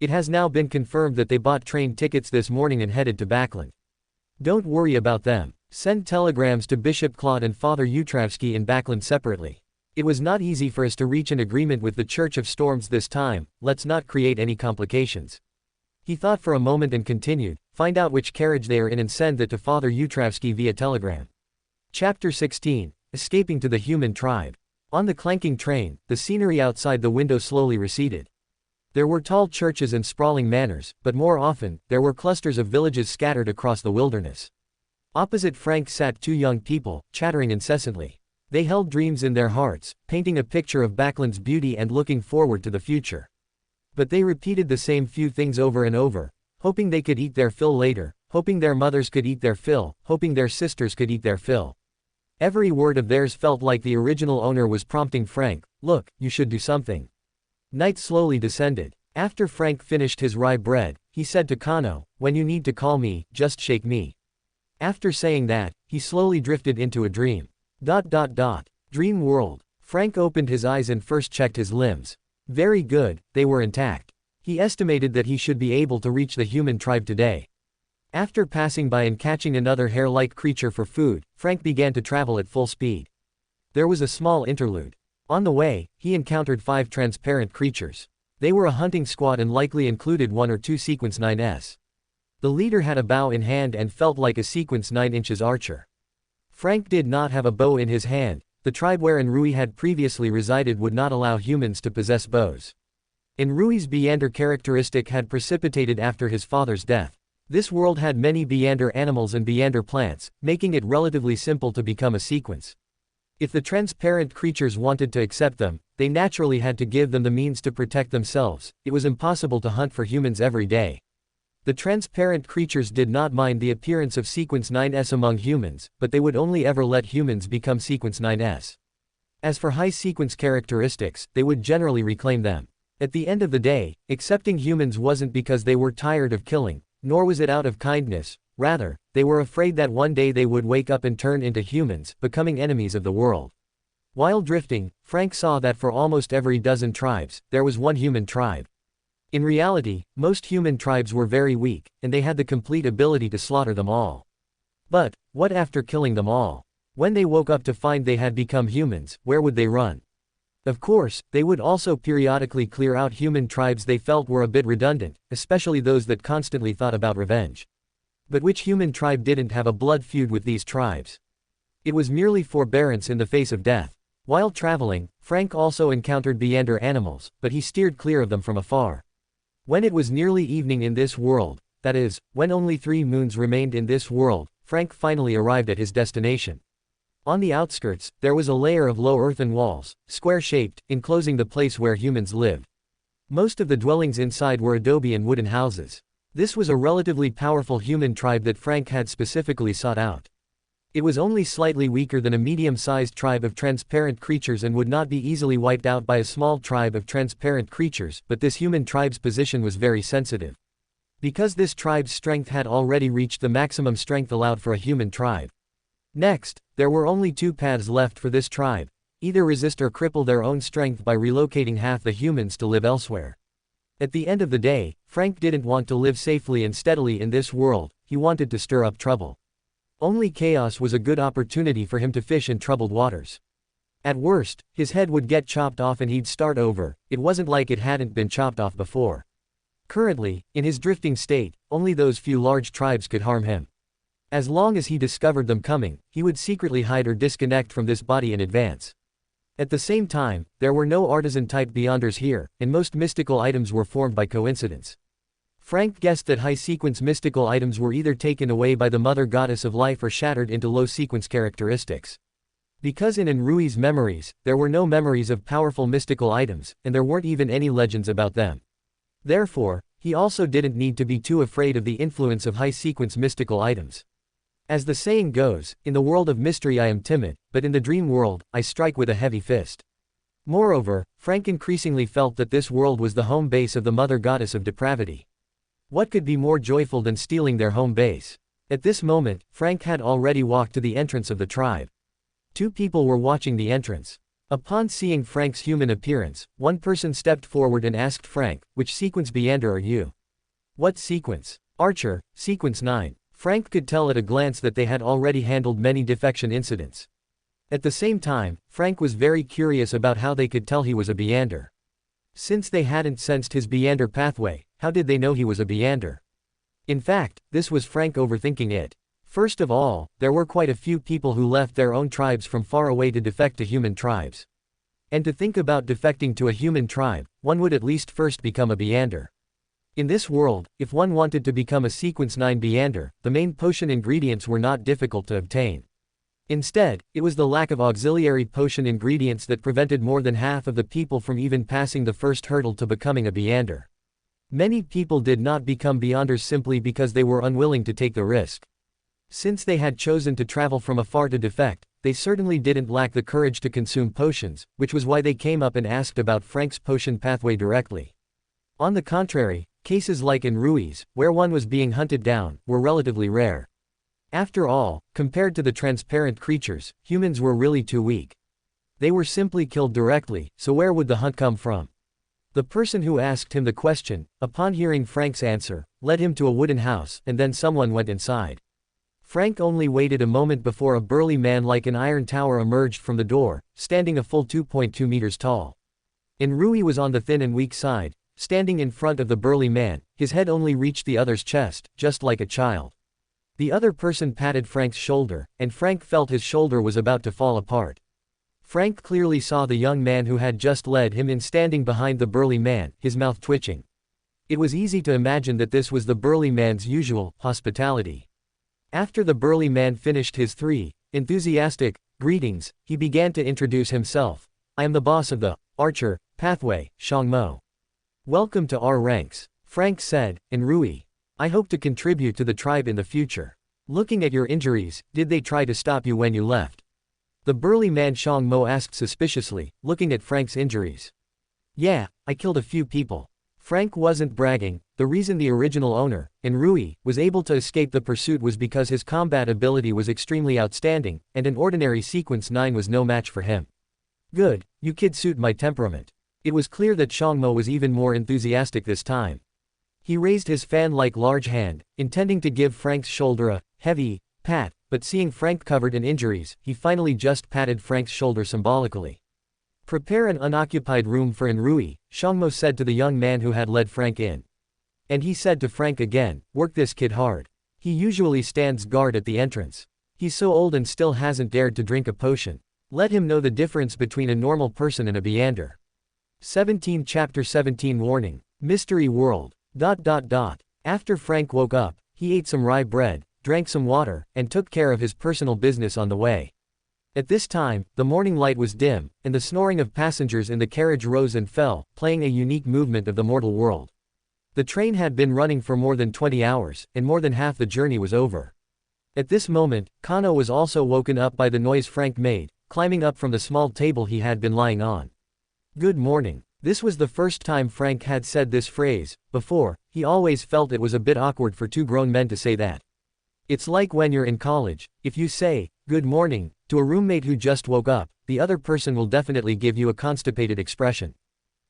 It has now been confirmed that they bought train tickets this morning and headed to Backland. Don't worry about them. Send telegrams to Bishop Claude and Father Utravsky in Backland separately. It was not easy for us to reach an agreement with the Church of Storms this time, let's not create any complications. He thought for a moment and continued, find out which carriage they are in and send that to Father Utravsky via telegram. Chapter 16, Escaping to the Human Tribe. On the clanking train, the scenery outside the window slowly receded. There were tall churches and sprawling manors, but more often, there were clusters of villages scattered across the wilderness. Opposite Frank sat 2 young people, chattering incessantly. They held dreams in their hearts, painting a picture of Backland's beauty and looking forward to the future. But they repeated the same few things over and over, hoping they could eat their fill later, hoping their mothers could eat their fill, hoping their sisters could eat their fill. Every word of theirs felt like the original owner was prompting Frank, "Look, you should do something." Night slowly descended. After Frank finished his rye bread, he said to Kano, "When you need to call me, just shake me." After saying that, he slowly drifted into a dream. Dream world. Frank opened his eyes and first checked his limbs. Very good, they were intact. He estimated that he should be able to reach the human tribe today. After passing by and catching another hare-like creature for food, Frank began to travel at full speed. There was a small interlude. On the way, he encountered 5 transparent creatures. They were a hunting squad and likely included 1 or 2 Sequence 9s. The leader had a bow in hand and felt like a Sequence 9 inches archer. Frank did not have a bow in his hand. The tribe where Enrui had previously resided would not allow humans to possess bows. Enrui's Beander characteristic had precipitated after his father's death. This world had many Beander animals and Beander plants, making it relatively simple to become a Sequence. If the transparent creatures wanted to accept them, they naturally had to give them the means to protect themselves. It was impossible to hunt for humans every day. The transparent creatures did not mind the appearance of Sequence 9s among humans, but they would only ever let humans become Sequence 9s. As for high sequence characteristics, they would generally reclaim them. At the end of the day, accepting humans wasn't because they were tired of killing, nor was it out of kindness. Rather, they were afraid that one day they would wake up and turn into humans, becoming enemies of the world. While drifting, Frank saw that for almost every dozen tribes, there was one human tribe. In reality, most human tribes were very weak, and they had the complete ability to slaughter them all. But, what after killing them all? When they woke up to find they had become humans, where would they run? Of course, they would also periodically clear out human tribes they felt were a bit redundant, especially those that constantly thought about revenge. But which human tribe didn't have a blood feud with these tribes? It was merely forbearance in the face of death. While traveling, Frank also encountered Beander animals, but he steered clear of them from afar. When it was nearly evening in this world, that is, when only 3 moons remained in this world, Frank finally arrived at his destination. On the outskirts, there was a layer of low earthen walls, square-shaped, enclosing the place where humans lived. Most of the dwellings inside were adobe and wooden houses. This was a relatively powerful human tribe that Frank had specifically sought out. It was only slightly weaker than a medium-sized tribe of transparent creatures and would not be easily wiped out by a small tribe of transparent creatures, but this human tribe's position was very sensitive. Because this tribe's strength had already reached the maximum strength allowed for a human tribe. Next, there were only 2 paths left for this tribe: either resist or cripple their own strength by relocating half the humans to live elsewhere. At the end of the day, Frank didn't want to live safely and steadily in this world, he wanted to stir up trouble. Only chaos was a good opportunity for him to fish in troubled waters. At worst, his head would get chopped off and he'd start over. It wasn't like it hadn't been chopped off before. Currently, in his drifting state, only those few large tribes could harm him. As long as he discovered them coming, he would secretly hide or disconnect from this body in advance. At the same time, there were no artisan-type Beyonders here, and most mystical items were formed by coincidence. Frank guessed that high-sequence mystical items were either taken away by the Mother Goddess of Life or shattered into low-sequence characteristics. Because in Enrui's memories, there were no memories of powerful mystical items, and there weren't even any legends about them. Therefore, he also didn't need to be too afraid of the influence of high-sequence mystical items. As the saying goes, in the world of mystery I am timid, but in the dream world, I strike with a heavy fist. Moreover, Frank increasingly felt that this world was the home base of the Mother Goddess of Depravity. What could be more joyful than stealing their home base? At this moment, Frank had already walked to the entrance of the tribe. 2 people were watching the entrance. Upon seeing Frank's human appearance, one person stepped forward and asked Frank, "Which sequence Beander are you?" "What sequence?" "Archer, sequence 9. Frank could tell at a glance that they had already handled many defection incidents. At the same time, Frank was very curious about how they could tell he was a Beander. Since they hadn't sensed his Beander pathway, how did they know he was a Beander? In fact, this was Frank overthinking it. First of all, there were quite a few people who left their own tribes from far away to defect to human tribes. And to think about defecting to a human tribe, one would at least first become a Beander. In this world, if one wanted to become a Sequence 9 Beander, the main potion ingredients were not difficult to obtain. Instead, it was the lack of auxiliary potion ingredients that prevented more than half of the people from even passing the first hurdle to becoming a Beyonder. Many people did not become Beyonders simply because they were unwilling to take the risk. Since they had chosen to travel from afar to defect, they certainly didn't lack the courage to consume potions, which was why they came up and asked about Frank's potion pathway directly. On the contrary, cases like in Ruiz, where one was being hunted down, were relatively rare. After all, compared to the transparent creatures, humans were really too weak. They were simply killed directly, so where would the hunt come from? The person who asked him the question, upon hearing Frank's answer, led him to a wooden house, and then someone went inside. Frank only waited a moment before a burly man like an iron tower emerged from the door, standing a full 2.2 meters tall. Enrui was on the thin and weak side, standing in front of the burly man, his head only reached the other's chest, just like a child. The other person patted Frank's shoulder, and Frank felt his shoulder was about to fall apart. Frank clearly saw the young man who had just led him in standing behind the burly man, his mouth twitching. It was easy to imagine that this was the burly man's usual hospitality. After the burly man finished his enthusiastic greetings, he began to introduce himself. "I am the boss of the Archer Pathway, Shang Mo. Welcome to our ranks," Frank said, "Enrui. I hope to contribute to the tribe in the future. Looking at your injuries, did they try to stop you when you left?" The burly man Shang Mo asked suspiciously, looking at Frank's injuries. "Yeah, I killed a few people." Frank wasn't bragging. The reason the original owner, Enrui, was able to escape the pursuit was because his combat ability was extremely outstanding, and an ordinary sequence 9 was no match for him. "Good, you kids suit my temperament." It was clear that Shang Mo was even more enthusiastic this time. He raised his fan-like large hand, intending to give Frank's shoulder a heavy pat, but seeing Frank covered in injuries, he finally just patted Frank's shoulder symbolically. "Prepare an unoccupied room for Enrui," Shang Mo said to the young man who had led Frank in. And he said to Frank again, "Work this kid hard. He usually stands guard at the entrance. He's so old and still hasn't dared to drink a potion. Let him know the difference between a normal person and a Beyonder." 17 Chapter 17 Warning. Mystery World. After Frank woke up, he ate some rye bread, drank some water, and took care of his personal business on the way. At this time, the morning light was dim, and the snoring of passengers in the carriage rose and fell, playing a unique movement of the mortal world. The train had been running for more than 20 hours, and more than half the journey was over. At this moment, Kano was also woken up by the noise Frank made, climbing up from the small table he had been lying on. "Good morning." This was the first time Frank had said this phrase. Before, he always felt it was a bit awkward for two grown men to say that. It's like when you're in college, if you say, "Good morning," to a roommate who just woke up, the other person will definitely give you a constipated expression.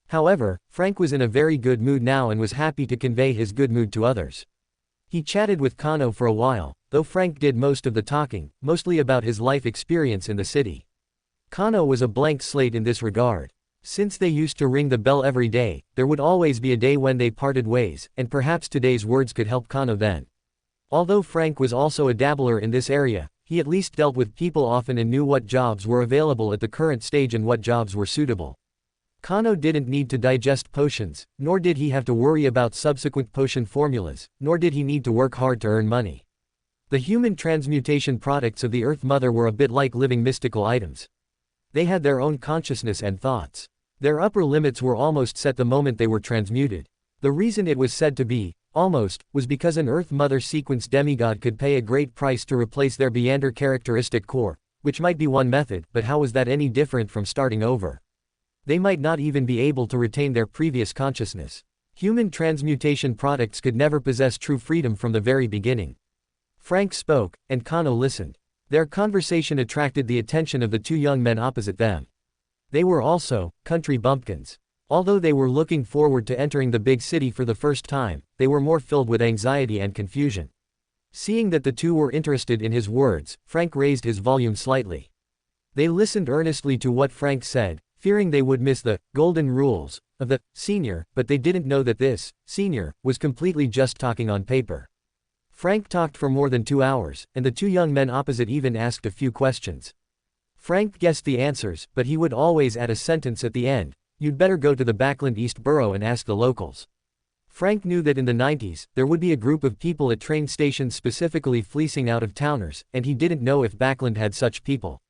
However, Frank was in a very good mood now and was happy to convey his good mood to others. He chatted with Kano for a while, though Frank did most of the talking, mostly about his life experience in the city. Kano was a blank slate in this regard. Since they used to ring the bell every day, there would always be a day when they parted ways, and perhaps today's words could help Kano then. Although Frank was also a dabbler in this area, he at least dealt with people often and knew what jobs were available at the current stage and what jobs were suitable. Kano didn't need to digest potions, nor did he have to worry about subsequent potion formulas, nor did he need to work hard to earn money. The human transmutation products of the Earth Mother were a bit like living mystical items. They had their own consciousness and thoughts. Their upper limits were almost set the moment they were transmuted. The reason it was said to be, almost, was because an Earth Mother sequence demigod could pay a great price to replace their Beyonder characteristic core, which might be one method, but how was that any different from starting over? They might not even be able to retain their previous consciousness. Human transmutation products could never possess true freedom from the very beginning. Frank spoke, and Kano listened. Their conversation attracted the attention of the two young men opposite them. They were also country bumpkins. Although they were looking forward to entering the big city for the first time, they were more filled with anxiety and confusion. Seeing that the two were interested in his words, Frank raised his volume slightly. They listened earnestly to what Frank said, fearing they would miss the golden rules of the senior, but they didn't know that this senior was completely just talking on paper. Frank talked for more than 2 hours, and the two young men opposite even asked a few questions. Frank guessed the answers, but he would always add a sentence at the end: "You'd better go to the Backland East Borough and ask the locals." Frank knew that in the 90s, there would be a group of people at train stations specifically fleecing out-of-towners, and he didn't know if Backland had such people.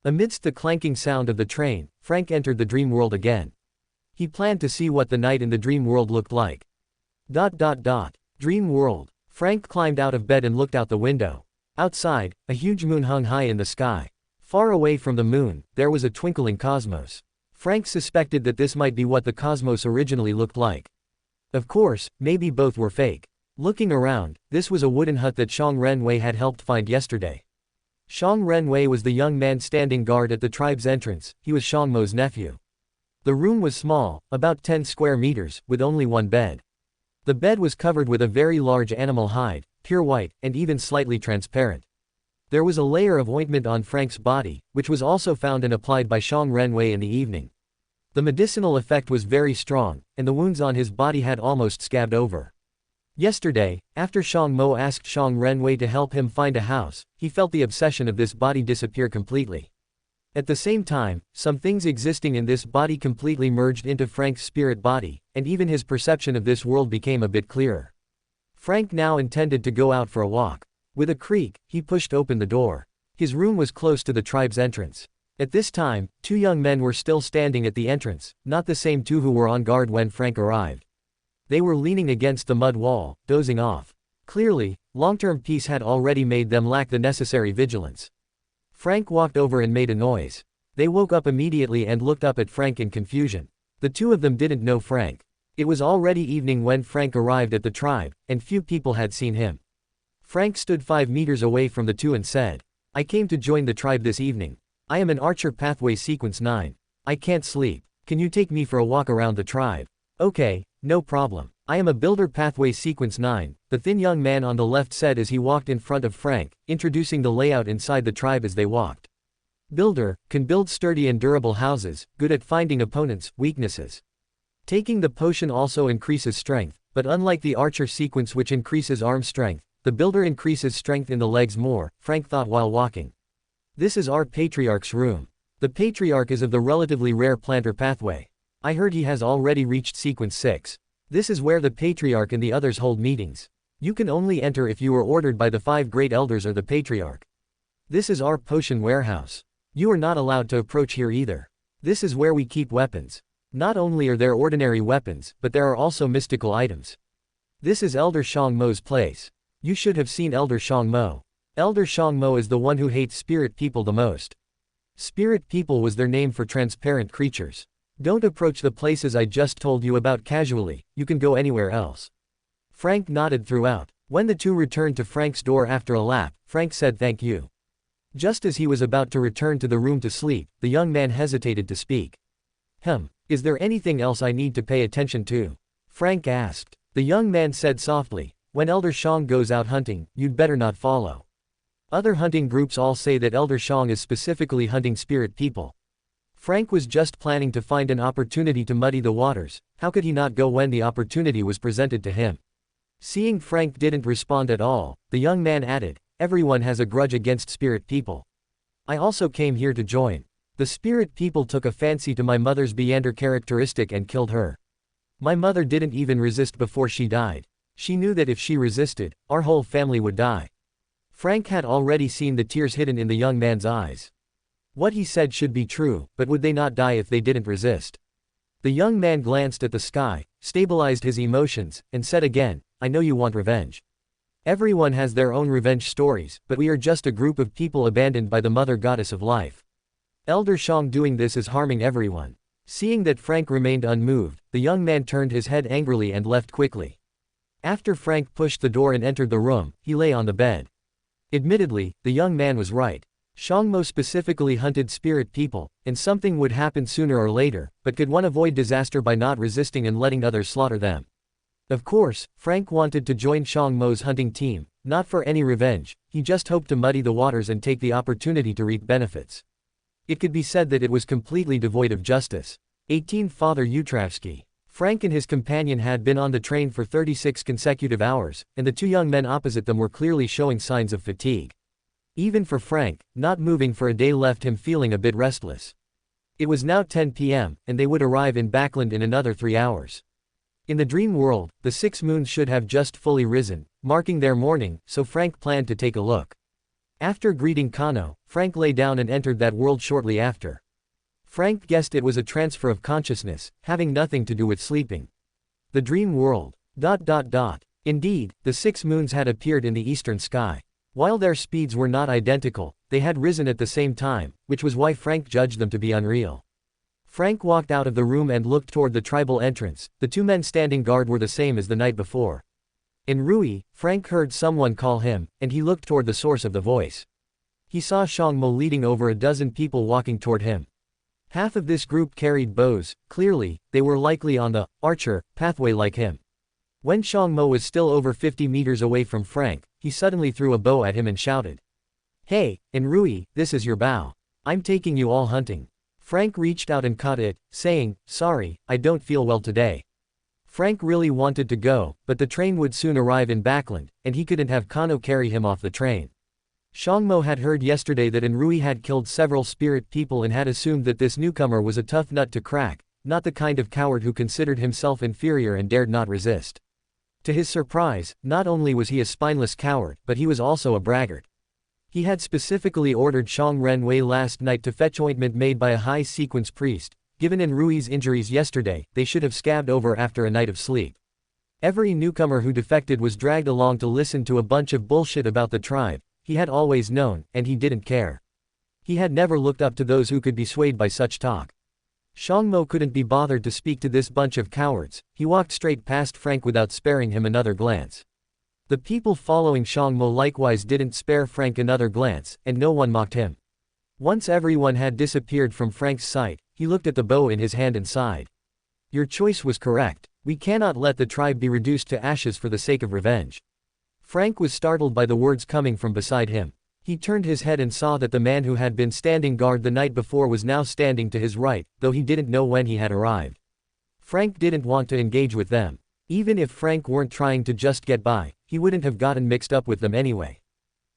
Amidst the clanking sound of the train, Frank entered the dream world again. He planned to see what the night in the dream world looked like. Dream world. Frank climbed out of bed and looked out the window. Outside, a huge moon hung high in the sky. Far away from the moon, there was a twinkling cosmos. Frank suspected that this might be what the cosmos originally looked like. Of course, maybe both were fake. Looking around, this was a wooden hut that Xiang Renwei had helped find yesterday. Xiang Renwei was the young man standing guard at the tribe's entrance. He was Xiang Mo's nephew. The room was small, about 10 square meters, with only one bed. The bed was covered with a very large animal hide, pure white, and even slightly transparent. There was a layer of ointment on Frank's body, which was also found and applied by Xiang Renwei in the evening. The medicinal effect was very strong, and the wounds on his body had almost scabbed over. Yesterday, after Xiang Mo asked Xiang Renwei to help him find a house, he felt the obsession of this body disappear completely. At the same time, some things existing in this body completely merged into Frank's spirit body, and even his perception of this world became a bit clearer. Frank now intended to go out for a walk. With a creak, he pushed open the door. His room was close to the tribe's entrance. At this time, 2 young men were still standing at the entrance, not the same 2 who were on guard when Frank arrived. They were leaning against the mud wall, dozing off. Clearly, long-term peace had already made them lack the necessary vigilance. Frank walked over and made a noise. They woke up immediately and looked up at Frank in confusion. The 2 of them didn't know Frank. It was already evening when Frank arrived at the tribe, and few people had seen him. Frank stood 5 meters away from the 2 and said, "I came to join the tribe this evening. I am an archer pathway sequence 9. I can't sleep. Can you take me for a walk around the tribe?" "Okay, no problem. I am a builder pathway sequence 9, the thin young man on the left said as he walked in front of Frank, introducing the layout inside the tribe as they walked. Builder, can build sturdy and durable houses, good at finding opponents' weaknesses. Taking the potion also increases strength, but unlike the archer sequence which increases arm strength, the builder increases strength in the legs more, Frank thought while walking. This is our patriarch's room. The patriarch is of the relatively rare planter pathway. I heard he has already reached sequence 6. This is where the patriarch and the others hold meetings. You can only enter if you are ordered by the 5 great elders or the patriarch. This is our potion warehouse. You are not allowed to approach here either. This is where we keep weapons. Not only are there ordinary weapons, but there are also mystical items. This is Elder Xiang Mo's place. You should have seen Elder Xiang Mo. Elder Xiang Mo is the one who hates spirit people the most. Spirit people was their name for transparent creatures. Don't approach the places I just told you about casually, you can go anywhere else. Frank nodded throughout. When the 2 returned to Frank's door after a lap, Frank said thank you. Just as he was about to return to the room to sleep, the young man hesitated to speak. Is there anything else I need to pay attention to? Frank asked. The young man said softly, when Elder Xiang goes out hunting, you'd better not follow. Other hunting groups all say that Elder Xiang is specifically hunting spirit people. Frank was just planning to find an opportunity to muddy the waters. How could he not go when the opportunity was presented to him? Seeing Frank didn't respond at all, the young man added, everyone has a grudge against spirit people. I also came here to join. The spirit people took a fancy to my mother's Beander characteristic and killed her. My mother didn't even resist before she died. She knew that if she resisted, our whole family would die. Frank had already seen the tears hidden in the young man's eyes. What he said should be true, but would they not die if they didn't resist? The young man glanced at the sky, stabilized his emotions, and said again, I know you want revenge. Everyone has their own revenge stories, but we are just a group of people abandoned by the mother goddess of life. Elder Xiang doing this is harming everyone. Seeing that Frank remained unmoved, the young man turned his head angrily and left quickly. After Frank pushed the door and entered the room, he lay on the bed. Admittedly, the young man was right. Xiang Mo specifically hunted spirit people, and something would happen sooner or later, but could one avoid disaster by not resisting and letting others slaughter them? Of course, Frank wanted to join Xiang Mo's hunting team, not for any revenge, he just hoped to muddy the waters and take the opportunity to reap benefits. It could be said that it was completely devoid of justice. 18 Father Utravsky. Frank and his companion had been on the train for 36 consecutive hours, and the 2 young men opposite them were clearly showing signs of fatigue. Even for Frank, not moving for a day left him feeling a bit restless. It was now 10 p.m., and they would arrive in Backland in another 3 hours. In the dream world, the 6 moons should have just fully risen, marking their morning, so Frank planned to take a look. After greeting Kano, Frank lay down and entered that world shortly after. Frank guessed it was a transfer of consciousness, having nothing to do with sleeping. The dream world. Indeed, the 6 moons had appeared in the eastern sky. While their speeds were not identical, they had risen at the same time, which was why Frank judged them to be unreal. Frank walked out of the room and looked toward the tribal entrance. The 2 men standing guard were the same as the night before. In Rui, Frank heard someone call him, and he looked toward the source of the voice. He saw Shang Mo leading over a dozen people walking toward him. Half of this group carried bows. Clearly, they were likely on the archer pathway like him. When Shang Mo was still over 50 meters away from Frank, he suddenly threw a bow at him and shouted, "Hey, Enrui, this is your bow. I'm taking you all hunting." Frank reached out and caught it, saying, "Sorry, I don't feel well today." Frank really wanted to go, but the train would soon arrive in Backland, and he couldn't have Kano carry him off the train. Shang Mo had heard yesterday that Enrui had killed several spirit people and had assumed that this newcomer was a tough nut to crack, not the kind of coward who considered himself inferior and dared not resist. To his surprise, not only was he a spineless coward, but he was also a braggart. He had specifically ordered Shang Renwei last night to fetch ointment made by a high-sequence priest. Given Enrui's injuries yesterday, they should have scabbed over after a night of sleep. Every newcomer who defected was dragged along to listen to a bunch of bullshit about the tribe. He had always known, and he didn't care. He had never looked up to those who could be swayed by such talk. Shang Mo couldn't be bothered to speak to this bunch of cowards. He walked straight past Frank without sparing him another glance. The people following Shang Mo likewise didn't spare Frank another glance, and no one mocked him. Once everyone had disappeared from Frank's sight, he looked at the bow in his hand and sighed. "Your choice was correct. We cannot let the tribe be reduced to ashes for the sake of revenge." Frank was startled by the words coming from beside him. He turned his head and saw that the man who had been standing guard the night before was now standing to his right, though he didn't know when he had arrived. Frank didn't want to engage with them. Even if Frank weren't trying to just get by, he wouldn't have gotten mixed up with them anyway.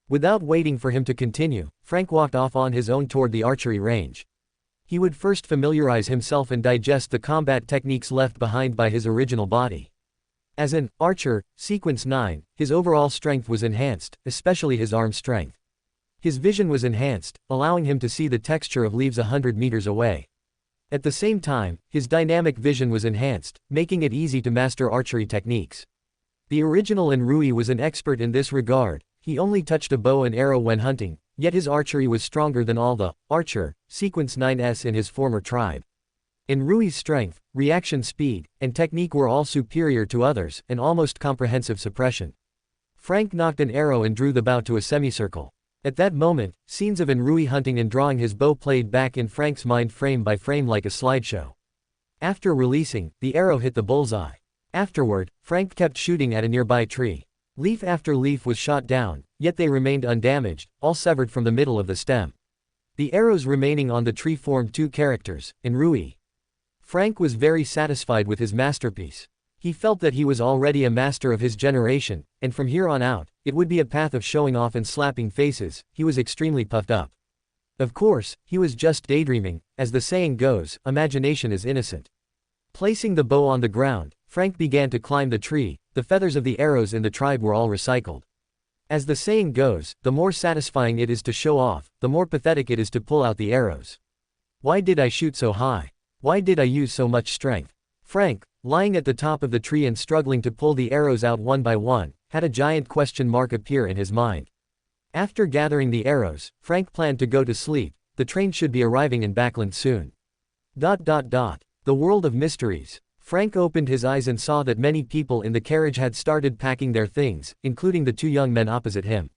Without waiting for him to continue, Frank walked off on his own toward the archery range. He would first familiarize himself and digest the combat techniques left behind by his original body. As an archer, sequence 9, his overall strength was enhanced, especially his arm strength. His vision was enhanced, allowing him to see the texture of leaves 100 meters away. At the same time, his dynamic vision was enhanced, making it easy to master archery techniques. The original Enrui was an expert in this regard. He only touched a bow and arrow when hunting, yet his archery was stronger than all the archer sequence 9s in his former tribe. Enrui's strength, reaction speed, and technique were all superior to others, and almost comprehensive suppression. Frank knocked an arrow and drew the bow to a semicircle. At that moment, scenes of Enrui hunting and drawing his bow played back in Frank's mind frame by frame like a slideshow. After releasing, the arrow hit the bullseye. Afterward, Frank kept shooting at a nearby tree. Leaf after leaf was shot down, yet they remained undamaged, all severed from the middle of the stem. The arrows remaining on the tree formed 2 characters, Enrui. Frank was very satisfied with his masterpiece. He felt that he was already a master of his generation, and from here on out, it would be a path of showing off and slapping faces. He was extremely puffed up. Of course, he was just daydreaming. As the saying goes, imagination is innocent. Placing the bow on the ground, Frank began to climb the tree. The feathers of the arrows in the tribe were all recycled. As the saying goes, the more satisfying it is to show off, the more pathetic it is to pull out the arrows. Why did I shoot so high? Why did I use so much strength? Frank, lying at the top of the tree and struggling to pull the arrows out one by one, had a giant question mark appear in his mind. After gathering the arrows, Frank planned to go to sleep. The train should be arriving in Backland soon. The world of mysteries. Frank opened his eyes and saw that many people in the carriage had started packing their things, including the 2 young men opposite him.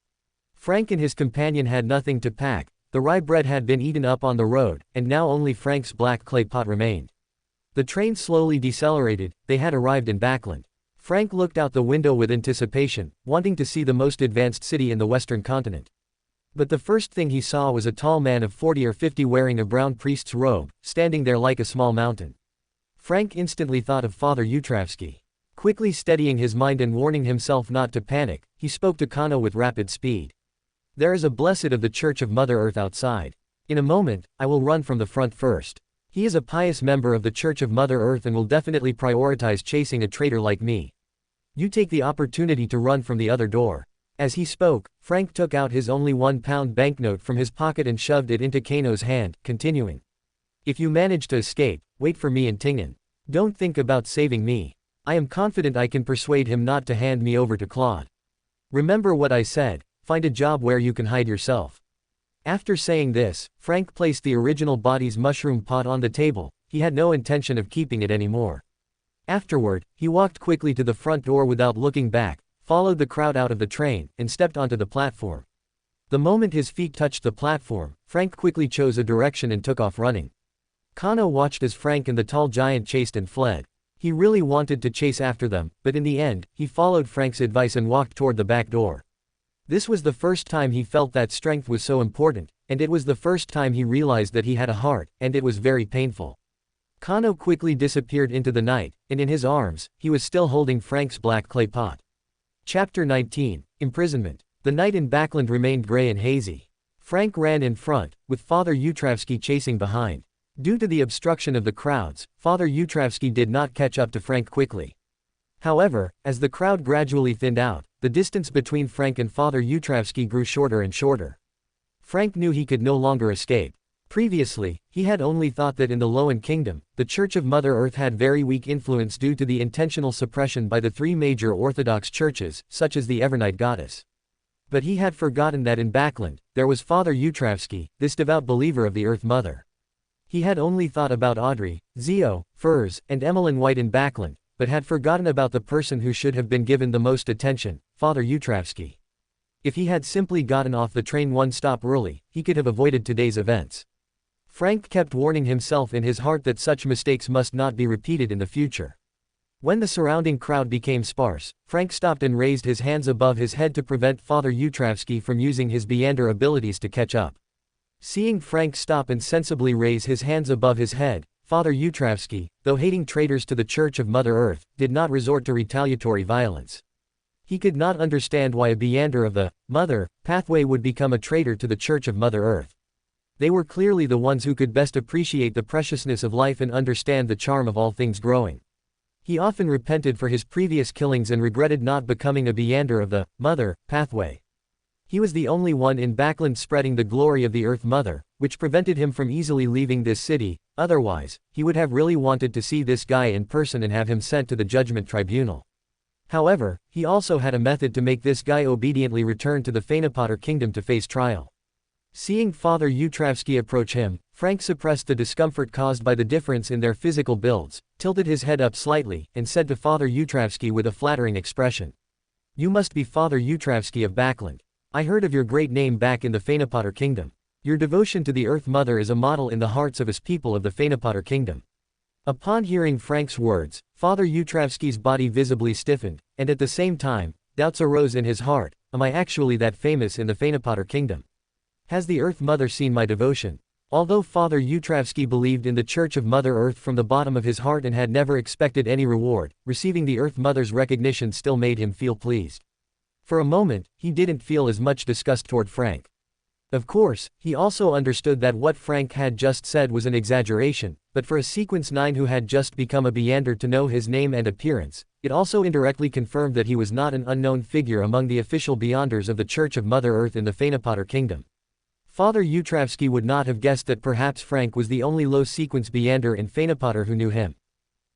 Frank and his companion had nothing to pack. The rye bread had been eaten up on the road, and now only Frank's black clay pot remained. The train slowly decelerated. They had arrived in Backland. Frank looked out the window with anticipation, wanting to see the most advanced city in the western continent. But the first thing he saw was a tall man of 40 or 50 wearing a brown priest's robe, standing there like a small mountain. Frank instantly thought of Father Utravsky. Quickly steadying his mind and warning himself not to panic, he spoke to Kano with rapid speed. "There is a blessed of the Church of Mother Earth outside. In a moment, I will run from the front first." He is a pious member of the Church of Mother Earth and will definitely prioritize chasing a traitor like me. You take the opportunity to run from the other door." As he spoke, Frank took out his only £1 banknote from his pocket and shoved it into Kano's hand, continuing. "If you manage to escape, wait for me in Tingen. Don't think about saving me. I am confident I can persuade him not to hand me over to Claude. Remember what I said, find a job where you can hide yourself." After saying this, Frank placed the original body's mushroom pot on the table. He had no intention of keeping it anymore. Afterward, he walked quickly to the front door without looking back, followed the crowd out of the train, and stepped onto the platform. The moment his feet touched the platform, Frank quickly chose a direction and took off running. Kano watched as Frank and the tall giant chased and fled. He really wanted to chase after them, but in the end, he followed Frank's advice and walked toward the back door. This was the first time he felt that strength was so important, and it was the first time he realized that he had a heart, and it was very painful. Kano quickly disappeared into the night, and in his arms, he was still holding Frank's black clay pot. Chapter 19, Imprisonment. The night in Backland remained gray and hazy. Frank ran in front, with Father Utravsky chasing behind. Due to the obstruction of the crowds, Father Utravsky did not catch up to Frank quickly. However, as the crowd gradually thinned out, the distance between Frank and Father Utravsky grew shorter and shorter. Frank knew he could no longer escape. Previously, he had only thought that in the Loan Kingdom, the Church of Mother Earth had very weak influence due to the intentional suppression by the three major Orthodox churches, such as the Evernight Goddess. But he had forgotten that in Backland, there was Father Utravsky, this devout believer of the Earth Mother. He had only thought about Audrey, Zio, Furs, and Emmeline White in Backland, but had forgotten about the person who should have been given the most attention, Father Utravsky. If he had simply gotten off the train one stop early, he could have avoided today's events. Frank kept warning himself in his heart that such mistakes must not be repeated in the future. When the surrounding crowd became sparse, Frank stopped and raised his hands above his head to prevent Father Utravsky from using his Beander abilities to catch up. Seeing Frank stop and sensibly raise his hands above his head, Father Utravsky, though hating traitors to the Church of Mother Earth, did not resort to retaliatory violence. He could not understand why a Beander of the Mother pathway would become a traitor to the Church of Mother Earth. They were clearly the ones who could best appreciate the preciousness of life and understand the charm of all things growing. He often repented for his previous killings and regretted not becoming a Beander of the Mother pathway. He was the only one in Backland spreading the glory of the Earth Mother, which prevented him from easily leaving this city. Otherwise, he would have really wanted to see this guy in person and have him sent to the Judgment Tribunal. However, he also had a method to make this guy obediently return to the Fanapotter Kingdom to face trial. Seeing Father Utravsky approach him, Frank suppressed the discomfort caused by the difference in their physical builds, tilted his head up slightly, and said to Father Utravsky with a flattering expression, "You must be Father Utravsky of Backland. I heard of your great name back in the Fanapotter Kingdom. Your devotion to the Earth Mother is a model in the hearts of his people of the Fanapotter Kingdom." Upon hearing Frank's words, Father Utravsky's body visibly stiffened, and at the same time, doubts arose in his heart. Am I actually that famous in the Fanapotter Kingdom? Has the Earth Mother seen my devotion? Although Father Utravsky believed in the Church of Mother Earth from the bottom of his heart and had never expected any reward, receiving the Earth Mother's recognition still made him feel pleased. For a moment, he didn't feel as much disgust toward Frank. Of course, he also understood that what Frank had just said was an exaggeration, but for a Sequence 9 who had just become a Beander to know his name and appearance, it also indirectly confirmed that he was not an unknown figure among the official Beanders of the Church of Mother Earth in the Fanapotter Kingdom. Father Utravsky would not have guessed that perhaps Frank was the only low-sequence Beander in Fanapotter who knew him.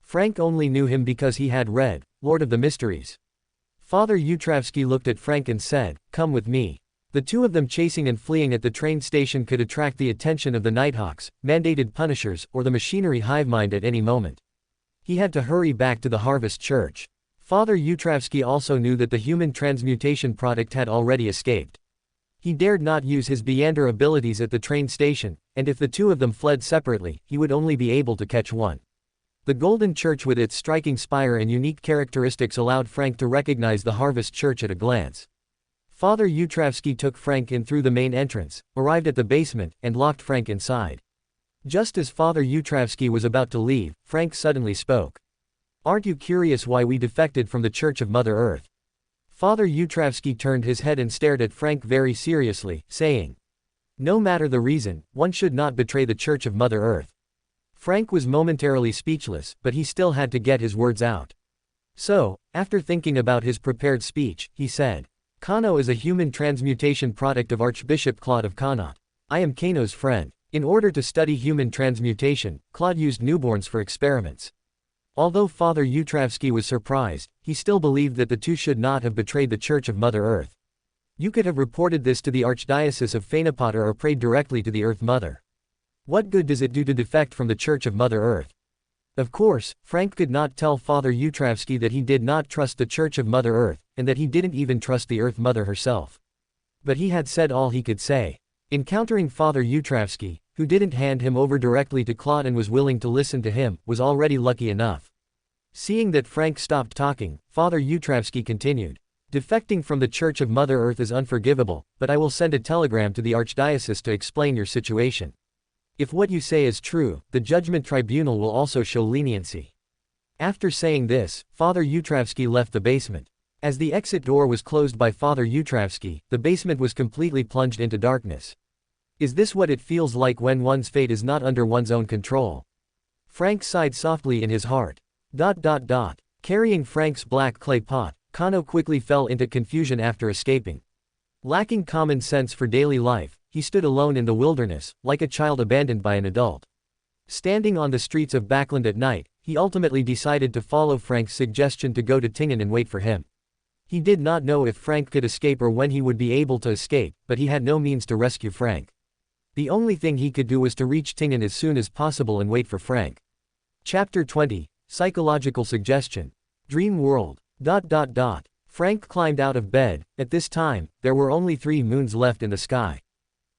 Frank only knew him because he had read Lord of the Mysteries. Father Utravsky looked at Frank and said, "Come with me." The two of them chasing and fleeing at the train station could attract the attention of the Nighthawks, mandated punishers, or the machinery hive mind at any moment. He had to hurry back to the Harvest Church. Father Utravsky also knew that the human transmutation product had already escaped. He dared not use his Beander abilities at the train station, and if the two of them fled separately, he would only be able to catch one. The Golden Church with its striking spire and unique characteristics allowed Frank to recognize the Harvest Church at a glance. Father Utravsky took Frank in through the main entrance, arrived at the basement, and locked Frank inside. Just as Father Utravsky was about to leave, Frank suddenly spoke. "Aren't you curious why we defected from the Church of Mother Earth?" Father Utravsky turned his head and stared at Frank very seriously, saying, "No matter the reason, one should not betray the Church of Mother Earth." Frank was momentarily speechless, but he still had to get his words out. So, after thinking about his prepared speech, he said, Kano is a human transmutation product of Archbishop Claude of Connaught. I am Kano's friend. In order to study human transmutation, Claude used newborns for experiments. Although Father Utravsky was surprised, he still believed that the two should not have betrayed the Church of Mother Earth. You could have reported this to the Archdiocese of Fanapotter or prayed directly to the Earth Mother. What good does it do to defect from the Church of Mother Earth? Of course, Frank could not tell Father Utravsky that he did not trust the Church of Mother Earth, and that he didn't even trust the Earth Mother herself. But he had said all he could say. Encountering Father Utravsky, who didn't hand him over directly to Claude and was willing to listen to him, was already lucky enough. Seeing that Frank stopped talking, Father Utravsky continued. Defecting from the Church of Mother Earth is unforgivable, but I will send a telegram to the Archdiocese to explain your situation. If what you say is true, the Judgment Tribunal will also show leniency. After saying this, Father Utravsky left the basement. As the exit door was closed by Father Utravsky, the basement was completely plunged into darkness. Is this what it feels like when one's fate is not under one's own control? Frank sighed softly in his heart. Carrying Frank's black clay pot, Kano quickly fell into confusion after escaping. Lacking common sense for daily life, he stood alone in the wilderness, like a child abandoned by an adult. Standing on the streets of Backland at night, he ultimately decided to follow Frank's suggestion to go to Tingen and wait for him. He did not know if Frank could escape or when he would be able to escape, but he had no means to rescue Frank. The only thing he could do was to reach Tingen as soon as possible and wait for Frank. Chapter 20, Psychological Suggestion. Dream World. Frank climbed out of bed. At this time, there were only 3 moons left in the sky.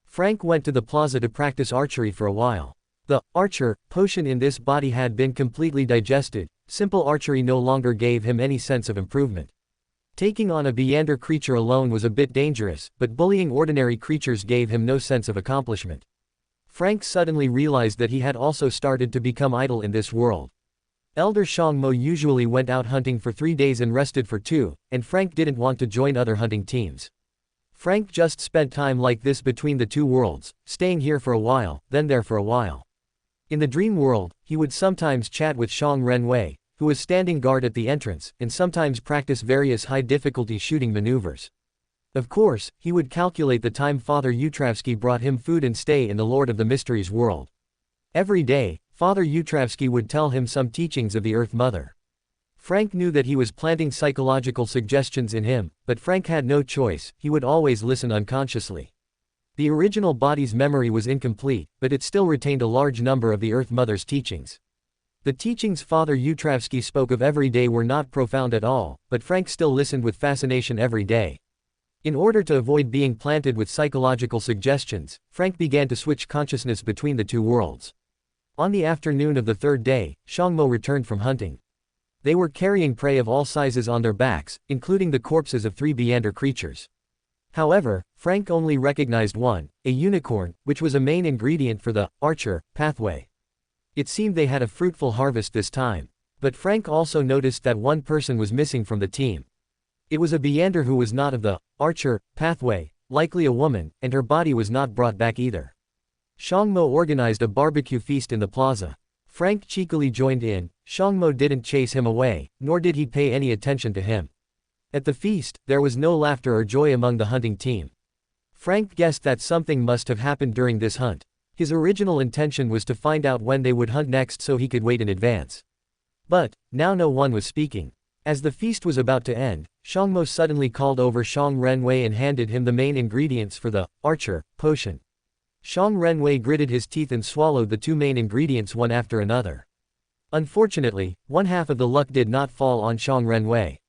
Frank went to the plaza to practice archery for a while. The archer potion in this body had been completely digested. Simple archery no longer gave him any sense of improvement. Taking on a Beander creature alone was a bit dangerous, but bullying ordinary creatures gave him no sense of accomplishment. Frank suddenly realized that he had also started to become idle in this world. Elder Shangmo usually went out hunting for 3 days and rested for 2, and Frank didn't want to join other hunting teams. Frank just spent time like this between the 2 worlds, staying here for a while, then there for a while. In the dream world, he would sometimes chat with Shang Renwei, who was standing guard at the entrance, and sometimes practice various high-difficulty shooting maneuvers. Of course, he would calculate the time Father Utravsky brought him food and stay in the Lord of the Mysteries world. Every day, Father Utravsky would tell him some teachings of the Earth Mother. Frank knew that he was planting psychological suggestions in him, but Frank had no choice, he would always listen unconsciously. The original body's memory was incomplete, but it still retained a large number of the Earth Mother's teachings. The teachings Father Utravsky spoke of every day were not profound at all, but Frank still listened with fascination every day. In order to avoid being planted with psychological suggestions, Frank began to switch consciousness between the 2 worlds. On the afternoon of the 3rd day, Shangmo returned from hunting. They were carrying prey of all sizes on their backs, including the corpses of 3 Beander creatures. However, Frank only recognized one, a unicorn, which was a main ingredient for the archer pathway. It seemed they had a fruitful harvest this time. But Frank also noticed that one person was missing from the team. It was a Beander who was not of the archer pathway, likely a woman, and her body was not brought back either. Shangmo organized a barbecue feast in the plaza. Frank cheekily joined in. Shangmo didn't chase him away, nor did he pay any attention to him. At the feast, there was no laughter or joy among the hunting team. Frank guessed that something must have happened during this hunt. His original intention was to find out when they would hunt next so he could wait in advance. But, now no one was speaking. As the feast was about to end, Shangmo suddenly called over Shang Renwei and handed him the main ingredients for the archer potion. Shang Renwei gritted his teeth and swallowed the 2 main ingredients one after another. Unfortunately, one half of the luck did not fall on Shang Renwei.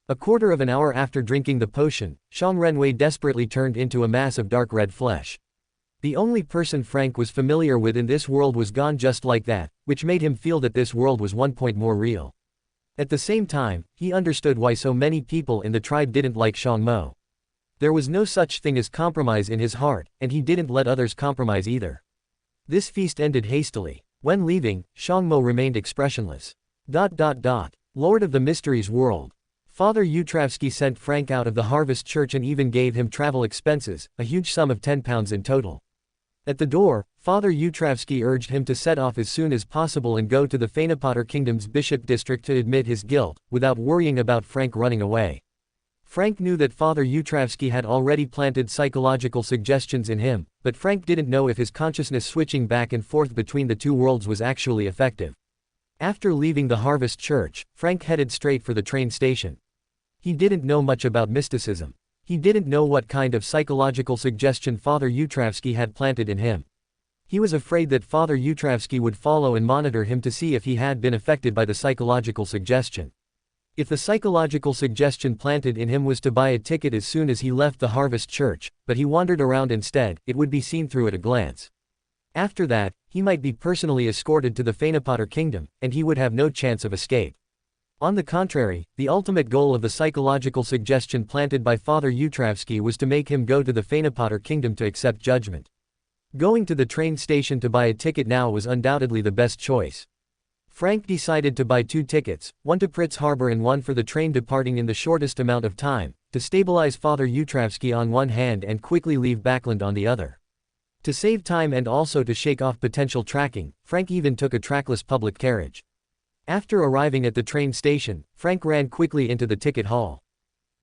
A quarter of an hour after drinking the potion, Shang Renwei desperately turned into a mass of dark red flesh. The only person Frank was familiar with in this world was gone just like that, which made him feel that this world was 1 point more real. At the same time, he understood why so many people in the tribe didn't like Shangmo. There was no such thing as compromise in his heart, and he didn't let others compromise either. This feast ended hastily. When leaving, Shangmo remained expressionless. Lord of the Mysteries world. Father Utravsky sent Frank out of the Harvest Church and even gave him travel expenses, a huge sum of £10 in total. At the door, Father Yutravsky urged him to set off as soon as possible and go to the Fanfic Kingdom's bishop district to admit his guilt, without worrying about Frank running away. Frank knew that Father Yutravsky had already planted psychological suggestions in him, but Frank didn't know if his consciousness switching back and forth between the two worlds was actually effective. After leaving the Harvest Church, Frank headed straight for the train station. He didn't know much about mysticism. He didn't know what kind of psychological suggestion Father Yutravsky had planted in him. He was afraid that Father Yutravsky would follow and monitor him to see if he had been affected by the psychological suggestion. If the psychological suggestion planted in him was to buy a ticket as soon as he left the Harvest Church, but he wandered around instead, it would be seen through at a glance. After that, he might be personally escorted to the Fanfic Kingdom, and he would have no chance of escape. On the contrary, the ultimate goal of the psychological suggestion planted by Father Yutravsky was to make him go to the Fanfic Kingdom to accept judgment. Going to the train station to buy a ticket now was undoubtedly the best choice. Frank decided to buy 2 tickets, one to Pritz Harbor and one for the train departing in the shortest amount of time, to stabilize Father Yutravsky on one hand and quickly leave Backland on the other. To save time and also to shake off potential tracking, Frank even took a trackless public carriage. After arriving at the train station, Frank ran quickly into the ticket hall.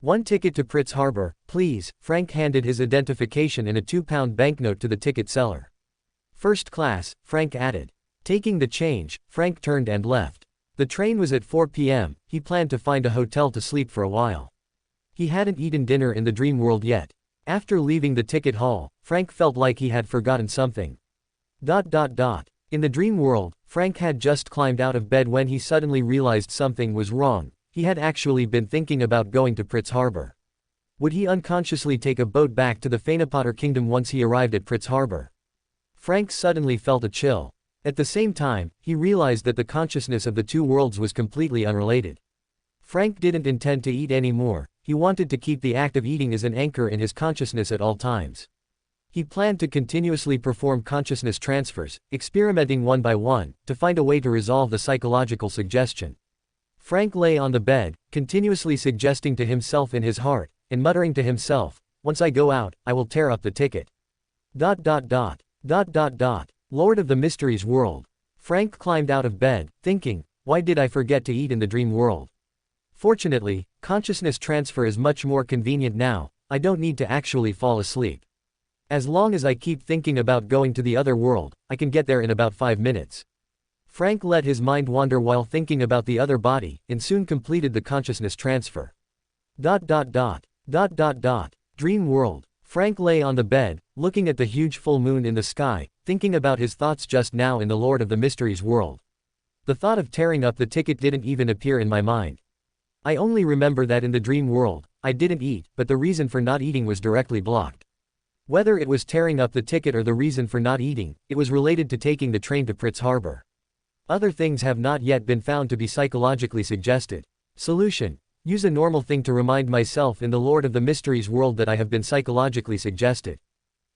1 ticket to Pritz Harbor, please. Frank handed his identification and a £2 banknote to the ticket seller. First class, Frank added. Taking the change, Frank turned and left. The train was at 4 p.m, he planned to find a hotel to sleep for a while. He hadn't eaten dinner in the dream world yet. After leaving the ticket hall, Frank felt like he had forgotten something. In the dream world, Frank had just climbed out of bed when he suddenly realized something was wrong. He had actually been thinking about going to Pritz Harbor. Would he unconsciously take a boat back to the Fanfic Kingdom once he arrived at Pritz Harbor? Frank suddenly felt a chill. At the same time, he realized that the consciousness of the two worlds was completely unrelated. Frank didn't intend to eat anymore. He wanted to keep the act of eating as an anchor in his consciousness at all times. He planned to continuously perform consciousness transfers, experimenting one by one, to find a way to resolve the psychological suggestion. Frank lay on the bed, continuously suggesting to himself in his heart, and muttering to himself, "Once I go out, I will tear up the ticket." Lord of the Mysteries world. Frank climbed out of bed, thinking, why did I forget to eat in the dream world? Fortunately, consciousness transfer is much more convenient now. I don't need to actually fall asleep. As long as I keep thinking about going to the other world, I can get there in about 5 minutes. Frank let his mind wander while thinking about the other body, and soon completed the consciousness transfer. Dream world. Frank lay on the bed, looking at the huge full moon in the sky, thinking about his thoughts just now in the Lord of the Mysteries world. The thought of tearing up the ticket didn't even appear in my mind. I only remember that in the dream world, I didn't eat, but the reason for not eating was directly blocked. Whether it was tearing up the ticket or the reason for not eating, it was related to taking the train to Pritz Harbor. Other things have not yet been found to be psychologically suggested. Solution: use a normal thing to remind myself in the Lord of the Mysteries world that I have been psychologically suggested.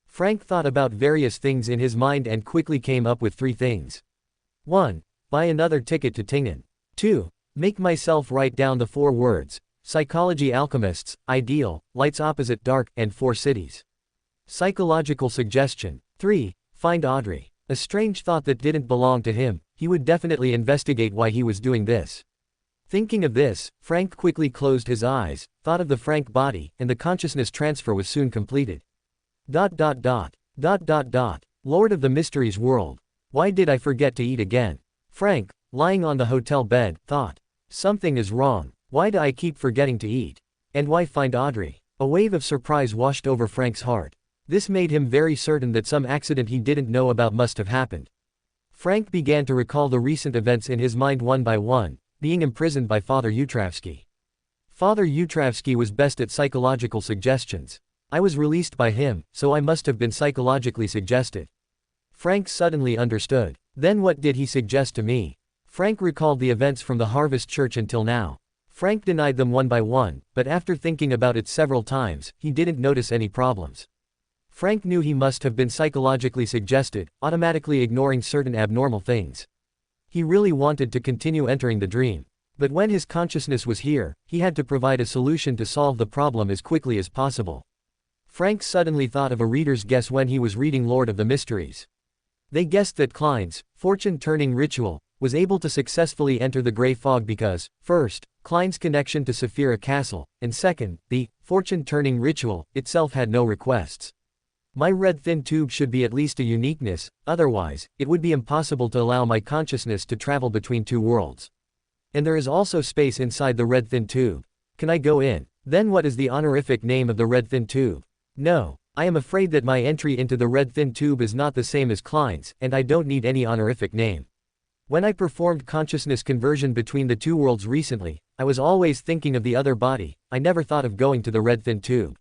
Frank thought about various things in his mind and quickly came up with 3 things. 1. Buy another ticket to Tingen. 2. Make myself write down the 4 words, psychology alchemists, ideal, lights opposite dark, and 4 cities. Psychological suggestion. 3. Find Audrey. A strange thought that didn't belong to him. He would definitely investigate why he was doing this. Thinking of this, Frank quickly closed his eyes, thought of the Frank body, and the consciousness transfer was soon completed. Lord of the Mysteries world. Why did I forget to eat again? Frank, lying on the hotel bed, thought. Something is wrong. Why do I keep forgetting to eat? And why find Audrey? A wave of surprise washed over Frank's heart. This made him very certain that some accident he didn't know about must have happened. Frank began to recall the recent events in his mind one by one, being imprisoned by Father Yutravsky. Father Yutravsky was best at psychological suggestions. I was released by him, so I must have been psychologically suggested. Frank suddenly understood. Then what did he suggest to me? Frank recalled the events from the Harvest Church until now. Frank denied them one by one, but after thinking about it several times, he didn't notice any problems. Frank knew he must have been psychologically suggested, automatically ignoring certain abnormal things. He really wanted to continue entering the dream. But when his consciousness was here, he had to provide a solution to solve the problem as quickly as possible. Frank suddenly thought of a reader's guess when he was reading Lord of the Mysteries. They guessed that Klein's fortune-turning ritual was able to successfully enter the gray fog because, first, Klein's connection to Saphira Castle, and second, the fortune-turning ritual itself had no requests. My red thin tube should be at least a uniqueness, otherwise, it would be impossible to allow my consciousness to travel between two worlds. And there is also space inside the red thin tube. Can I go in? Then what is the honorific name of the red thin tube? No. I am afraid that my entry into the red thin tube is not the same as Klein's, and I don't need any honorific name. When I performed consciousness conversion between the two worlds recently, I was always thinking of the other body, I never thought of going to the red thin tube.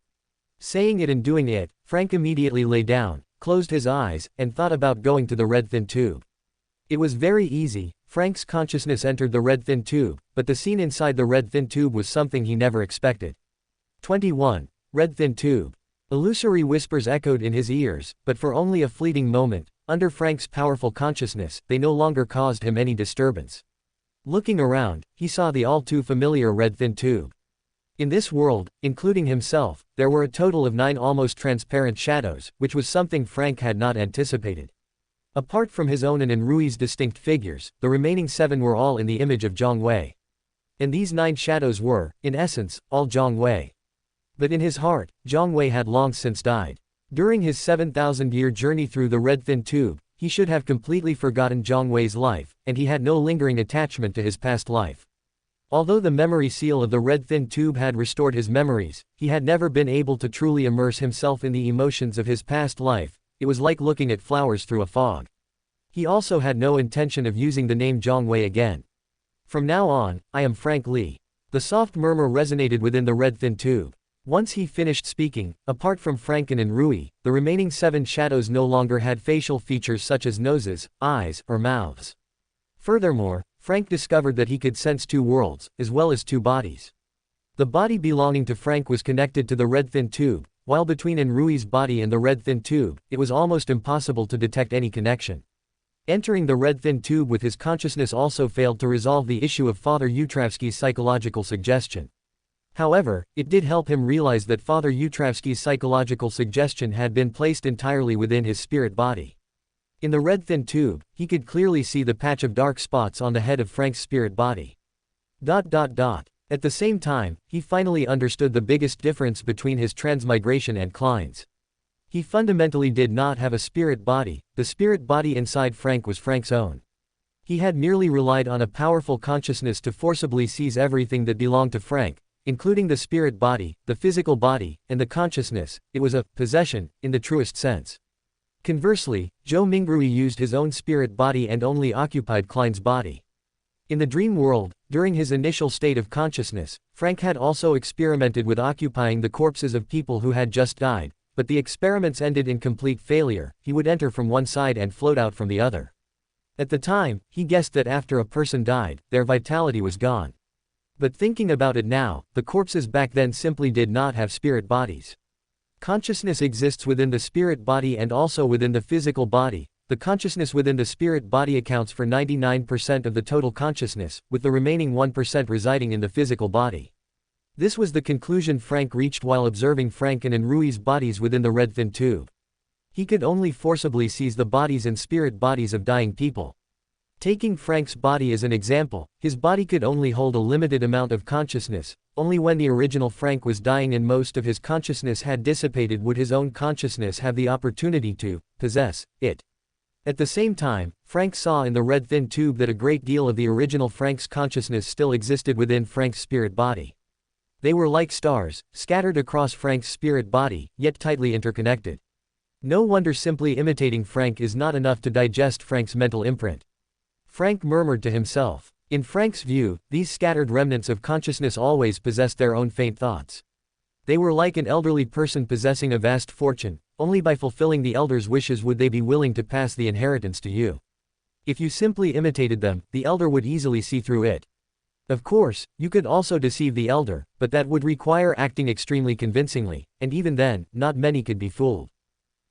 Saying it and doing it, Frank immediately lay down, closed his eyes, and thought about going to the red thin tube. It was very easy. Frank's consciousness entered the red thin tube, but the scene inside the red thin tube was something he never expected. 21. Red thin tube. Illusory whispers echoed in his ears, but for only a fleeting moment. Under Frank's powerful consciousness, they no longer caused him any disturbance. Looking around, he saw the all-too-familiar red thin tube. In this world, including himself, there were a total of 9 almost transparent shadows, which was something Frank had not anticipated. Apart from his own and Enrui's distinct figures, the remaining 7 were all in the image of Zhong Wei. And these 9 shadows were, in essence, all Zhong Wei. But in his heart, Zhong Wei had long since died. During his 7,000-year journey through the red thin tube, he should have completely forgotten Zhong Wei's life, and he had no lingering attachment to his past life. Although the memory seal of the red thin tube had restored his memories, he had never been able to truly immerse himself in the emotions of his past life. It was like looking at flowers through a fog. He also had no intention of using the name Zhong Wei again. From now on, I am Frank Li. The soft murmur resonated within the red thin tube. Once he finished speaking, apart from Frank and Enrui, the remaining 7 shadows no longer had facial features such as noses, eyes, or mouths. Furthermore, Frank discovered that he could sense 2 worlds, as well as 2 bodies. The body belonging to Frank was connected to the red thin tube, while between Enrui's body and the red thin tube, it was almost impossible to detect any connection. Entering the red thin tube with his consciousness also failed to resolve the issue of Father Yutravsky's psychological suggestion. However, it did help him realize that Father Yutravsky's psychological suggestion had been placed entirely within his spirit body. In the red thin tube, he could clearly see the patch of dark spots on the head of Frank's spirit body. At the same time, he finally understood the biggest difference between his transmigration and Klein's. He fundamentally did not have a spirit body. The spirit body inside Frank was Frank's own. He had merely relied on a powerful consciousness to forcibly seize everything that belonged to Frank, including the spirit body, the physical body, and the consciousness. It was a possession, in the truest sense. Conversely, Zhou Mingrui used his own spirit body and only occupied Klein's body. In the dream world, during his initial state of consciousness, Frank had also experimented with occupying the corpses of people who had just died, but the experiments ended in complete failure. He would enter from one side and float out from the other. At the time, he guessed that after a person died, their vitality was gone. But thinking about it now, the corpses back then simply did not have spirit bodies. Consciousness exists within the spirit body and also within the physical body. The consciousness within the spirit body accounts for 99% of the total consciousness, with the remaining 1% residing in the physical body. This was the conclusion Frank reached while observing Frank and Enrui's bodies within the red thin tube. He could only forcibly seize the bodies and spirit bodies of dying people. Taking Frank's body as an example, his body could only hold a limited amount of consciousness. Only when the original Frank was dying and most of his consciousness had dissipated would his own consciousness have the opportunity to possess it. At the same time, Frank saw in the red thin tube that a great deal of the original Frank's consciousness still existed within Frank's spirit body. They were like stars, scattered across Frank's spirit body, yet tightly interconnected. No wonder simply imitating Frank is not enough to digest Frank's mental imprint. Frank murmured to himself. In Frank's view, these scattered remnants of consciousness always possessed their own faint thoughts. They were like an elderly person possessing a vast fortune. Only by fulfilling the elder's wishes would they be willing to pass the inheritance to you. If you simply imitated them, the elder would easily see through it. Of course, you could also deceive the elder, but that would require acting extremely convincingly, and even then, not many could be fooled.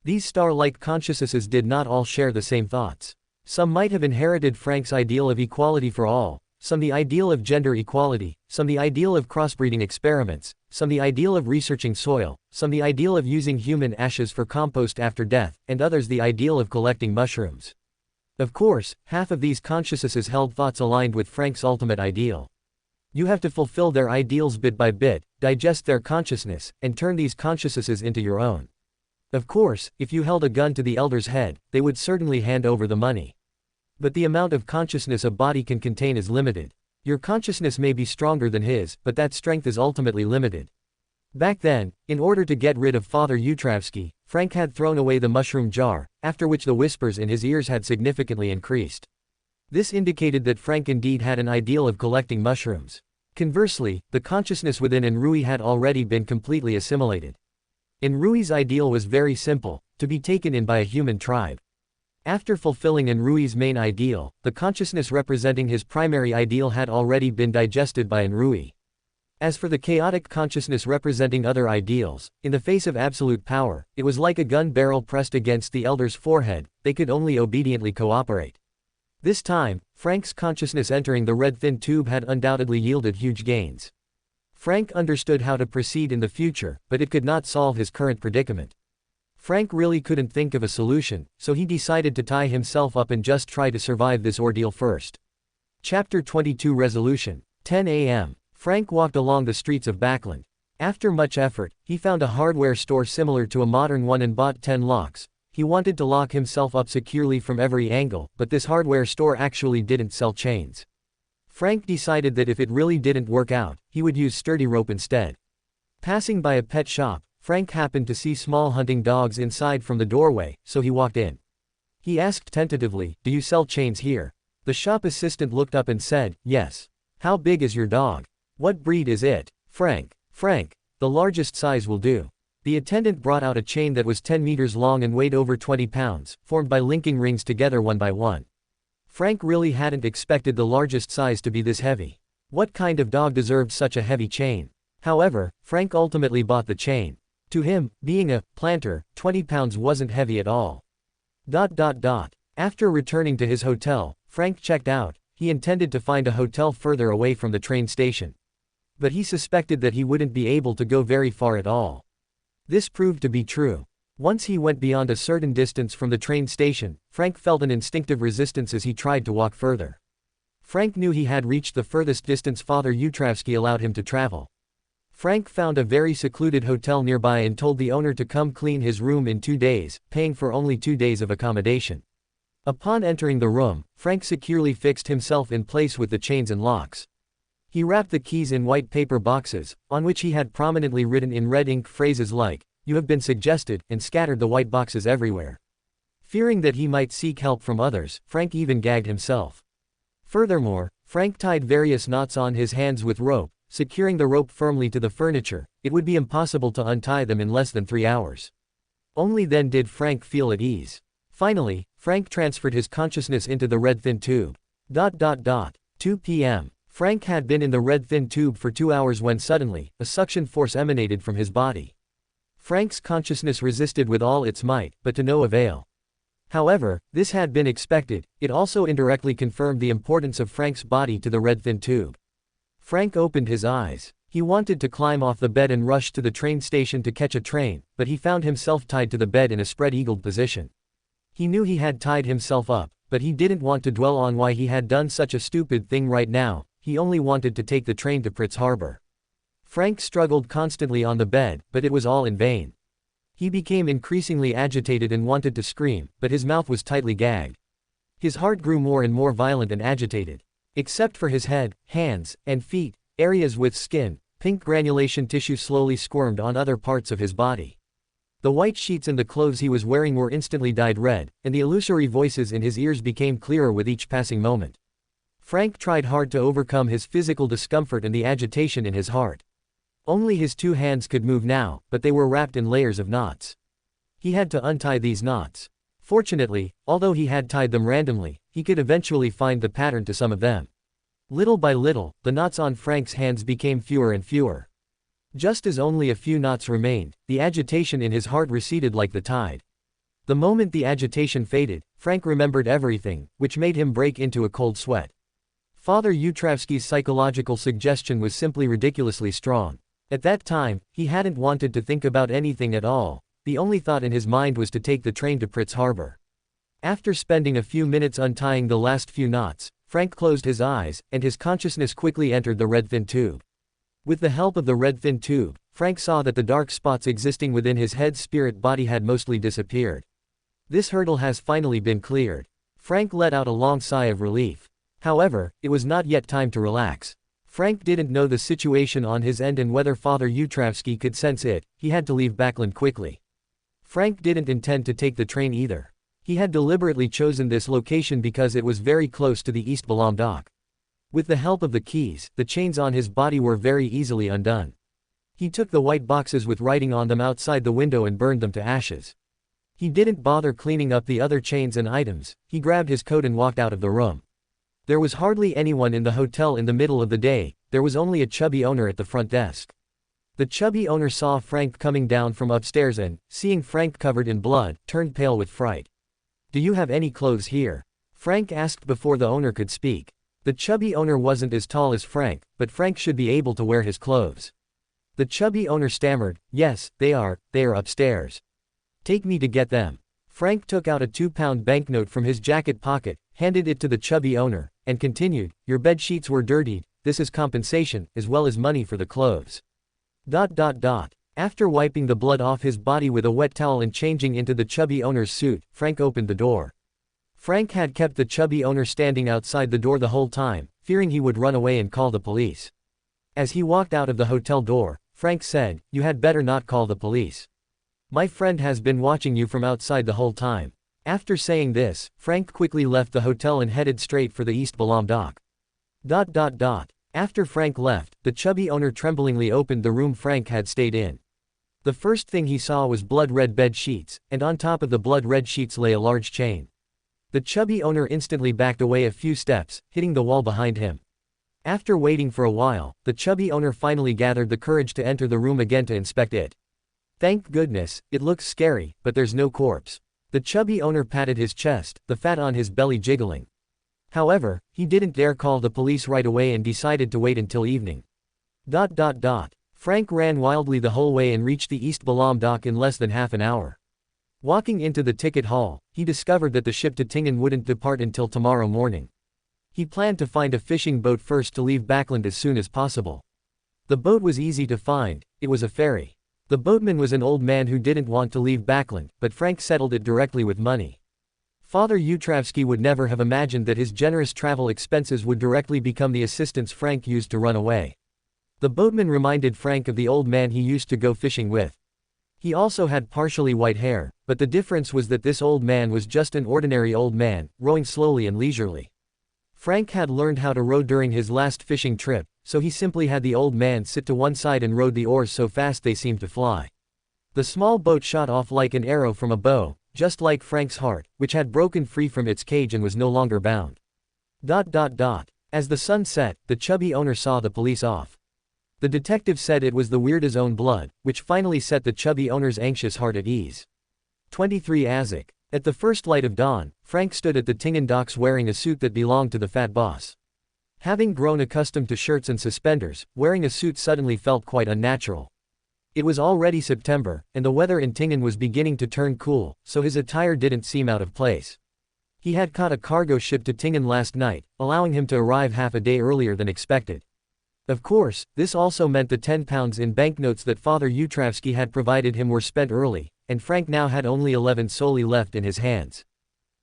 These star-like consciousnesses did not all share the same thoughts. Some might have inherited Frank's ideal of equality for all, some the ideal of gender equality, some the ideal of crossbreeding experiments, some the ideal of researching soil, some the ideal of using human ashes for compost after death, and others the ideal of collecting mushrooms. Of course, half of these consciousnesses held thoughts aligned with Frank's ultimate ideal. You have to fulfill their ideals bit by bit, digest their consciousness, and turn these consciousnesses into your own. Of course, if you held a gun to the elder's head, they would certainly hand over the money. But the amount of consciousness a body can contain is limited. Your consciousness may be stronger than his, but that strength is ultimately limited. Back then, in order to get rid of Father Yutravsky, Frank had thrown away the mushroom jar, after which the whispers in his ears had significantly increased. This indicated that Frank indeed had an ideal of collecting mushrooms. Conversely, the consciousness within Enrui had already been completely assimilated. Enrui's ideal was very simple: to be taken in by a human tribe. After fulfilling Enrui's main ideal, the consciousness representing his primary ideal had already been digested by Enrui. As for the chaotic consciousness representing other ideals, in the face of absolute power, it was like a gun barrel pressed against the elder's forehead, they could only obediently cooperate. This time, Frank's consciousness entering the red thin tube had undoubtedly yielded huge gains. Frank understood how to proceed in the future, but it could not solve his current predicament. Frank really couldn't think of a solution, so he decided to tie himself up and just try to survive this ordeal first. Chapter 22 Resolution. 10 a.m. Frank walked along the streets of Backland. After much effort, he found a hardware store similar to a modern one and bought 10 locks. He wanted to lock himself up securely from every angle, but this hardware store actually didn't sell chains. Frank decided that if it really didn't work out, he would use sturdy rope instead. Passing by a pet shop, Frank happened to see small hunting dogs inside from the doorway, so he walked in. He asked tentatively, "Do you sell chains here?" The shop assistant looked up and said, "Yes." "How big is your dog? What breed is it?" Frank, the largest size will do." The attendant brought out a chain that was 10 meters long and weighed over 20 pounds, formed by linking rings together one by one. Frank really hadn't expected the largest size to be this heavy. What kind of dog deserved such a heavy chain? However, Frank ultimately bought the chain. To him, being a planter, 20 pounds wasn't heavy at all. After returning to his hotel, Frank checked out. He intended to find a hotel further away from the train station. But he suspected that he wouldn't be able to go very far at all. This proved to be true. Once he went beyond a certain distance from the train station, Frank felt an instinctive resistance as he tried to walk further. Frank knew he had reached the furthest distance Father Yutravsky allowed him to travel. Frank found a very secluded hotel nearby and told the owner to come clean his room in 2 days, paying for only 2 days of accommodation. Upon entering the room, Frank securely fixed himself in place with the chains and locks. He wrapped the keys in white paper boxes, on which he had prominently written in red ink phrases like, "You have been suggested," and scattered the white boxes everywhere. Fearing that he might seek help from others, Frank even gagged himself. Furthermore, Frank tied various knots on his hands with rope. Securing the rope firmly to the furniture, it would be impossible to untie them in less than 3 hours. Only then did Frank feel at ease. Finally, Frank transferred his consciousness into the red thin tube. 2 p.m. Frank had been in the red thin tube for 2 hours when suddenly, a suction force emanated from his body. Frank's consciousness resisted with all its might, but to no avail. However, this had been expected. It also indirectly confirmed the importance of Frank's body to the red thin tube. Frank opened his eyes. He wanted to climb off the bed and rush to the train station to catch a train, but he found himself tied to the bed in a spread-eagled position. He knew he had tied himself up, but he didn't want to dwell on why he had done such a stupid thing right now. He only wanted to take the train to Pritz Harbor. Frank struggled constantly on the bed, but it was all in vain. He became increasingly agitated and wanted to scream, but his mouth was tightly gagged. His heart grew more and more violent and agitated. Except for his head, hands, and feet, areas with skin, pink granulation tissue slowly squirmed on other parts of his body. The white sheets and the clothes he was wearing were instantly dyed red, and the illusory voices in his ears became clearer with each passing moment. Frank tried hard to overcome his physical discomfort and the agitation in his heart. Only his 2 hands could move now, but they were wrapped in layers of knots. He had to untie these knots. Fortunately, although he had tied them randomly, he could eventually find the pattern to some of them. Little by little, the knots on Frank's hands became fewer and fewer. Just as only a few knots remained, the agitation in his heart receded like the tide. The moment the agitation faded, Frank remembered everything, which made him break into a cold sweat. Father Yutravsky's psychological suggestion was simply ridiculously strong. At that time, he hadn't wanted to think about anything at all. The only thought in his mind was to take the train to Pritz Harbor. After spending a few minutes untying the last few knots, Frank closed his eyes, and his consciousness quickly entered the red thin tube. With the help of the red thin tube, Frank saw that the dark spots existing within his head's spirit body had mostly disappeared. This hurdle has finally been cleared. Frank let out a long sigh of relief. However, it was not yet time to relax. Frank didn't know the situation on his end and whether Father Yutravsky could sense it. He had to leave Backlund quickly. Frank didn't intend to take the train either. He had deliberately chosen this location because it was very close to the East Balam dock. With the help of the keys, the chains on his body were very easily undone. He took the white boxes with writing on them outside the window and burned them to ashes. He didn't bother cleaning up the other chains and items. He grabbed his coat and walked out of the room. There was hardly anyone in the hotel in the middle of the day. There was only a chubby owner at the front desk. The chubby owner saw Frank coming down from upstairs and, seeing Frank covered in blood, turned pale with fright. "Do you have any clothes here?" Frank asked before the owner could speak. The chubby owner wasn't as tall as Frank, but Frank should be able to wear his clothes. The chubby owner stammered, "Yes, they are upstairs. Take me to get them." Frank took out a 2-pound banknote from his jacket pocket, handed it to the chubby owner, and continued, "Your bed sheets were dirtied. This is compensation, as well as money for the clothes." After wiping the blood off his body with a wet towel and changing into the chubby owner's suit, Frank opened the door. Frank had kept the chubby owner standing outside the door the whole time, fearing he would run away and call the police. As he walked out of the hotel door, Frank said, "You had better not call the police. My friend has been watching you from outside the whole time." After saying this, Frank quickly left the hotel and headed straight for the East Balam dock. After Frank left, the chubby owner tremblingly opened the room Frank had stayed in. The first thing he saw was blood-red bed sheets, and on top of the blood-red sheets lay a large chain. The chubby owner instantly backed away a few steps, hitting the wall behind him. After waiting for a while, the chubby owner finally gathered the courage to enter the room again to inspect it. "Thank goodness, it looks scary, but there's no corpse." The chubby owner patted his chest, the fat on his belly jiggling. However, he didn't dare call the police right away and decided to wait until evening. Frank ran wildly the whole way and reached the East Balam dock in less than half an hour. Walking into the ticket hall, he discovered that the ship to Tingen wouldn't depart until tomorrow morning. He planned to find a fishing boat first to leave Backlund as soon as possible. The boat was easy to find. It was a ferry. The boatman was an old man who didn't want to leave Backlund, but Frank settled it directly with money. Father Yutravsky would never have imagined that his generous travel expenses would directly become the assistance Frank used to run away. The boatman reminded Frank of the old man he used to go fishing with. He also had partially white hair, but the difference was that this old man was just an ordinary old man, rowing slowly and leisurely. Frank had learned how to row during his last fishing trip, so he simply had the old man sit to one side and rowed the oars so fast they seemed to fly. The small boat shot off like an arrow from a bow, just like Frank's heart, which had broken free from its cage and was no longer bound. As the sun set, the chubby owner saw the police off. The detective said it was the Weirda's own blood, which finally set the chubby owner's anxious heart at ease. 23 Azak. At the first light of dawn, Frank stood at the Tingen docks wearing a suit that belonged to the fat boss. Having grown accustomed to shirts and suspenders, wearing a suit suddenly felt quite unnatural. It was already September, and the weather in Tingen was beginning to turn cool, so his attire didn't seem out of place. He had caught a cargo ship to Tingen last night, allowing him to arrive half a day earlier than expected. Of course, this also meant the 10 pounds in banknotes that Father Yutravsky had provided him were spent early, and Frank now had only 11 solely left in his hands.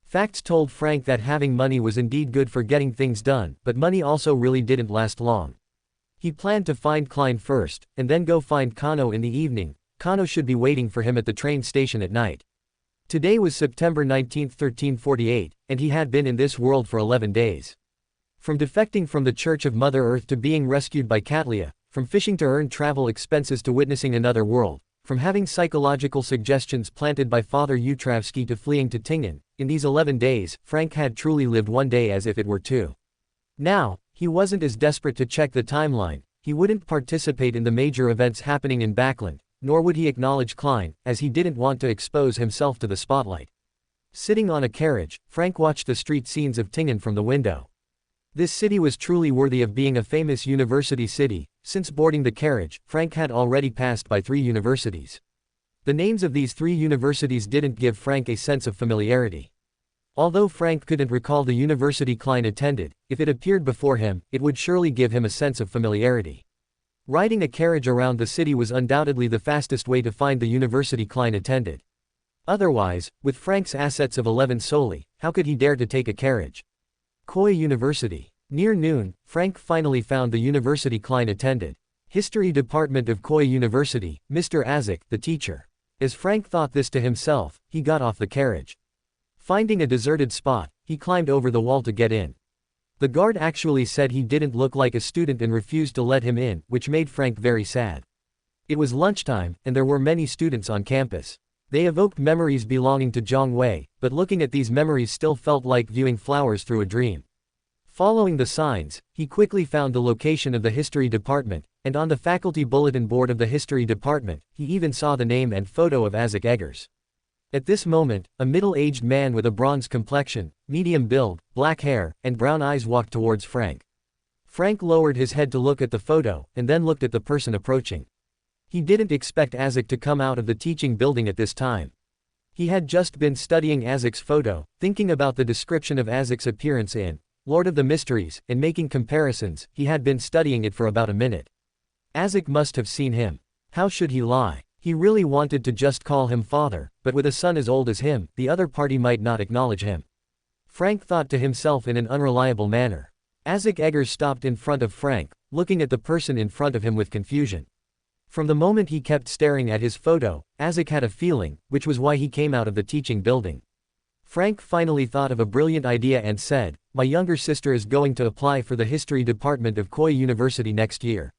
Facts told Frank that having money was indeed good for getting things done, but money also really didn't last long. He planned to find Klein first, and then go find Kano in the evening. Kano should be waiting for him at the train station at night. Today was September 19, 1348, and he had been in this world for 11 days. From defecting from the Church of Mother Earth to being rescued by Katlia, from fishing to earn travel expenses to witnessing another world, from having psychological suggestions planted by Father Yutravsky to fleeing to Tingen, in these 11 days, Frank had truly lived one day as if it were two. Now, he wasn't as desperate to check the timeline. He wouldn't participate in the major events happening in Backlund, nor would he acknowledge Klein, as he didn't want to expose himself to the spotlight. Sitting on a carriage, Frank watched the street scenes of Tingen from the window. This city was truly worthy of being a famous university city. Since boarding the carriage, Frank had already passed by 3 universities. The names of these 3 universities didn't give Frank a sense of familiarity. Although Frank couldn't recall the university Klein attended, if it appeared before him, it would surely give him a sense of familiarity. Riding a carriage around the city was undoubtedly the fastest way to find the university Klein attended. Otherwise, with Frank's assets of 11 solely, how could he dare to take a carriage? Koi University. Near noon, Frank finally found the university Klein attended. History Department of Koi University, Mr. Azek, the teacher. As Frank thought this to himself, he got off the carriage. Finding a deserted spot, he climbed over the wall to get in. The guard actually said he didn't look like a student and refused to let him in, which made Frank very sad. It was lunchtime, and there were many students on campus. They evoked memories belonging to Zhang Wei, but looking at these memories still felt like viewing flowers through a dream. Following the signs, he quickly found the location of the history department, and on the faculty bulletin board of the history department, he even saw the name and photo of Azek Eggers. At this moment, a middle-aged man with a bronze complexion, medium build, black hair, and brown eyes walked towards Frank. Frank lowered his head to look at the photo, and then looked at the person approaching. He didn't expect Azek to come out of the teaching building at this time. He had just been studying Azek's photo, thinking about the description of Azek's appearance in Lord of the Mysteries, and making comparisons. He had been studying it for about a minute. Azek must have seen him. How should he lie? He really wanted to just call him father, but with a son as old as him, the other party might not acknowledge him. Frank thought to himself in an unreliable manner. Azek Eggers stopped in front of Frank, looking at the person in front of him with confusion. From the moment he kept staring at his photo, Azek had a feeling, which was why he came out of the teaching building. Frank finally thought of a brilliant idea and said, "My younger sister is going to apply for the history department of Koi University next year.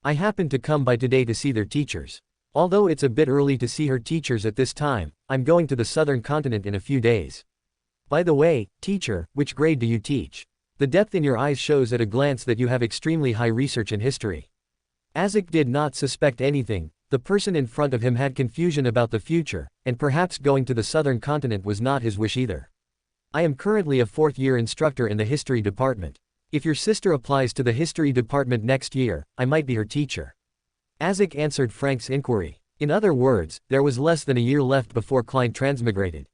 I happened to come by today to see their teachers. Although it's a bit early to see her teachers at this time, I'm going to the southern continent in a few days. By the way, teacher, which grade do you teach? The depth in your eyes shows at a glance that you have extremely high research in history." Azek did not suspect anything. The person in front of him had confusion about the future, and perhaps going to the southern continent was not his wish either. "I am currently a 4th-year instructor in the history department. If your sister applies to the history department next year, I might be her teacher." Azek answered Frank's inquiry. In other words, there was less than a year left before Klein transmigrated.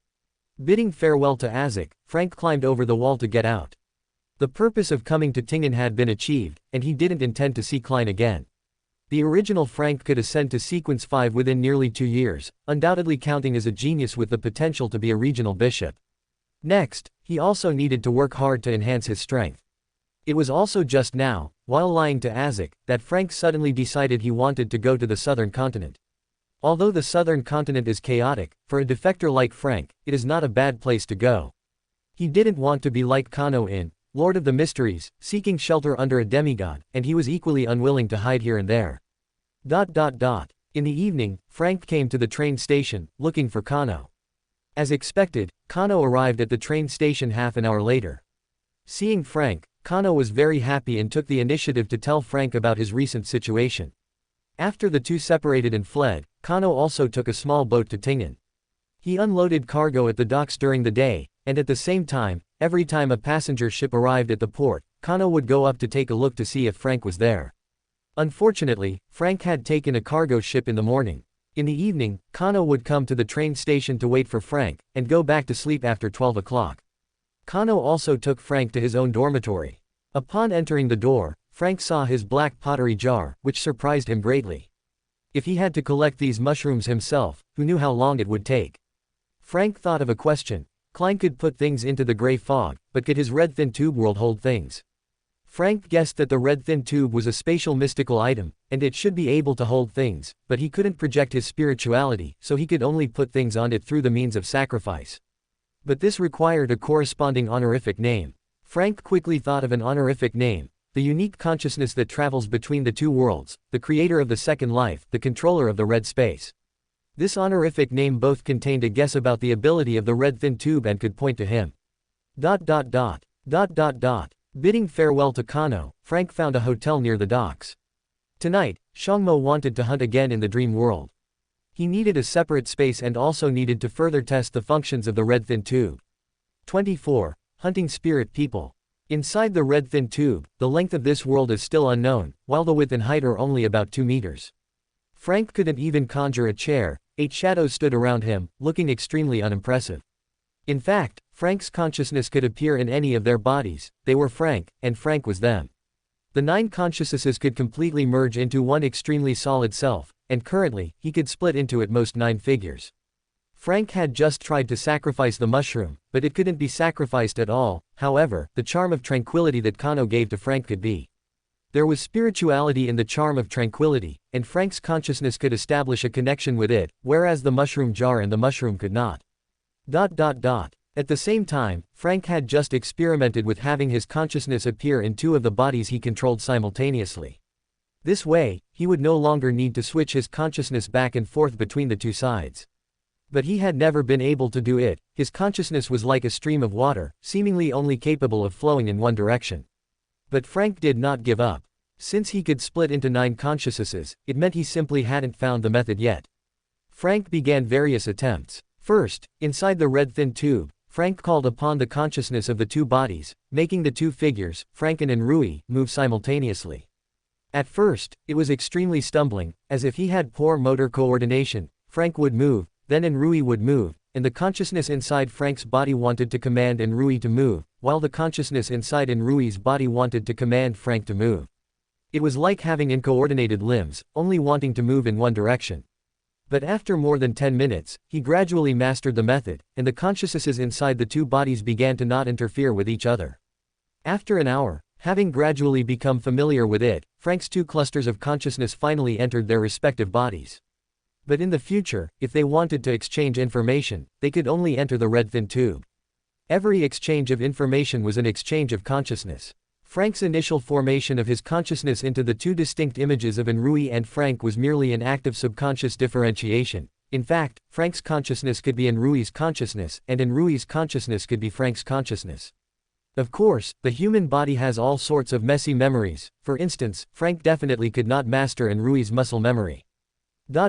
Bidding farewell to Azek, Frank climbed over the wall to get out. The purpose of coming to Tingen had been achieved, and he didn't intend to see Klein again. The original Frank could ascend to Sequence 5 within nearly 2 years, undoubtedly counting as a genius with the potential to be a regional bishop. Next, he also needed to work hard to enhance his strength. It was also just now, while lying to Azek, that Frank suddenly decided he wanted to go to the southern continent. Although the southern continent is chaotic, for a defector like Frank, it is not a bad place to go. He didn't want to be like Kano in Lord of the Mysteries, seeking shelter under a demigod, and he was equally unwilling to hide here and there. In the evening, Frank came to the train station, looking for Kano. As expected, Kano arrived at the train station half an hour later. Seeing Frank, Kano was very happy and took the initiative to tell Frank about his recent situation. After the two separated and fled, Kano also took a small boat to Tingen. He unloaded cargo at the docks during the day, and at the same time, every time a passenger ship arrived at the port, Kano would go up to take a look to see if Frank was there. Unfortunately, Frank had taken a cargo ship in the morning. In the evening, Kano would come to the train station to wait for Frank, and go back to sleep after 12 o'clock. Kano also took Frank to his own dormitory. Upon entering the door, Frank saw his black pottery jar, which surprised him greatly. If he had to collect these mushrooms himself, who knew how long it would take? Frank thought of a question. Klein could put things into the gray fog, but could his red thin tube world hold things? Frank guessed that the red thin tube was a spatial mystical item, and it should be able to hold things, but he couldn't project his spirituality, so he could only put things on it through the means of sacrifice. But this required a corresponding honorific name. Frank quickly thought of an honorific name, the unique consciousness that travels between the two worlds, the creator of the second life, the controller of the red space. This honorific name both contained a guess about the ability of the red thin tube and could point to him. Bidding farewell to Kano, Frank found a hotel near the docks. Tonight, Shangmo wanted to hunt again in the dream world. He needed a separate space and also needed to further test the functions of the red thin tube. 24. Hunting spirit people. Inside the red thin tube, the length of this world is still unknown, while the width and height are only about 2 meters. Frank couldn't even conjure a chair. 8 shadows stood around him, looking extremely unimpressive. In fact, Frank's consciousness could appear in any of their bodies. They were Frank, and Frank was them. The 9 consciousnesses could completely merge into one extremely solid self, and currently, he could split into at most 9 figures. Frank had just tried to sacrifice the mushroom, but it couldn't be sacrificed at all. However, the charm of tranquility that Kano gave to Frank could be. There was spirituality in the charm of tranquility, and Frank's consciousness could establish a connection with it, whereas the mushroom jar and the mushroom could not. At the same time, Frank had just experimented with having his consciousness appear in 2 of the bodies he controlled simultaneously. This way, he would no longer need to switch his consciousness back and forth between the 2 sides. But he had never been able to do it. His consciousness was like a stream of water, seemingly only capable of flowing in one direction. But Frank did not give up. Since he could split into 9 consciousnesses, it meant he simply hadn't found the method yet. Frank began various attempts. First, inside the red thin tube, Frank called upon the consciousness of the 2 bodies, making the 2 figures, Franken and Rui, move simultaneously. At first, it was extremely stumbling, as if he had poor motor coordination. Frank would move, then Rui would move, and the consciousness inside Frank's body wanted to command Rui to move, while the consciousness inside Rui's body wanted to command Frank to move. It was like having uncoordinated limbs, only wanting to move in one direction. But after more than 10 minutes, he gradually mastered the method, and the consciousnesses inside the 2 bodies began to not interfere with each other. After an hour, having gradually become familiar with it, Frank's 2 clusters of consciousness finally entered their respective bodies. But in the future, if they wanted to exchange information, they could only enter the red thin tube. Every exchange of information was an exchange of consciousness. Frank's initial formation of his consciousness into the 2 distinct images of Rui and Frank was merely an act of subconscious differentiation. In fact, Frank's consciousness could be Rui's consciousness, and Rui's consciousness could be Frank's consciousness. Of course, the human body has all sorts of messy memories. For instance, Frank definitely could not master Rui's muscle memory. In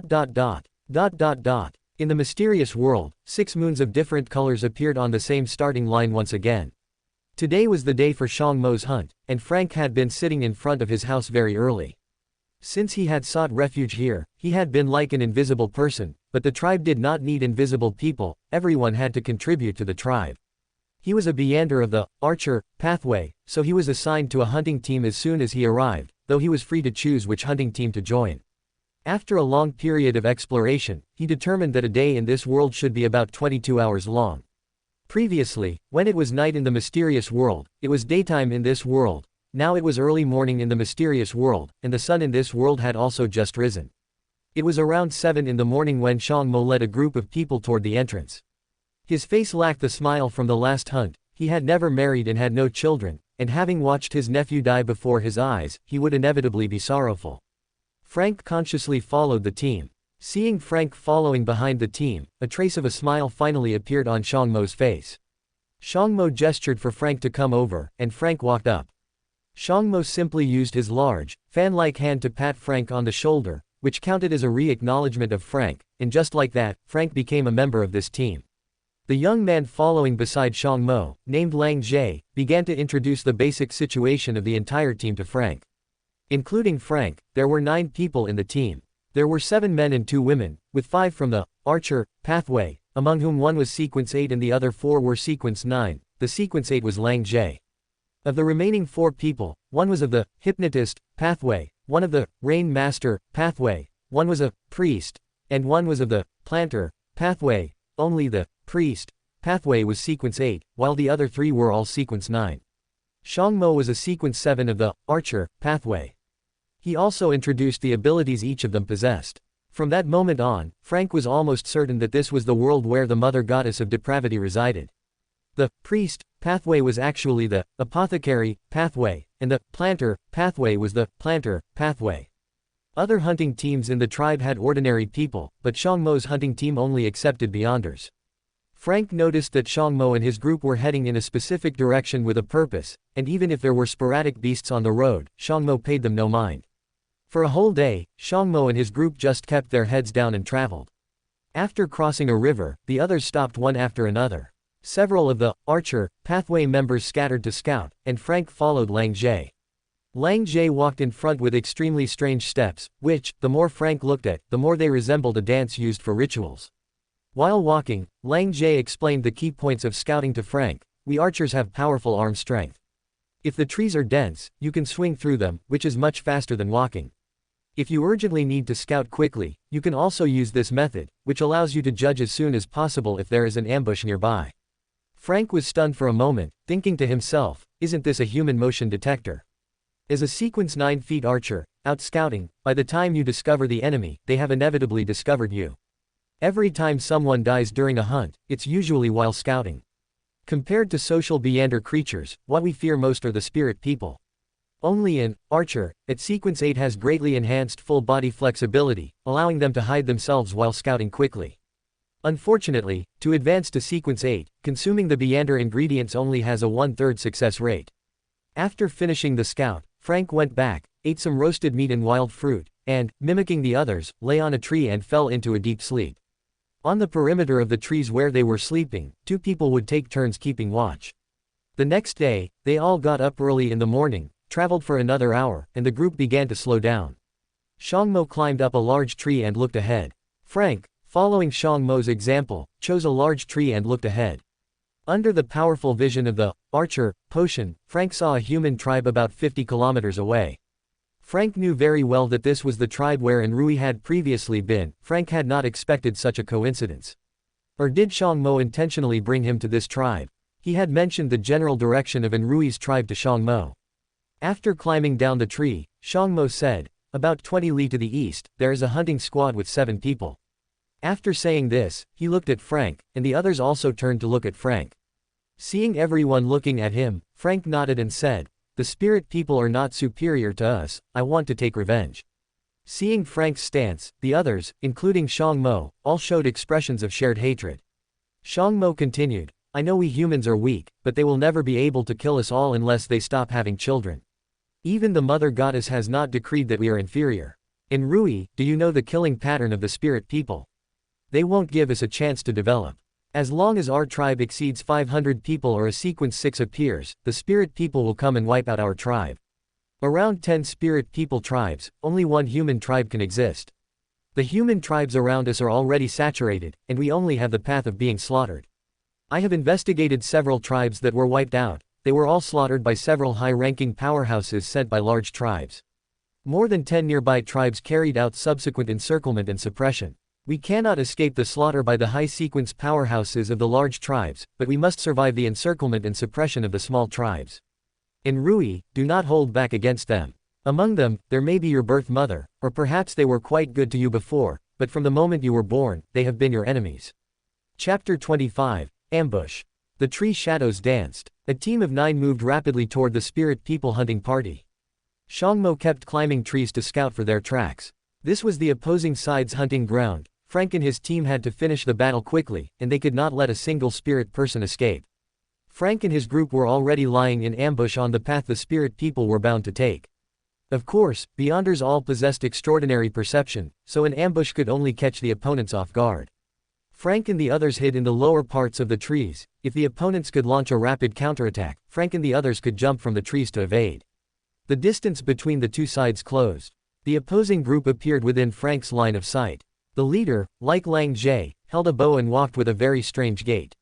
the mysterious world, 6 moons of different colors appeared on the same starting line once again. Today was the day for Shang Mo's hunt, and Frank had been sitting in front of his house very early. Since he had sought refuge here, he had been like an invisible person, but the tribe did not need invisible people. Everyone had to contribute to the tribe. He was a Beander of the Archer pathway, so he was assigned to a hunting team as soon as he arrived, though he was free to choose which hunting team to join. After a long period of exploration, he determined that a day in this world should be about 22 hours long. Previously, when it was night in the mysterious world, it was daytime in this world. Now it was early morning in the mysterious world, and the sun in this world had also just risen. It was around 7 in the morning when Shang Mo led a group of people toward the entrance. His face lacked the smile from the last hunt. He had never married and had no children, and having watched his nephew die before his eyes, he would inevitably be sorrowful. Frank consciously followed the team. Seeing Frank following behind the team, a trace of a smile finally appeared on Shang Mo's face. Shang Mo gestured for Frank to come over, and Frank walked up. Shang Mo simply used his large, fan-like hand to pat Frank on the shoulder, which counted as a re-acknowledgement of Frank, and just like that, Frank became a member of this team. The young man following beside Shang Mo, named Lang Jie, began to introduce the basic situation of the entire team to Frank. Including Frank, there were 9 people in the team. There were 7 men and 2 women, with 5 from the Archer pathway, among whom 1 was Sequence 8 and the other 4 were Sequence 9. The Sequence 8 was Lang Jie. Of the remaining 4 people, 1 was of the Hypnotist pathway, 1 of the Rain Master pathway, 1 was a Priest, and 1 was of the Planter pathway. Only the Priest pathway was Sequence 8, while the other 3 were all Sequence 9. Shang Mo was a Sequence 7 of the Archer pathway. He also introduced the abilities each of them possessed. From that moment on, Frank was almost certain that this was the world where the mother goddess of depravity resided. The Priest pathway was actually the Apothecary pathway, and the Planter pathway was the Planter pathway. Other hunting teams in the tribe had ordinary people, but Shang Mo's hunting team only accepted Beyonders. Frank noticed that Shang Mo and his group were heading in a specific direction with a purpose, and even if there were sporadic beasts on the road, Shang Mo paid them no mind. For a whole day, Shang Mo and his group just kept their heads down and traveled. After crossing a river, the others stopped one after another. Several of the Archer pathway members scattered to scout, and Frank followed Lang Jie. Lang Jie walked in front with extremely strange steps, which, the more Frank looked at, the more they resembled a dance used for rituals. While walking, Lang Jie explained the key points of scouting to Frank. We archers have powerful arm strength. If the trees are dense, you can swing through them, which is much faster than walking. If you urgently need to scout quickly, you can also use this method, which allows you to judge as soon as possible if there is an ambush nearby. Frank was stunned for a moment, thinking to himself, isn't this a human motion detector? As a sequence 9 feet archer, out scouting, by the time you discover the enemy, they have inevitably discovered you. Every time someone dies during a hunt, it's usually while scouting. Compared to social Beander creatures, what we fear most are the spirit people. Only in Archer, at sequence 8 has greatly enhanced full body flexibility, allowing them to hide themselves while scouting quickly. Unfortunately, to advance to sequence 8, consuming the Beander ingredients only has a 1/3 success rate. After finishing the scout, Frank went back, ate some roasted meat and wild fruit, and, mimicking the others, lay on a tree and fell into a deep sleep. On the perimeter of the trees where they were sleeping, 2 people would take turns keeping watch. The next day, they all got up early in the morning, traveled for another hour, and the group began to slow down. Shangmo climbed up a large tree and looked ahead. Frank, following Shangmo's example, chose a large tree and looked ahead. Under the powerful vision of the Archer potion, Frank saw a human tribe about 50 kilometers away. Frank knew very well that this was the tribe where Enrui had previously been. Frank had not expected such a coincidence. Or did Shangmo intentionally bring him to this tribe? He had mentioned the general direction of Enrui's tribe to Shangmo. After climbing down the tree, Shangmo said, about 20 li to the east, there is a hunting squad with 7 people. After saying this, he looked at Frank, and the others also turned to look at Frank. Seeing everyone looking at him, Frank nodded and said, the spirit people are not superior to us, I want to take revenge. Seeing Frank's stance, the others, including Shangmo, all showed expressions of shared hatred. Shangmo continued, I know we humans are weak, but they will never be able to kill us all unless they stop having children. Even the mother goddess has not decreed that we are inferior. Enrui, do you know the killing pattern of the spirit people? They won't give us a chance to develop. As long as our tribe exceeds 500 people or a sequence 6 appears, the spirit people will come and wipe out our tribe. Around 10 spirit people tribes, only 1 human tribe can exist. The human tribes around us are already saturated, and we only have the path of being slaughtered. I have investigated several tribes that were wiped out. They were all slaughtered by several high-ranking powerhouses sent by large tribes. More than 10 nearby tribes carried out subsequent encirclement and suppression. We cannot escape the slaughter by the high-sequence powerhouses of the large tribes, but we must survive the encirclement and suppression of the small tribes. Enrui, do not hold back against them. Among them, there may be your birth mother, or perhaps they were quite good to you before, but from the moment you were born, they have been your enemies. Chapter 25, Ambush. The tree shadows danced. A team of 9 moved rapidly toward the spirit people hunting party. Shangmo kept climbing trees to scout for their tracks. This was the opposing side's hunting ground. Frank and his team had to finish the battle quickly, and they could not let a single spirit person escape. Frank and his group were already lying in ambush on the path the spirit people were bound to take. Of course, Beyonders all possessed extraordinary perception, so an ambush could only catch the opponents off guard. Frank and the others hid in the lower parts of the trees. If the opponents could launch a rapid counterattack, Frank and the others could jump from the trees to evade. The distance between the two sides closed. The opposing group appeared within Frank's line of sight. The leader, like Lang Jie, held a bow and walked with a very strange gait.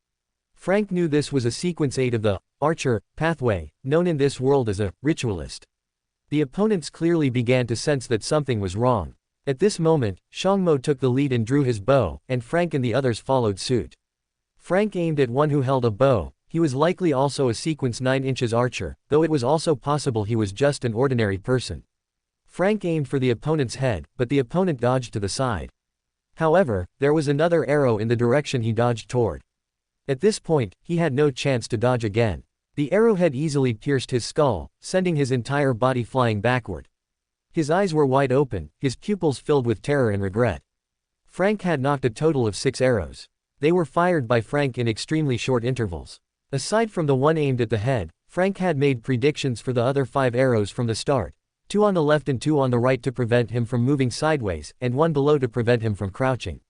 Frank knew this was a sequence 8 of the Archer pathway, known in this world as a ritualist. The opponents clearly began to sense that something was wrong. At this moment, Shangmo took the lead and drew his bow, and Frank and the others followed suit. Frank aimed at one who held a bow. He was likely also a sequence 9 inches archer, though it was also possible he was just an ordinary person. Frank aimed for the opponent's head, but the opponent dodged to the side. However, there was another arrow in the direction he dodged toward. At this point, he had no chance to dodge again. The arrowhead easily pierced his skull, sending his entire body flying backward. His eyes were wide open, his pupils filled with terror and regret. Frank had knocked a total of 6 arrows. They were fired by Frank in extremely short intervals. Aside from the one aimed at the head, Frank had made predictions for the other 5 arrows from the start. 2 on the left and 2 on the right to prevent him from moving sideways, and 1 below to prevent him from crouching.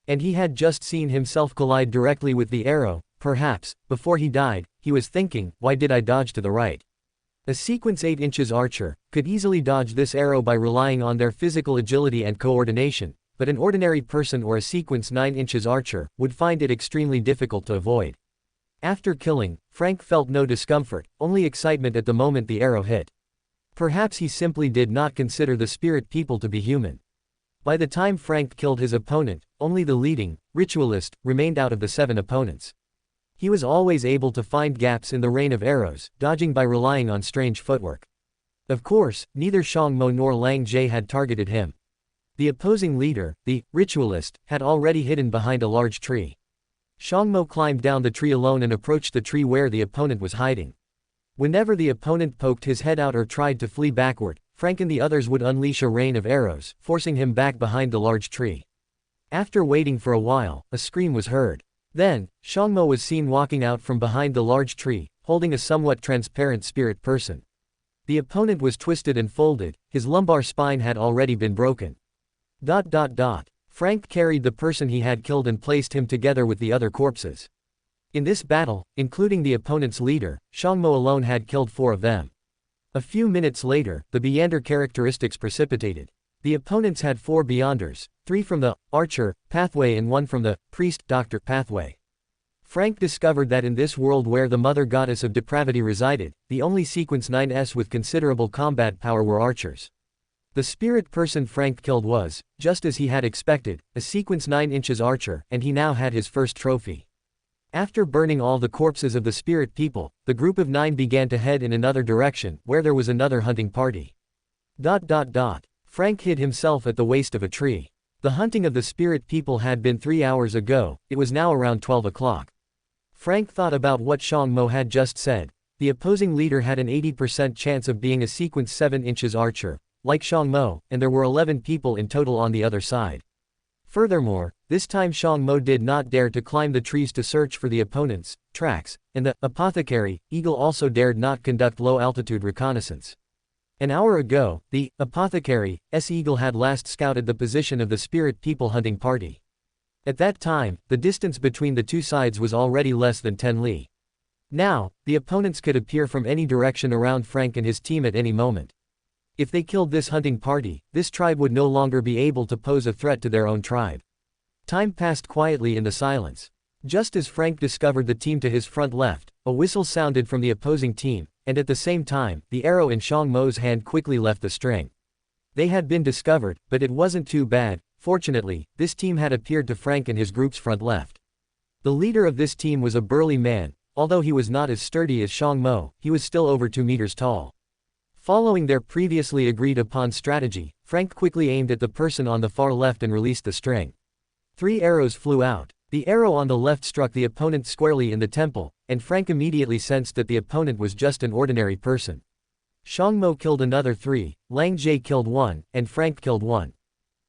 And he had just seen himself collide directly with the arrow, Perhaps, before he died, he was thinking, why did I dodge to the right? A sequence 8 inches archer could easily dodge this arrow by relying on their physical agility and coordination, but an ordinary person or a sequence 9 inches archer would find it extremely difficult to avoid. After killing, Frank felt no discomfort, only excitement at the moment the arrow hit. Perhaps he simply did not consider the spirit people to be human. By the time Frank killed his opponent, only the leading ritualist remained out of the 7 opponents. He was always able to find gaps in the rain of arrows, dodging by relying on strange footwork. Of course, neither Shangmo nor Lang Jie had targeted him. The opposing leader, the ritualist, had already hidden behind a large tree. Shangmo climbed down the tree alone and approached the tree where the opponent was hiding. Whenever the opponent poked his head out or tried to flee backward, Frank and the others would unleash a rain of arrows, forcing him back behind the large tree. After waiting for a while, a scream was heard. Then, Shangmo was seen walking out from behind the large tree, holding a somewhat transparent spirit person. The opponent was twisted and folded, his lumbar spine had already been broken. Frank carried the person he had killed and placed him together with the other corpses. In this battle, including the opponent's leader, Shangmo alone had killed 4 of them. A few minutes later, the Beyonder characteristics precipitated. The opponents had 4 Beyonders, 3 from the Archer pathway and 1 from the Priest Doctor pathway. Frank discovered that in this world where the Mother Goddess of Depravity resided, the only Sequence 9s with considerable combat power were archers. The spirit person Frank killed was, just as he had expected, a Sequence 9 inches archer, and he now had his first trophy. After burning all the corpses of the spirit people, the group of 9 began to head in another direction, where there was another hunting party. Frank hid himself at the waist of a tree. The hunting of the spirit people had been 3 hours ago, it was now around 12 o'clock. Frank thought about what Shangmo had just said. The opposing leader had an 80% chance of being a Sequence 7 inches archer, like Shangmo, and there were 11 people in total on the other side. Furthermore, this time Shangmo did not dare to climb the trees to search for the opponent's tracks, and the apothecary eagle also dared not conduct low-altitude reconnaissance. An hour ago, the apothecary's eagle had last scouted the position of the spirit people hunting party. At that time, the distance between the two sides was already less than 10 li. Now, the opponents could appear from any direction around Frank and his team at any moment. If they killed this hunting party, this tribe would no longer be able to pose a threat to their own tribe. Time passed quietly in the silence. Just as Frank discovered the team to his front left, a whistle sounded from the opposing team, and at the same time, the arrow in Shangmo's hand quickly left the string. They had been discovered, but it wasn't too bad. Fortunately, this team had appeared to Frank and his group's front left. The leader of this team was a burly man. Although he was not as sturdy as Shangmo, he was still over 2 meters tall. Following their previously agreed upon strategy, Frank quickly aimed at the person on the far left and released the string. 3 arrows flew out. The arrow on the left struck the opponent squarely in the temple, and Frank immediately sensed that the opponent was just an ordinary person. Shangmo killed another 3, Lang Jie killed 1, and Frank killed 1.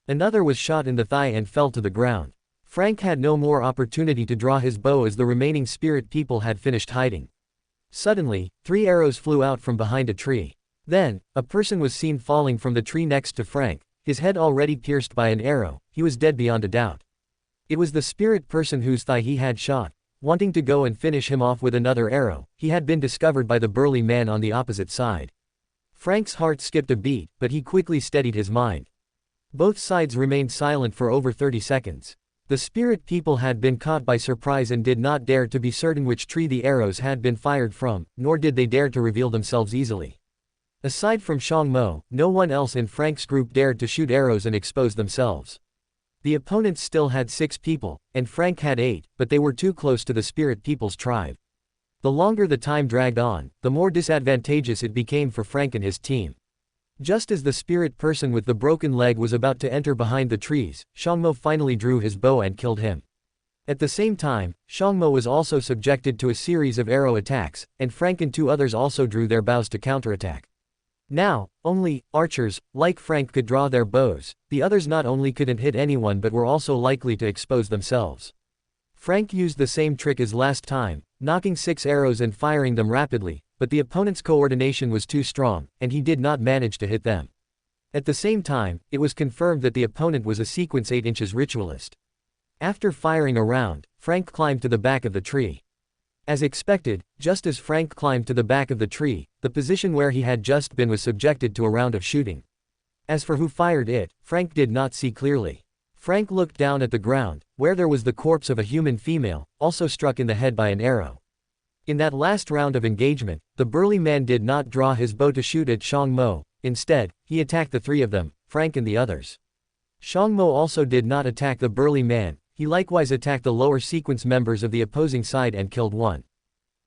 Another was shot in the thigh and fell to the ground. Frank had no more opportunity to draw his bow as the remaining spirit people had finished hiding. Suddenly, 3 arrows flew out from behind a tree. Then, a person was seen falling from the tree next to Frank, his head already pierced by an arrow. He was dead beyond a doubt. It was the spirit person whose thigh he had shot. Wanting to go and finish him off with another arrow, he had been discovered by the burly man on the opposite side. Frank's heart skipped a beat, but he quickly steadied his mind. Both sides remained silent for over 30 seconds. The spirit people had been caught by surprise and did not dare to be certain which tree the arrows had been fired from, nor did they dare to reveal themselves easily. Aside from Shangmo, no one else in Frank's group dared to shoot arrows and expose themselves. The opponents still had 6 people, and Frank had 8, but they were too close to the spirit people's tribe. The longer the time dragged on, the more disadvantageous it became for Frank and his team. Just as the spirit person with the broken leg was about to enter behind the trees, Shangmo finally drew his bow and killed him. At the same time, Shangmo was also subjected to a series of arrow attacks, and Frank and 2 others also drew their bows to counterattack. Now, only archers, like Frank, could draw their bows. The others not only couldn't hit anyone but were also likely to expose themselves. Frank used the same trick as last time, knocking 6 arrows and firing them rapidly, but the opponent's coordination was too strong, and he did not manage to hit them. At the same time, it was confirmed that the opponent was a Sequence 8 inches ritualist. After firing a round, Frank climbed to the back of the tree. As expected, just as Frank climbed to the back of the tree, the position where he had just been was subjected to a round of shooting. As for who fired it, Frank did not see clearly. Frank looked down at the ground, where there was the corpse of a human female, also struck in the head by an arrow. In that last round of engagement, the burly man did not draw his bow to shoot at Shang Mo. Instead, he attacked the three of them, Frank and the others. Shang Mo also did not attack the burly man, he likewise attacked the lower sequence members of the opposing side and killed one.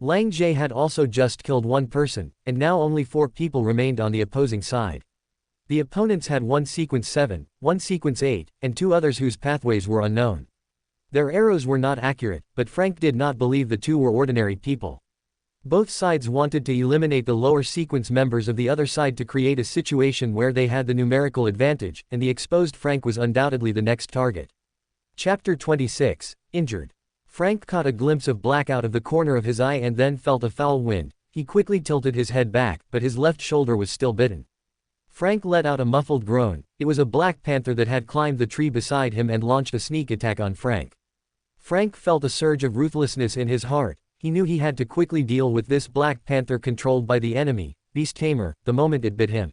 Lang Jie had also just killed one person, and now only 4 people remained on the opposing side. The opponents had one sequence 7, one sequence 8, and 2 others whose pathways were unknown. Their arrows were not accurate, but Frank did not believe the 2 were ordinary people. Both sides wanted to eliminate the lower sequence members of the other side to create a situation where they had the numerical advantage, and the exposed Frank was undoubtedly the next target. Chapter 26, Injured. Frank caught a glimpse of black out of the corner of his eye and then felt a foul wind. He quickly tilted his head back, but his left shoulder was still bitten. Frank let out a muffled groan. It was a black panther that had climbed the tree beside him and launched a sneak attack on Frank. Frank felt a surge of ruthlessness in his heart. He knew he had to quickly deal with this black panther controlled by the enemy, Beast Tamer, the moment it bit him.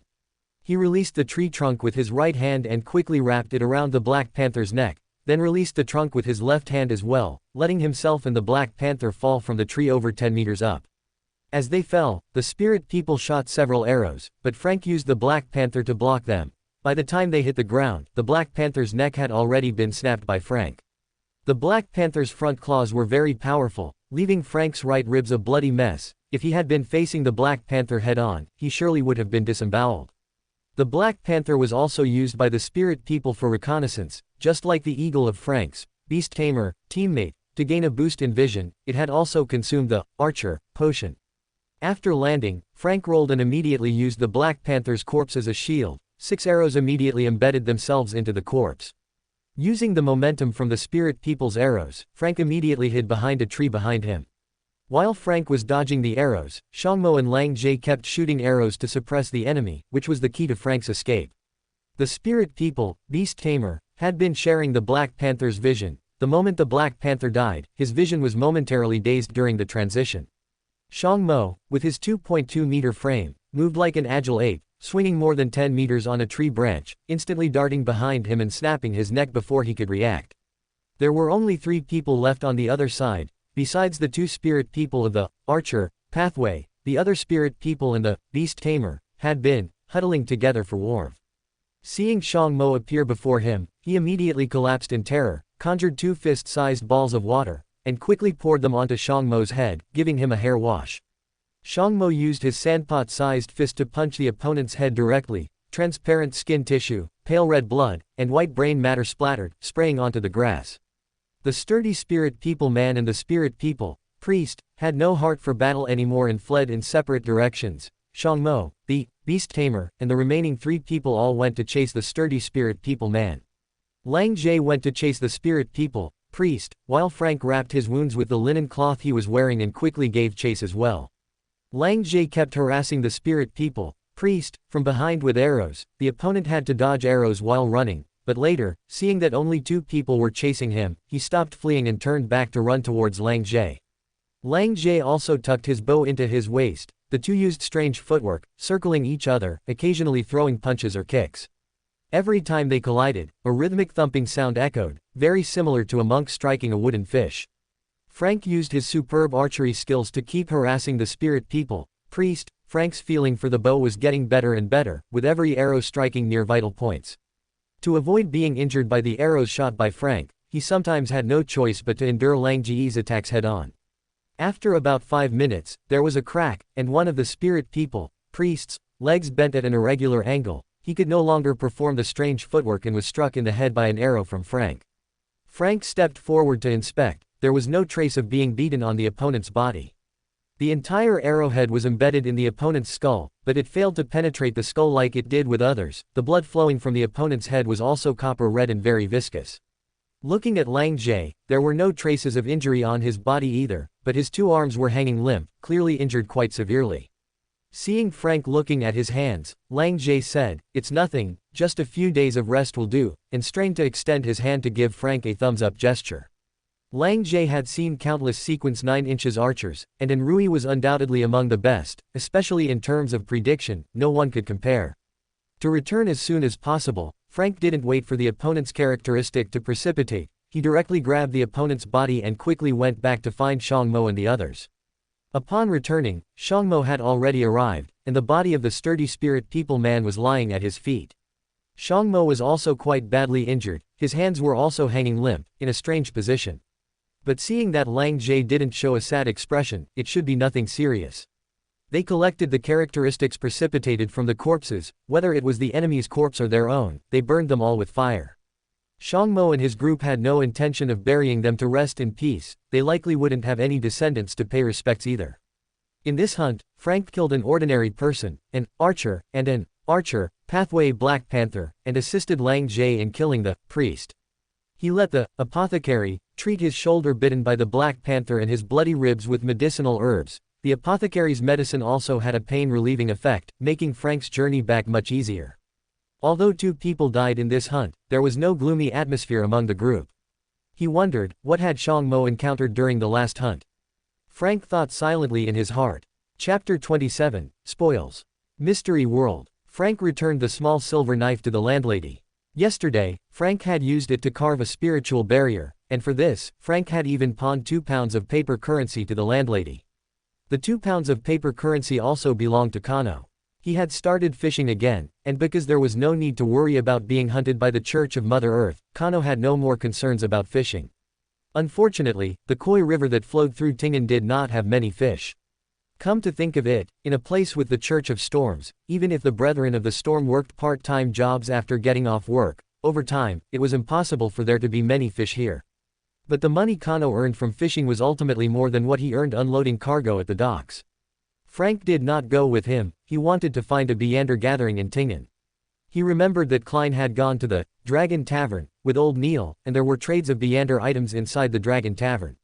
He released the tree trunk with his right hand and quickly wrapped it around the black panther's neck, then released the trunk with his left hand as well, letting himself and the black panther fall from the tree over 10 meters up. As they fell, the spirit people shot several arrows, but Frank used the black panther to block them. By the time they hit the ground, the black panther's neck had already been snapped by Frank. The black panther's front claws were very powerful, leaving Frank's right ribs a bloody mess. If he had been facing the black panther head-on, he surely would have been disemboweled. The black panther was also used by the spirit people for reconnaissance, just like the eagle of Frank's Beast Tamer teammate. To gain a boost in vision, it had also consumed the Archer potion. After landing, Frank rolled and immediately used the black panther's corpse as a shield. 6 arrows immediately embedded themselves into the corpse. Using the momentum from the spirit people's arrows, Frank immediately hid behind a tree behind him. While Frank was dodging the arrows, Shangmo and Lang Jie kept shooting arrows to suppress the enemy, which was the key to Frank's escape. The spirit people, Beast Tamer, had been sharing the Black Panther's vision. The moment the Black Panther died, his vision was momentarily dazed during the transition. Shangmo, with his 2.2-meter frame, moved like an agile ape, swinging more than 10 meters on a tree branch, instantly darting behind him and snapping his neck before he could react. There were only 3 people left on the other side. Besides the 2 spirit people of the Archer pathway, the other spirit people and the Beast Tamer had been huddling together for warmth. Seeing Shangmo appear before him, he immediately collapsed in terror, conjured 2 fist-sized balls of water, and quickly poured them onto Shangmo's head, giving him a hair wash. Shangmo used his sandpot-sized fist to punch the opponent's head directly. Transparent skin tissue, pale red blood, and white brain matter splattered, spraying onto the grass. The sturdy spirit people man and the spirit people priest had no heart for battle anymore and fled in separate directions. Shangmo, the Beast Tamer, and the remaining 3 people all went to chase the sturdy spirit people man. Lang Jie went to chase the spirit people priest, while Frank wrapped his wounds with the linen cloth he was wearing and quickly gave chase as well. Lang Jie kept harassing the spirit people priest from behind with arrows. The opponent had to dodge arrows while running. But later, seeing that only 2 people were chasing him, he stopped fleeing and turned back to run towards Lang Jie. Lang Jie also tucked his bow into his waist. The 2 used strange footwork, circling each other, occasionally throwing punches or kicks. Every time they collided, a rhythmic thumping sound echoed, very similar to a monk striking a wooden fish. Frank used his superb archery skills to keep harassing the spirit people priest. Frank's feeling for the bow was getting better and better, with every arrow striking near vital points. To avoid being injured by the arrows shot by Frank, he sometimes had no choice but to endure Lang Jie's attacks head-on. After about 5 minutes, there was a crack, and one of the spirit people priest's legs bent at an irregular angle. He could no longer perform the strange footwork and was struck in the head by an arrow from Frank. Frank stepped forward to inspect. There was no trace of being beaten on the opponent's body. The entire arrowhead was embedded in the opponent's skull, but it failed to penetrate the skull like it did with others. The blood flowing from the opponent's head was also copper red and very viscous. Looking at Lang Jie, there were no traces of injury on his body either, but his 2 arms were hanging limp, clearly injured quite severely. Seeing Frank looking at his hands, Lang Jie said, "It's nothing, just a few days of rest will do," and strained to extend his hand to give Frank a thumbs-up gesture. Lang Jie had seen countless sequence 9 inches archers, and Enrui was undoubtedly among the best, especially in terms of prediction, no one could compare. To return as soon as possible, Frank didn't wait for the opponent's characteristic to precipitate, he directly grabbed the opponent's body and quickly went back to find Shangmo and the others. Upon returning, Shangmo had already arrived, and the body of the sturdy spirit people man was lying at his feet. Shangmo was also quite badly injured, his hands were also hanging limp, in a strange position. But seeing that Lang Jie didn't show a sad expression, it should be nothing serious. They collected the characteristics precipitated from the corpses, whether it was the enemy's corpse or their own, they burned them all with fire. Shangmo and his group had no intention of burying them to rest in peace, they likely wouldn't have any descendants to pay respects either. In this hunt, Frank killed an ordinary person, an archer, and an archer, pathway Black Panther, and assisted Lang Jie in killing the priest. He let the apothecary treat his shoulder bitten by the Black Panther and his bloody ribs with medicinal herbs. The apothecary's medicine also had a pain-relieving effect, making Frank's journey back much easier. Although 2 people died in this hunt, there was no gloomy atmosphere among the group. He wondered, what had Shangmo encountered during the last hunt? Frank thought silently in his heart. Chapter 27, Spoils. Mystery World. Frank returned the small silver knife to the landlady. Yesterday, Frank had used it to carve a spiritual barrier, and for this, Frank had even pawned 2 pounds of paper currency to the landlady. The 2 pounds of paper currency also belonged to Kano. He had started fishing again, and because there was no need to worry about being hunted by the Church of Mother Earth, Kano had no more concerns about fishing. Unfortunately, the Koi River that flowed through Tingen did not have many fish. Come to think of it, in a place with the Church of Storms, even if the Brethren of the Storm worked part-time jobs after getting off work, over time, it was impossible for there to be many fish here. But the money Kano earned from fishing was ultimately more than what he earned unloading cargo at the docks. Frank did not go with him, he wanted to find a Beander gathering in Tingen. He remembered that Klein had gone to the Dragon Tavern with old Neil, and there were trades of Beander items inside the Dragon Tavern.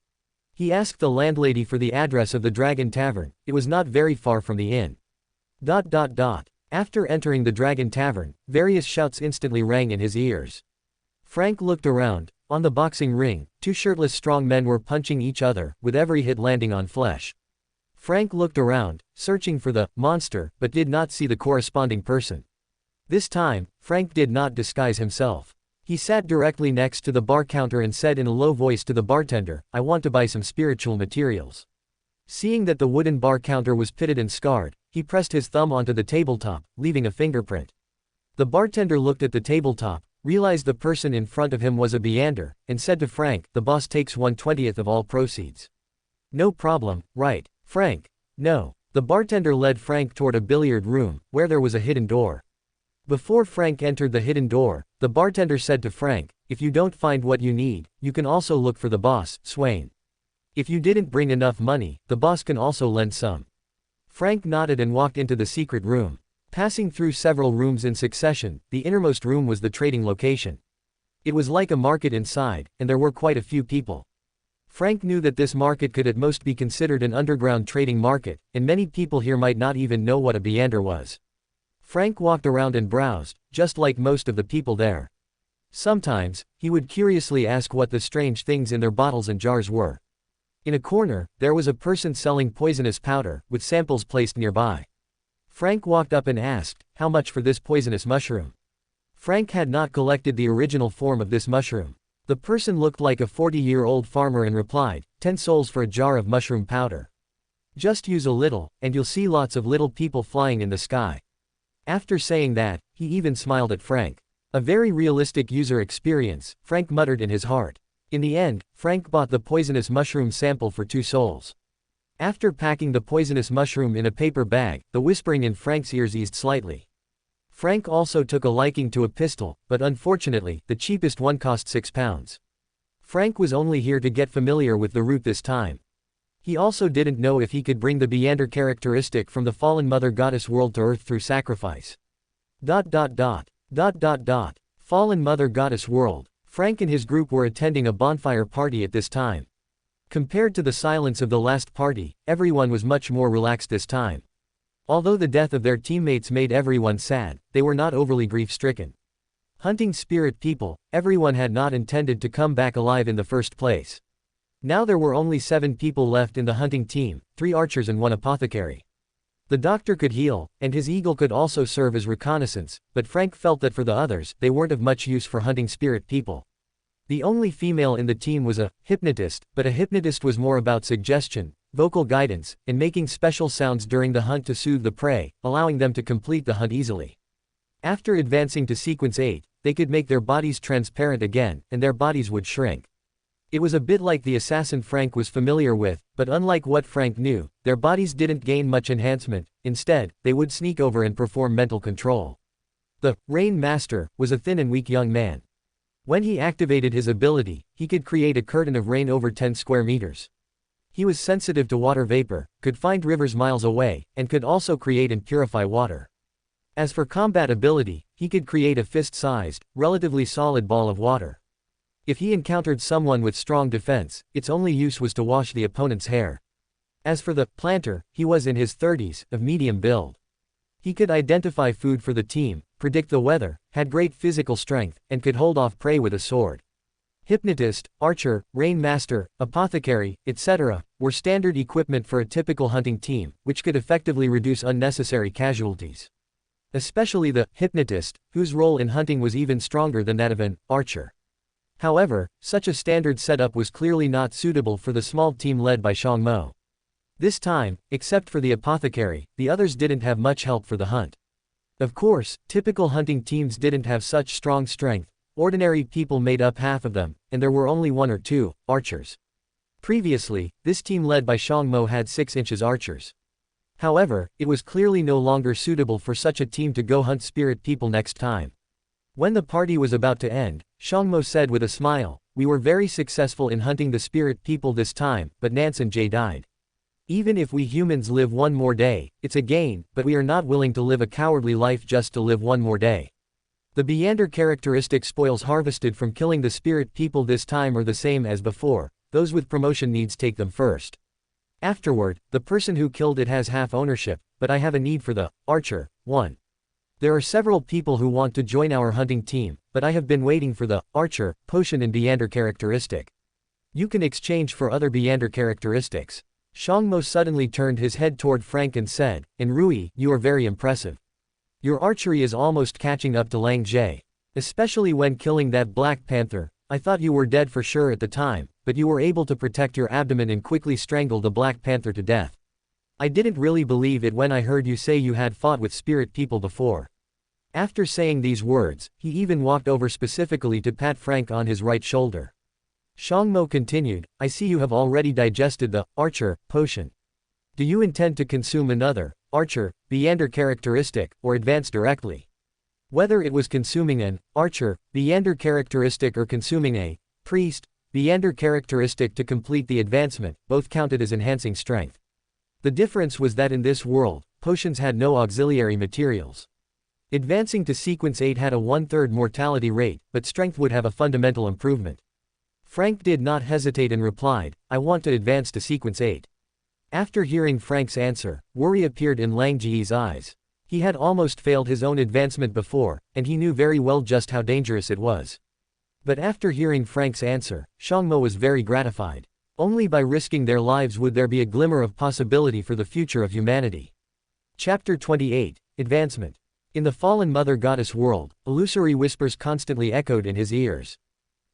He asked the landlady for the address of the Dragon Tavern, it was not very far from the inn. After entering the Dragon Tavern, various shouts instantly rang in his ears. Frank looked around. On the boxing ring, 2 shirtless strong men were punching each other, with every hit landing on flesh. Frank looked around, searching for the monster, but did not see the corresponding person. This time, Frank did not disguise himself. He sat directly next to the bar counter and said in a low voice to the bartender, "I want to buy some spiritual materials." Seeing that the wooden bar counter was pitted and scarred, he pressed his thumb onto the tabletop, leaving a fingerprint. The bartender looked at the tabletop, realized the person in front of him was a Beander, and said to Frank, "The boss takes 1/20th of all proceeds." "No problem, right, Frank?" "No." The bartender led Frank toward a billiard room, where there was a hidden door. Before Frank entered the hidden door, the bartender said to Frank, "If you don't find what you need, you can also look for the boss, Swain. If you didn't bring enough money, the boss can also lend some." Frank nodded and walked into the secret room. Passing through several rooms in succession, the innermost room was the trading location. It was like a market inside, and there were quite a few people. Frank knew that this market could at most be considered an underground trading market, and many people here might not even know what a Beander was. Frank walked around and browsed, just like most of the people there. Sometimes, he would curiously ask what the strange things in their bottles and jars were. In a corner, there was a person selling poisonous powder, with samples placed nearby. Frank walked up and asked, "How much for this poisonous mushroom?" Frank had not collected the original form of this mushroom. The person looked like a 40-year-old farmer and replied, 10 souls for a jar of mushroom powder. Just use a little, and you'll see lots of little people flying in the sky. After saying that, he even smiled at Frank. A very realistic user experience, Frank muttered in his heart. In the end, Frank bought the poisonous mushroom sample for 2 souls. After packing the poisonous mushroom in a paper bag, the whispering in Frank's ears eased slightly. Frank also took a liking to a pistol, but unfortunately, the cheapest one cost 6 pounds. Frank was only here to get familiar with the route this time. He also didn't know if he could bring the Beander characteristic from the fallen Mother Goddess world to Earth through sacrifice. Fallen Mother Goddess world. Frank and his group were attending a bonfire party at this time. Compared to the silence of the last party, everyone was much more relaxed this time. Although the death of their teammates made everyone sad, they were not overly grief-stricken. Hunting spirit people, everyone had not intended to come back alive in the first place. Now there were only 7 people left in the hunting team, 3 archers and 1 apothecary. The doctor could heal, and his eagle could also serve as reconnaissance, but Frank felt that for the others, they weren't of much use for hunting spirit people. The only female in the team was a hypnotist, but a hypnotist was more about suggestion, vocal guidance, and making special sounds during the hunt to soothe the prey, allowing them to complete the hunt easily. After advancing to sequence 8, they could make their bodies transparent again, and their bodies would shrink. It was a bit like the assassin Frank was familiar with, but unlike what Frank knew, their bodies didn't gain much enhancement. Instead, they would sneak over and perform mental control. The Rain Master was a thin and weak young man. When he activated his ability, he could create a curtain of rain over 10 square meters. He was sensitive to water vapor, could find rivers miles away, and could also create and purify water. As for combat ability, he could create a fist-sized, relatively solid ball of water. If he encountered someone with strong defense, its only use was to wash the opponent's hair. As for the planter, he was in his 30s, of medium build. He could identify food for the team, predict the weather, had great physical strength, and could hold off prey with a sword. Hypnotist, archer, rain master, apothecary, etc., were standard equipment for a typical hunting team, which could effectively reduce unnecessary casualties. Especially the hypnotist, whose role in hunting was even stronger than that of an archer. However, such a standard setup was clearly not suitable for the small team led by San Mu. This time, except for the apothecary, the others didn't have much help for the hunt. Of course, typical hunting teams didn't have such strong strength, ordinary people made up half of them, and there were only 1 or 2 archers. Previously, this team led by San Mu had 6 inches archers. However, it was clearly no longer suitable for such a team to go hunt spirit people next time. When the party was about to end, San Mu said with a smile, "We were very successful in hunting the spirit people this time, but Nance and Jay died. Even if we humans live 1 more day, it's a gain, but we are not willing to live a cowardly life just to live 1 more day." The Beander characteristic spoils harvested from killing the spirit people this time are the same as before, those with promotion needs take them first. Afterward, the person who killed it has half ownership, but I have a need for the archer, 1. There are several people who want to join our hunting team, but I have been waiting for the archer potion in Beander characteristic. You can exchange for other Beander characteristics. San Mu suddenly turned his head toward Frank and said, "And Rui, you are very impressive. Your archery is almost catching up to Lang Jie. Especially when killing that Black Panther. I thought you were dead for sure at the time, but you were able to protect your abdomen and quickly strangle the Black Panther to death. I didn't really believe it when I heard you say you had fought with spirit people before." After saying these words, he even walked over specifically to pat Frank on his right shoulder. San Mu continued, "I see you have already digested the archer potion. Do you intend to consume another archer Beander characteristic, or advance directly?" Whether it was consuming an archer Beander characteristic or consuming a priest Beander characteristic to complete the advancement, both counted as enhancing strength. The difference was that in this world, potions had no auxiliary materials. Advancing to sequence 8 had a 1/3 mortality rate, but strength would have a fundamental improvement. Frank did not hesitate and replied, "I want to advance to sequence 8. After hearing Frank's answer, worry appeared in Lang Jie's eyes. He had almost failed his own advancement before, and he knew very well just how dangerous it was. But after hearing Frank's answer, San Mu was very gratified. Only by risking their lives would there be a glimmer of possibility for the future of humanity. Chapter 28, Advancement. In the fallen Mother Goddess world, illusory whispers constantly echoed in his ears.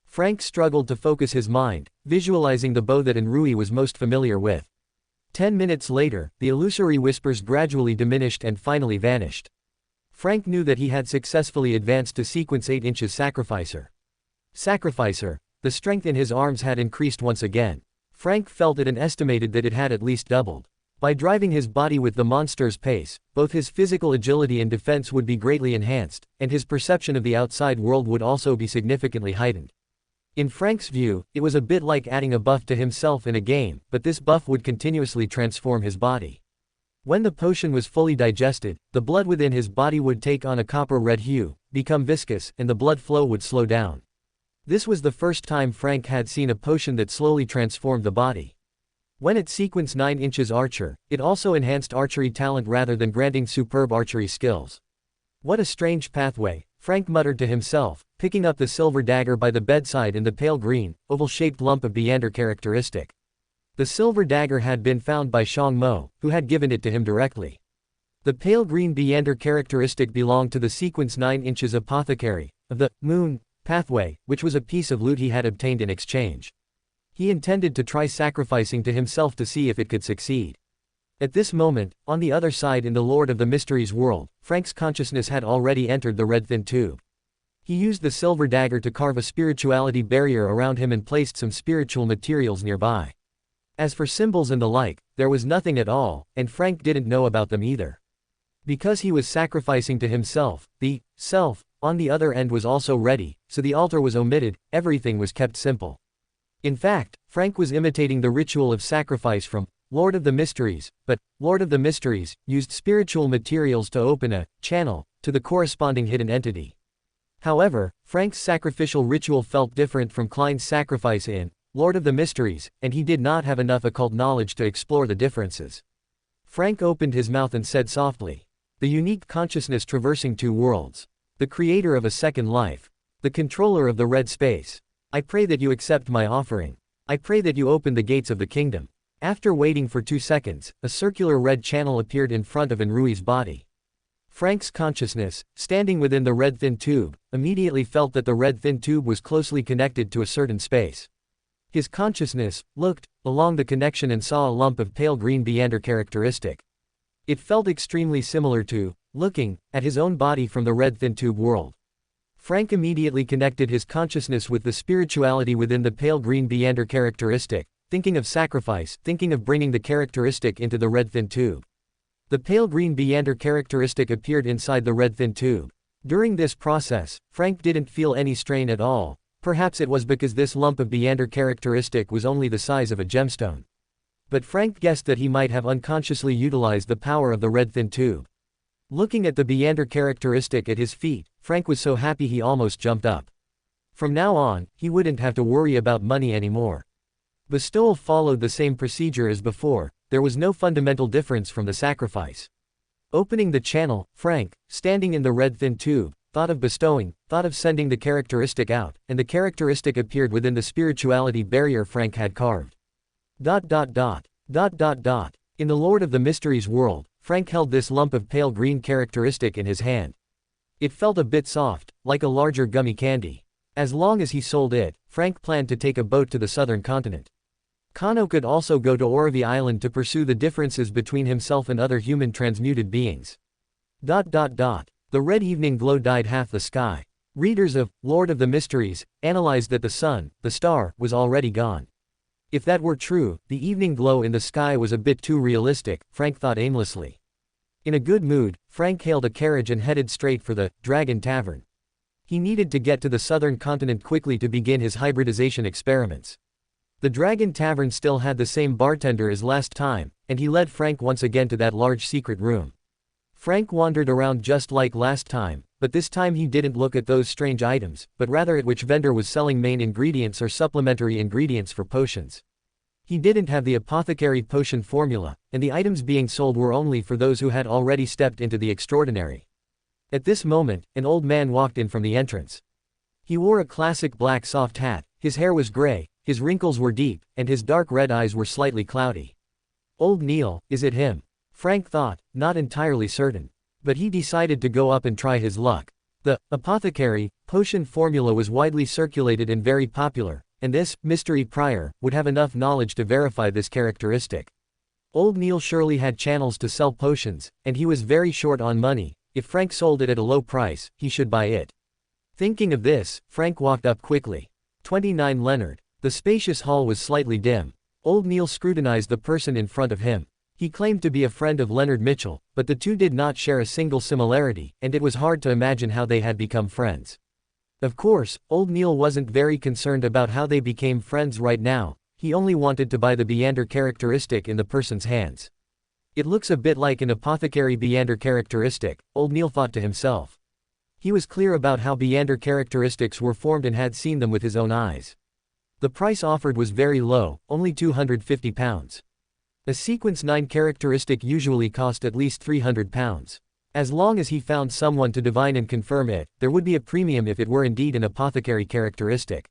Frank struggled to focus his mind, visualizing the bow that Enrui was most familiar with. 10 minutes later, the illusory whispers gradually diminished and finally vanished. Frank knew that he had successfully advanced to sequence 8 inches Sacrificer. The strength in his arms had increased once again. Frank felt it and estimated that it had at least doubled. By driving his body with the monster's pace, both his physical agility and defense would be greatly enhanced, and his perception of the outside world would also be significantly heightened. In Frank's view, it was a bit like adding a buff to himself in a game, but this buff would continuously transform his body. When the potion was fully digested, the blood within his body would take on a copper-red hue, become viscous, and the blood flow would slow down. This was the first time Frank had seen a potion that slowly transformed the body. When at sequence 9 inches archer, it also enhanced archery talent rather than granting superb archery skills. What a strange pathway, Frank muttered to himself, picking up the silver dagger by the bedside in the pale green, oval-shaped lump of Beander characteristic. The silver dagger had been found by Shang Mo, who had given it to him directly. The pale green Beander characteristic belonged to the sequence 9 inches apothecary, of the moon pathway, which was a piece of loot he had obtained in exchange. He intended to try sacrificing to himself to see if it could succeed. At this moment, on the other side in the Lord of the Mysteries world, Frank's consciousness had already entered the red thin tube. He used the silver dagger to carve a spirituality barrier around him and placed some spiritual materials nearby. As for symbols and the like, there was nothing at all, and Frank didn't know about them either. Because he was sacrificing to himself, the self on the other end was also ready, so the altar was omitted, everything was kept simple. In fact, Frank was imitating the ritual of sacrifice from Lord of the Mysteries, but Lord of the Mysteries used spiritual materials to open a channel to the corresponding hidden entity. However, Frank's sacrificial ritual felt different from Klein's sacrifice in Lord of the Mysteries, and he did not have enough occult knowledge to explore the differences. Frank opened his mouth and said softly, "The unique consciousness traversing two worlds. The creator of a second life. The controller of the red space. I pray that you accept my offering. I pray that you open the gates of the kingdom." After waiting for 2 seconds, a circular red channel appeared in front of Enrui's body. Frank's consciousness, standing within the red thin tube, immediately felt that the red thin tube was closely connected to a certain space. His consciousness looked along the connection and saw a lump of pale green Beander characteristic. It felt extremely similar to looking at his own body from the red thin tube world. Frank immediately connected his consciousness with the spirituality within the pale green Beander characteristic, thinking of sacrifice, thinking of bringing the characteristic into the red thin tube. The pale green Beander characteristic appeared inside the red thin tube. During this process, Frank didn't feel any strain at all. Perhaps it was because this lump of Beander characteristic was only the size of a gemstone. But Frank guessed that he might have unconsciously utilized the power of the red thin tube. Looking at the Beander characteristic at his feet, Frank was so happy he almost jumped up. From now on, he wouldn't have to worry about money anymore. Bestowal followed the same procedure as before, there was no fundamental difference from the sacrifice. Opening the channel, Frank, standing in the red thin tube, thought of bestowing, thought of sending the characteristic out, and the characteristic appeared within the spirituality barrier Frank had carved. In the Lord of the Mysteries world, Frank held this lump of pale green characteristic in his hand. It felt a bit soft, like a larger gummy candy. As long as he sold it, Frank planned to take a boat to the southern continent. Kano could also go to Oravi Island to pursue the differences between himself and other human transmuted beings. The red evening glow dyed half the sky. Readers of Lord of the Mysteries analyzed that the sun, the star, was already gone. If that were true, the evening glow in the sky was a bit too realistic, Frank thought aimlessly. In a good mood, Frank hailed a carriage and headed straight for the Dragon Tavern. He needed to get to the southern continent quickly to begin his hybridization experiments. The Dragon Tavern still had the same bartender as last time, and he led Frank once again to that large secret room. Frank wandered around just like last time, but this time he didn't look at those strange items, but rather at which vendor was selling main ingredients or supplementary ingredients for potions. He didn't have the apothecary potion formula, and the items being sold were only for those who had already stepped into the extraordinary. At this moment, an old man walked in from the entrance. He wore a classic black soft hat, his hair was gray, his wrinkles were deep, and his dark red eyes were slightly cloudy. Old Neil, is it him? Frank thought, not entirely certain. But he decided to go up and try his luck. The apothecary potion formula was widely circulated and very popular, and this mystery prior would have enough knowledge to verify this characteristic. Old Neil surely had channels to sell potions, and he was very short on money. If Frank sold it at a low price, he should buy it. Thinking of this, Frank walked up quickly. 29 Leonard. The spacious hall was slightly dim. Old Neil scrutinized the person in front of him. He claimed to be a friend of Leonard Mitchell, but the two did not share a single similarity, and it was hard to imagine how they had become friends. Of course, old Neil wasn't very concerned about how they became friends right now, he only wanted to buy the Beander characteristic in the person's hands. It looks a bit like an apothecary Beander characteristic, old Neil thought to himself. He was clear about how Beander characteristics were formed and had seen them with his own eyes. The price offered was very low, only £250. A sequence 9 characteristic usually cost at least £300. As long as he found someone to divine and confirm it, there would be a premium if it were indeed an apothecary characteristic.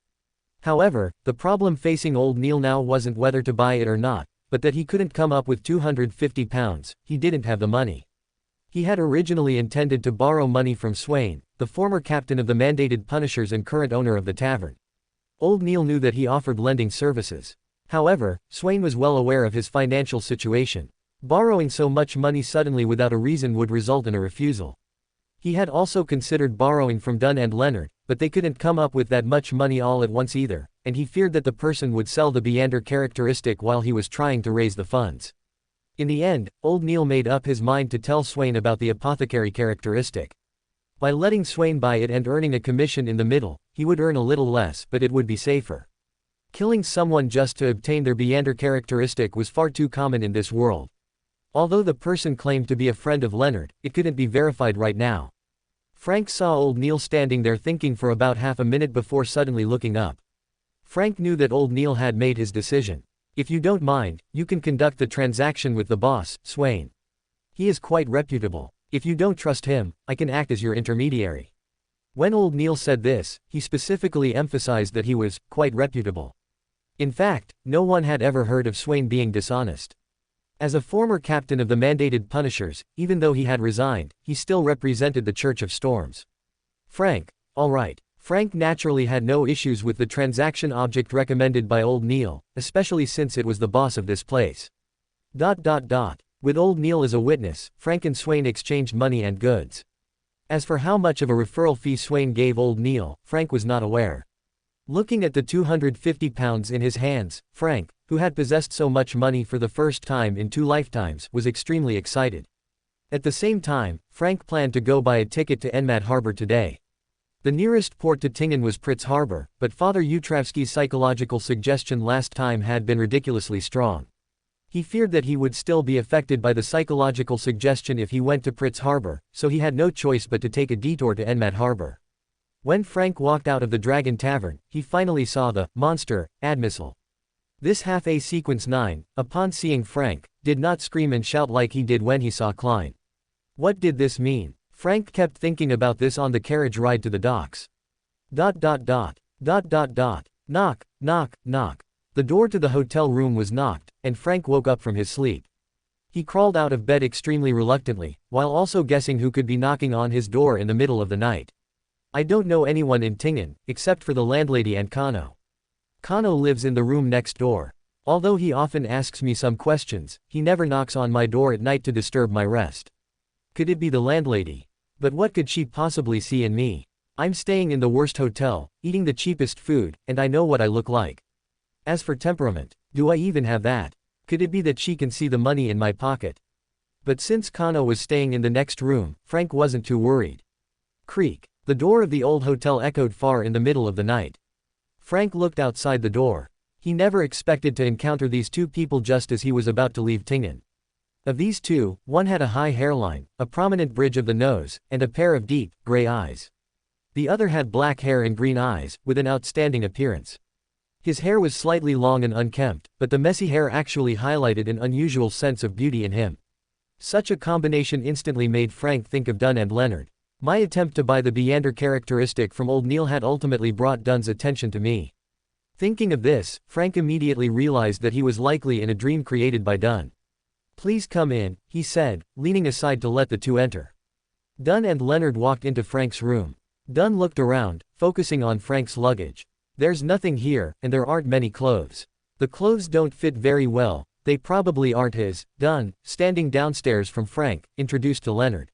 However, the problem facing old Neil now wasn't whether to buy it or not, but that he couldn't come up with £250, he didn't have the money. He had originally intended to borrow money from Swain, the former captain of the mandated punishers and current owner of the tavern. Old Neil knew that he offered lending services. However, Swain was well aware of his financial situation. Borrowing so much money suddenly without a reason would result in a refusal. He had also considered borrowing from Dunn and Leonard, but they couldn't come up with that much money all at once either, and he feared that the person would sell the Beander characteristic while he was trying to raise the funds. In the end, old Neil made up his mind to tell Swain about the apothecary characteristic. By letting Swain buy it and earning a commission in the middle, he would earn a little less, but it would be safer. Killing someone just to obtain their Beander characteristic was far too common in this world. Although the person claimed to be a friend of Leonard, it couldn't be verified right now. Frank saw old Neil standing there thinking for about half a minute before suddenly looking up. Frank knew that old Neil had made his decision. If you don't mind, you can conduct the transaction with the boss, Swain. He is quite reputable. If you don't trust him, I can act as your intermediary. When old Neil said this, he specifically emphasized that he was quite reputable. In fact, no one had ever heard of Swain being dishonest. As a former captain of the mandated punishers, even though he had resigned, he still represented the Church of Storms. Frank, all right. Frank naturally had no issues with the transaction object recommended by old Neil, especially since it was the boss of this place. With old Neil as a witness, Frank and Swain exchanged money and goods. As for how much of a referral fee Swain gave old Neil, Frank was not aware. Looking at the £250 in his hands, Frank, who had possessed so much money for the first time in 2 lifetimes, was extremely excited. At the same time, Frank planned to go buy a ticket to Enmad Harbor today. The nearest port to Tingen was Pritz Harbor, but Father Utravsky's psychological suggestion last time had been ridiculously strong. He feared that he would still be affected by the psychological suggestion if he went to Pritz Harbor, so he had no choice but to take a detour to Enmad Harbor. When Frank walked out of the Dragon Tavern, he finally saw the monster admissal. This half-A sequence 9, upon seeing Frank, did not scream and shout like he did when he saw Klein. What did this mean? Frank kept thinking about this on the carriage ride to the docks. Knock, knock, knock. The door to the hotel room was knocked, and Frank woke up from his sleep. He crawled out of bed extremely reluctantly, while also guessing who could be knocking on his door in the middle of the night. I don't know anyone in Tingen, except for the landlady and Kano. Kano lives in the room next door. Although he often asks me some questions, he never knocks on my door at night to disturb my rest. Could it be the landlady? But what could she possibly see in me? I'm staying in the worst hotel, eating the cheapest food, and I know what I look like. As for temperament, do I even have that? Could it be that she can see the money in my pocket? But since Kano was staying in the next room, Frank wasn't too worried. Creak. The door of the old hotel echoed far in the middle of the night. Frank looked outside the door. He never expected to encounter these 2 people just as he was about to leave Tingen. Of these 2, one had a high hairline, a prominent bridge of the nose, and a pair of deep, gray eyes. The other had black hair and green eyes, with an outstanding appearance. His hair was slightly long and unkempt, but the messy hair actually highlighted an unusual sense of beauty in him. Such a combination instantly made Frank think of Dunn and Leonard. My attempt to buy the Beander characteristic from old Neil had ultimately brought Dunn's attention to me. Thinking of this, Frank immediately realized that he was likely in a dream created by Dunn. Please come in, he said, leaning aside to let the 2 enter. Dunn and Leonard walked into Frank's room. Dunn looked around, focusing on Frank's luggage. There's nothing here, and there aren't many clothes. The clothes don't fit very well, they probably aren't his. Dunn, standing downstairs from Frank, introduced to Leonard.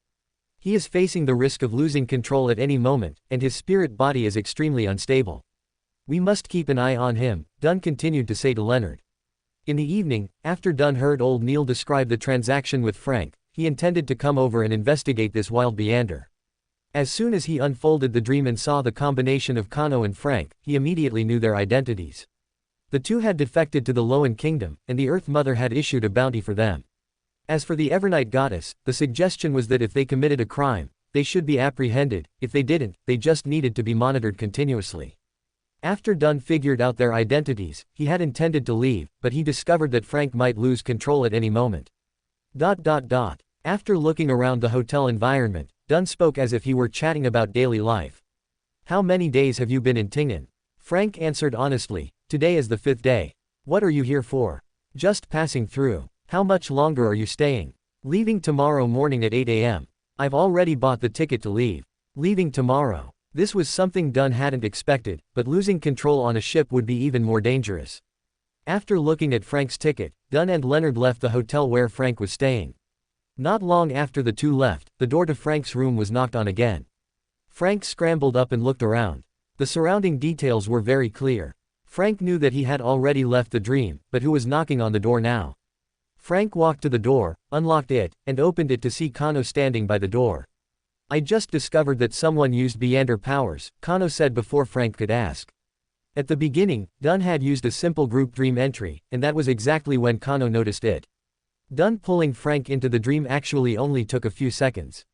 He is facing the risk of losing control at any moment, and his spirit body is extremely unstable. We must keep an eye on him, Dunn continued to say to Leonard. In the evening, after Dunn heard old Neil describe the transaction with Frank, he intended to come over and investigate this wild Beander. As soon as he unfolded the dream and saw the combination of Kano and Frank, he immediately knew their identities. The 2 had defected to the Loan Kingdom, and the Earth Mother had issued a bounty for them. As for the Evernight Goddess, the suggestion was that if they committed a crime, they should be apprehended. If they didn't, they just needed to be monitored continuously. After Dunn figured out their identities, he had intended to leave, but he discovered that Frank might lose control at any moment. After looking around the hotel environment, Dunn spoke as if he were chatting about daily life. How many days have you been in Ting'an? Frank answered honestly, today is the 5th day. What are you here for? Just passing through. How much longer are you staying? Leaving tomorrow morning at 8 a.m. I've already bought the ticket to leave. Leaving tomorrow. This was something Dunn hadn't expected, but losing control on a ship would be even more dangerous. After looking at Frank's ticket, Dunn and Leonard left the hotel where Frank was staying. Not long after the two left, the door to Frank's room was knocked on again. Frank scrambled up and looked around. The surrounding details were very clear. Frank knew that he had already left the dream, but who was knocking on the door now? Frank walked to the door, unlocked it, and opened it to see Kano standing by the door. I just discovered that someone used Beyonder powers, Kano said before Frank could ask. At the beginning, Dunn had used a simple group dream entry, and that was exactly when Kano noticed it. Dunn pulling Frank into the dream actually only took a few seconds.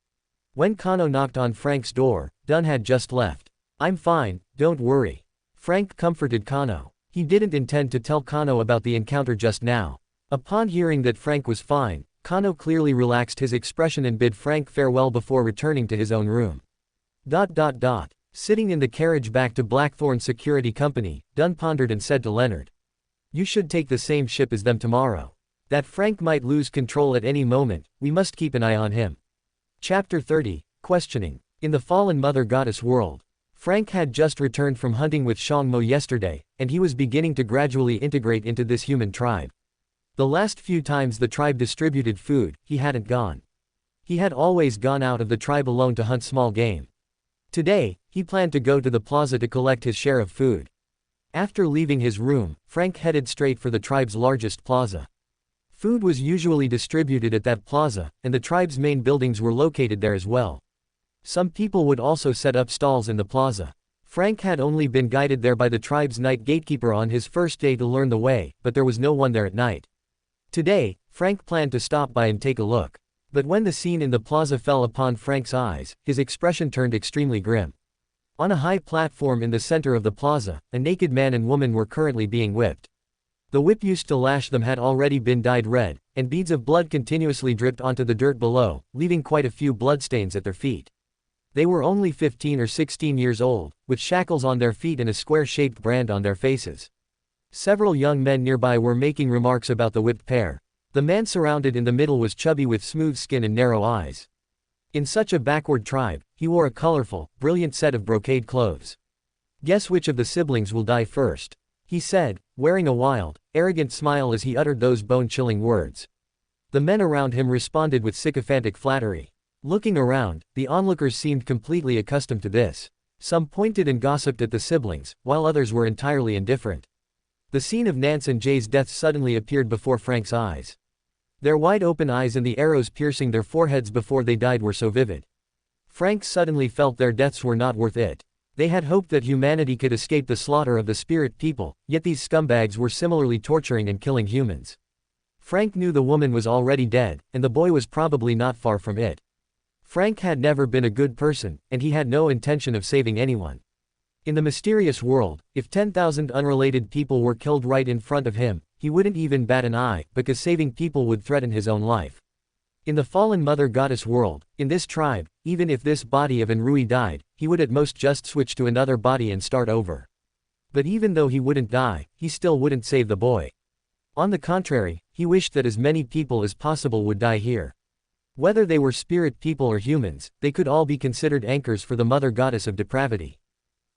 When Kano knocked on Frank's door, Dunn had just left. I'm fine, don't worry. Frank comforted Kano. He didn't intend to tell Kano about the encounter just now. Upon hearing that Frank was fine, Kano clearly relaxed his expression and bid Frank farewell before returning to his own room. Sitting in the carriage back to Blackthorn Security Company, Dunn pondered and said to Leonard. You should take the same ship as them tomorrow. That Frank might lose control at any moment, we must keep an eye on him. Chapter 30, Questioning. In the fallen Mother Goddess world. Frank had just returned from hunting with Shang Mo yesterday, and he was beginning to gradually integrate into this human tribe. The last few times the tribe distributed food, he hadn't gone. He had always gone out of the tribe alone to hunt small game. Today, he planned to go to the plaza to collect his share of food. After leaving his room, Frank headed straight for the tribe's largest plaza. Food was usually distributed at that plaza, and the tribe's main buildings were located there as well. Some people would also set up stalls in the plaza. Frank had only been guided there by the tribe's night gatekeeper on his first day to learn the way, but there was no one there at night. Today, Frank planned to stop by and take a look. But when the scene in the plaza fell upon Frank's eyes, his expression turned extremely grim. On a high platform in the center of the plaza, a naked man and woman were currently being whipped. The whip used to lash them had already been dyed red, and beads of blood continuously dripped onto the dirt below, leaving quite a few bloodstains at their feet. They were only 15 or 16 years old, with shackles on their feet and a square-shaped brand on their faces. Several young men nearby were making remarks about the whipped pair. The man surrounded in the middle was chubby with smooth skin and narrow eyes. In such a backward tribe, he wore a colorful, brilliant set of brocade clothes. Guess which of the siblings will die first? He said, wearing a wild, arrogant smile as he uttered those bone-chilling words. The men around him responded with sycophantic flattery. Looking around, the onlookers seemed completely accustomed to this. Some pointed and gossiped at the siblings, while others were entirely indifferent. The scene of Nance and Jay's death suddenly appeared before Frank's eyes. Their wide-open eyes and the arrows piercing their foreheads before they died were so vivid. Frank suddenly felt their deaths were not worth it. They had hoped that humanity could escape the slaughter of the spirit people, yet these scumbags were similarly torturing and killing humans. Frank knew the woman was already dead, and the boy was probably not far from it. Frank had never been a good person, and he had no intention of saving anyone. In the mysterious world, if 10,000 unrelated people were killed right in front of him, he wouldn't even bat an eye, because saving people would threaten his own life. In the fallen Mother Goddess world, in this tribe, even if this body of Enrui died, he would at most just switch to another body and start over. But even though he wouldn't die, he still wouldn't save the boy. On the contrary, he wished that as many people as possible would die here. Whether they were spirit people or humans, they could all be considered anchors for the Mother Goddess of Depravity.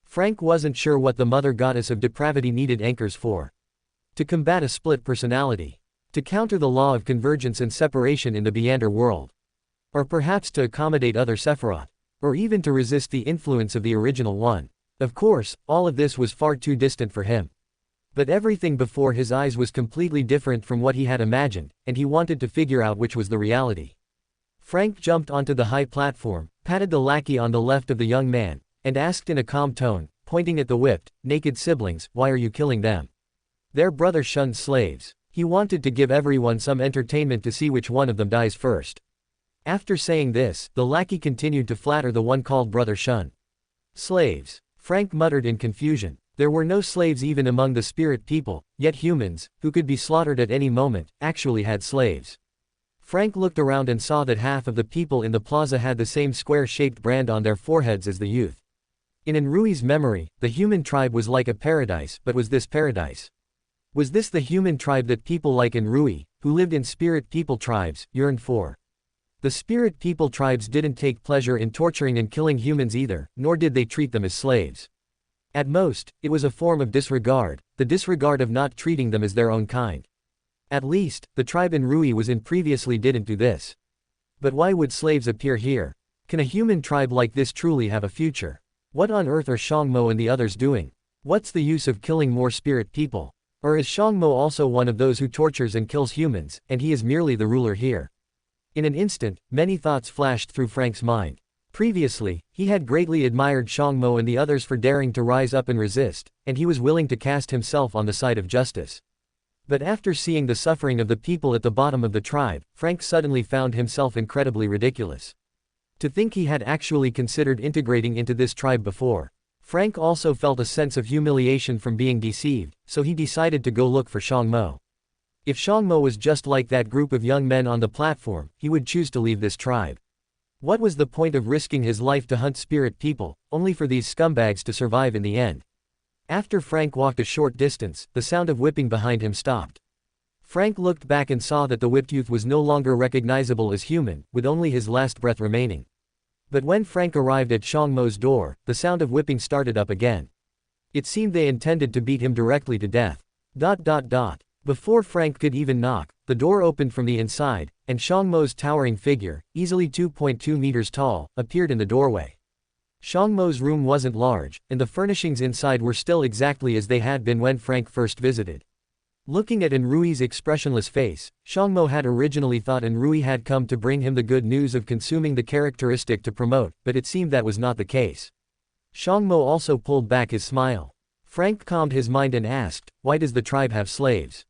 Frank wasn't sure what the Mother Goddess of Depravity needed anchors for. To combat a split personality. To counter the law of convergence and separation in the Beyonder world. Or perhaps to accommodate other Sephiroth. Or even to resist the influence of the original one. Of course, all of this was far too distant for him. But everything before his eyes was completely different from what he had imagined, and he wanted to figure out which was the reality. Frank jumped onto the high platform, patted the lackey on the left of the young man, and asked in a calm tone, pointing at the whipped, naked siblings, why are you killing them? Their brother shunned slaves. He wanted to give everyone some entertainment to see which one of them dies first. After saying this, the lackey continued to flatter the one called Brother Shun. Slaves. Frank muttered in confusion. There were no slaves even among the spirit people, yet humans, who could be slaughtered at any moment, actually had slaves. Frank looked around and saw that half of the people in the plaza had the same square-shaped brand on their foreheads as the youth. In Enrui's memory, the human tribe was like a paradise, but was this paradise? Was this the human tribe that people like Enrui, who lived in spirit people tribes, yearned for? The spirit people tribes didn't take pleasure in torturing and killing humans either, nor did they treat them as slaves. At most, it was a form of disregard, the disregard of not treating them as their own kind. At least, the tribe Enrui was in previously didn't do this. But why would slaves appear here? Can a human tribe like this truly have a future? What on earth are Shangmo and the others doing? What's the use of killing more spirit people? Or is Shangmo also one of those who tortures and kills humans, and he is merely the ruler here? In an instant, many thoughts flashed through Frank's mind. Previously, he had greatly admired Shangmo and the others for daring to rise up and resist, and he was willing to cast himself on the side of justice. But after seeing the suffering of the people at the bottom of the tribe, Frank suddenly found himself incredibly ridiculous. To think he had actually considered integrating into this tribe before. Frank also felt a sense of humiliation from being deceived, so he decided to go look for Shangmo. If Shangmo was just like that group of young men on the platform, he would choose to leave this tribe. What was the point of risking his life to hunt spirit people, only for these scumbags to survive in the end? After Frank walked a short distance, the sound of whipping behind him stopped. Frank looked back and saw that the whipped youth was no longer recognizable as human, with only his last breath remaining. But when Frank arrived at Shangmo's door, the sound of whipping started up again. It seemed they intended to beat him directly to death. Before Frank could even knock, the door opened from the inside, and Shangmo's towering figure, easily 2.2 meters tall, appeared in the doorway. Shangmo's room wasn't large, and the furnishings inside were still exactly as they had been when Frank first visited. Looking at Enrui's expressionless face, Shangmo had originally thought Enrui had come to bring him the good news of consuming the characteristic to promote, but it seemed that was not the case. Shangmo also pulled back his smile. Frank calmed his mind and asked, "Why does the tribe have slaves?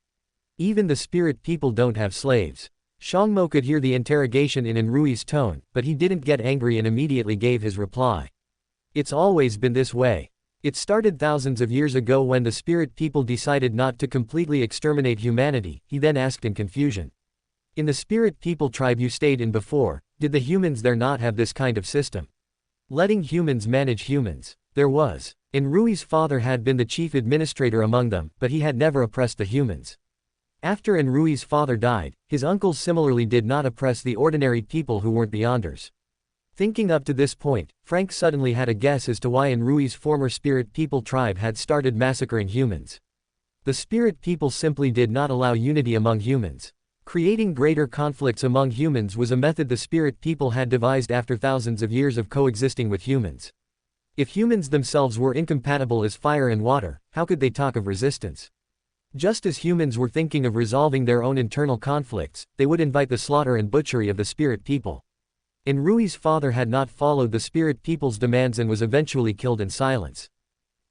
Even the spirit people don't have slaves." Shangmo could hear the interrogation in Enrui's tone, but he didn't get angry and immediately gave his reply. "It's always been this way. It started thousands of years ago when the spirit people decided not to completely exterminate humanity," he then asked in confusion. "In the spirit people tribe you stayed in before, did the humans there not have this kind of system? Letting humans manage humans. There was. Enrui's father had been the chief administrator among them, but he had never oppressed the humans. After Enrui's father died, his uncles similarly did not oppress the ordinary people who weren't beyonders." Thinking up to this point, Frank suddenly had a guess as to why Enrui's former spirit people tribe had started massacring humans. The spirit people simply did not allow unity among humans. Creating greater conflicts among humans was a method the spirit people had devised after thousands of years of coexisting with humans. If humans themselves were incompatible as fire and water, how could they talk of resistance? Just as humans were thinking of resolving their own internal conflicts, they would invite the slaughter and butchery of the spirit people. Enrui's father had not followed the spirit people's demands and was eventually killed in silence.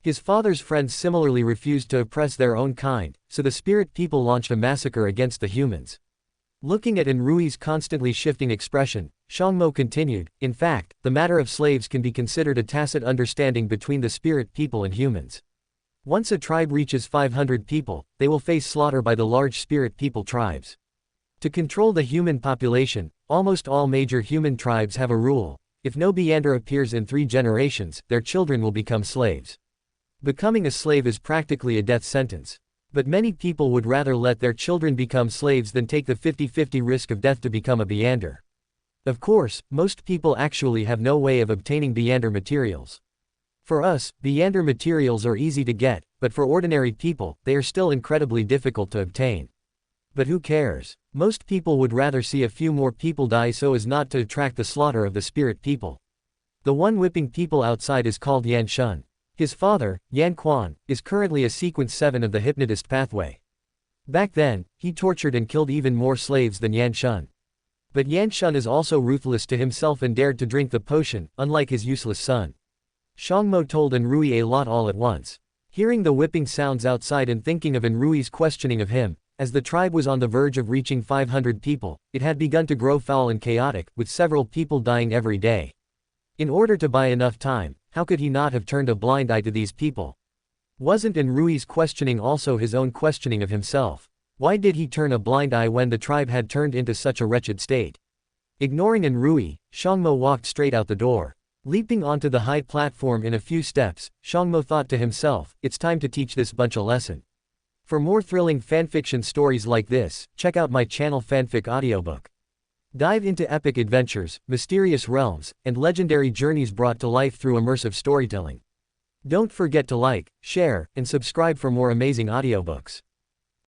His father's friends similarly refused to oppress their own kind, so the spirit people launched a massacre against the humans. Looking at Enrui's constantly shifting expression, Shangmo continued, "In fact, the matter of slaves can be considered a tacit understanding between the spirit people and humans. Once a tribe reaches 500 people, they will face slaughter by the large spirit people tribes. To control the human population, almost all major human tribes have a rule: if no Beyonder appears in 3 generations, their children will become slaves. Becoming a slave is practically a death sentence. But many people would rather let their children become slaves than take the 50-50 risk of death to become a Beyonder. Of course, most people actually have no way of obtaining Beyonder materials. For us, Beyonder materials are easy to get, but for ordinary people, they are still incredibly difficult to obtain. But who cares? Most people would rather see a few more people die so as not to attract the slaughter of the spirit people. The one whipping people outside is called Yan Shun. His father, Yan Quan, is currently a sequence 7 of the hypnotist pathway. Back then, he tortured and killed even more slaves than Yan Shun. But Yan Shun is also ruthless to himself and dared to drink the potion, unlike his useless son." Shangmo told Enrui a lot all at once. Hearing the whipping sounds outside and thinking of Enrui's questioning of him, as the tribe was on the verge of reaching 500 people, it had begun to grow foul and chaotic, with several people dying every day. In order to buy enough time, how could he not have turned a blind eye to these people? Wasn't Enrui's questioning also his own questioning of himself? Why did he turn a blind eye when the tribe had turned into such a wretched state? Ignoring Enrui, Xiangmo walked straight out the door. Leaping onto the high platform in a few steps, Xiangmo thought to himself, it's time to teach this bunch a lesson. For more thrilling fanfiction stories like this, check out my channel Fanfic Audiobook. Dive into epic adventures, mysterious realms, and legendary journeys brought to life through immersive storytelling. Don't forget to like, share, and subscribe for more amazing audiobooks.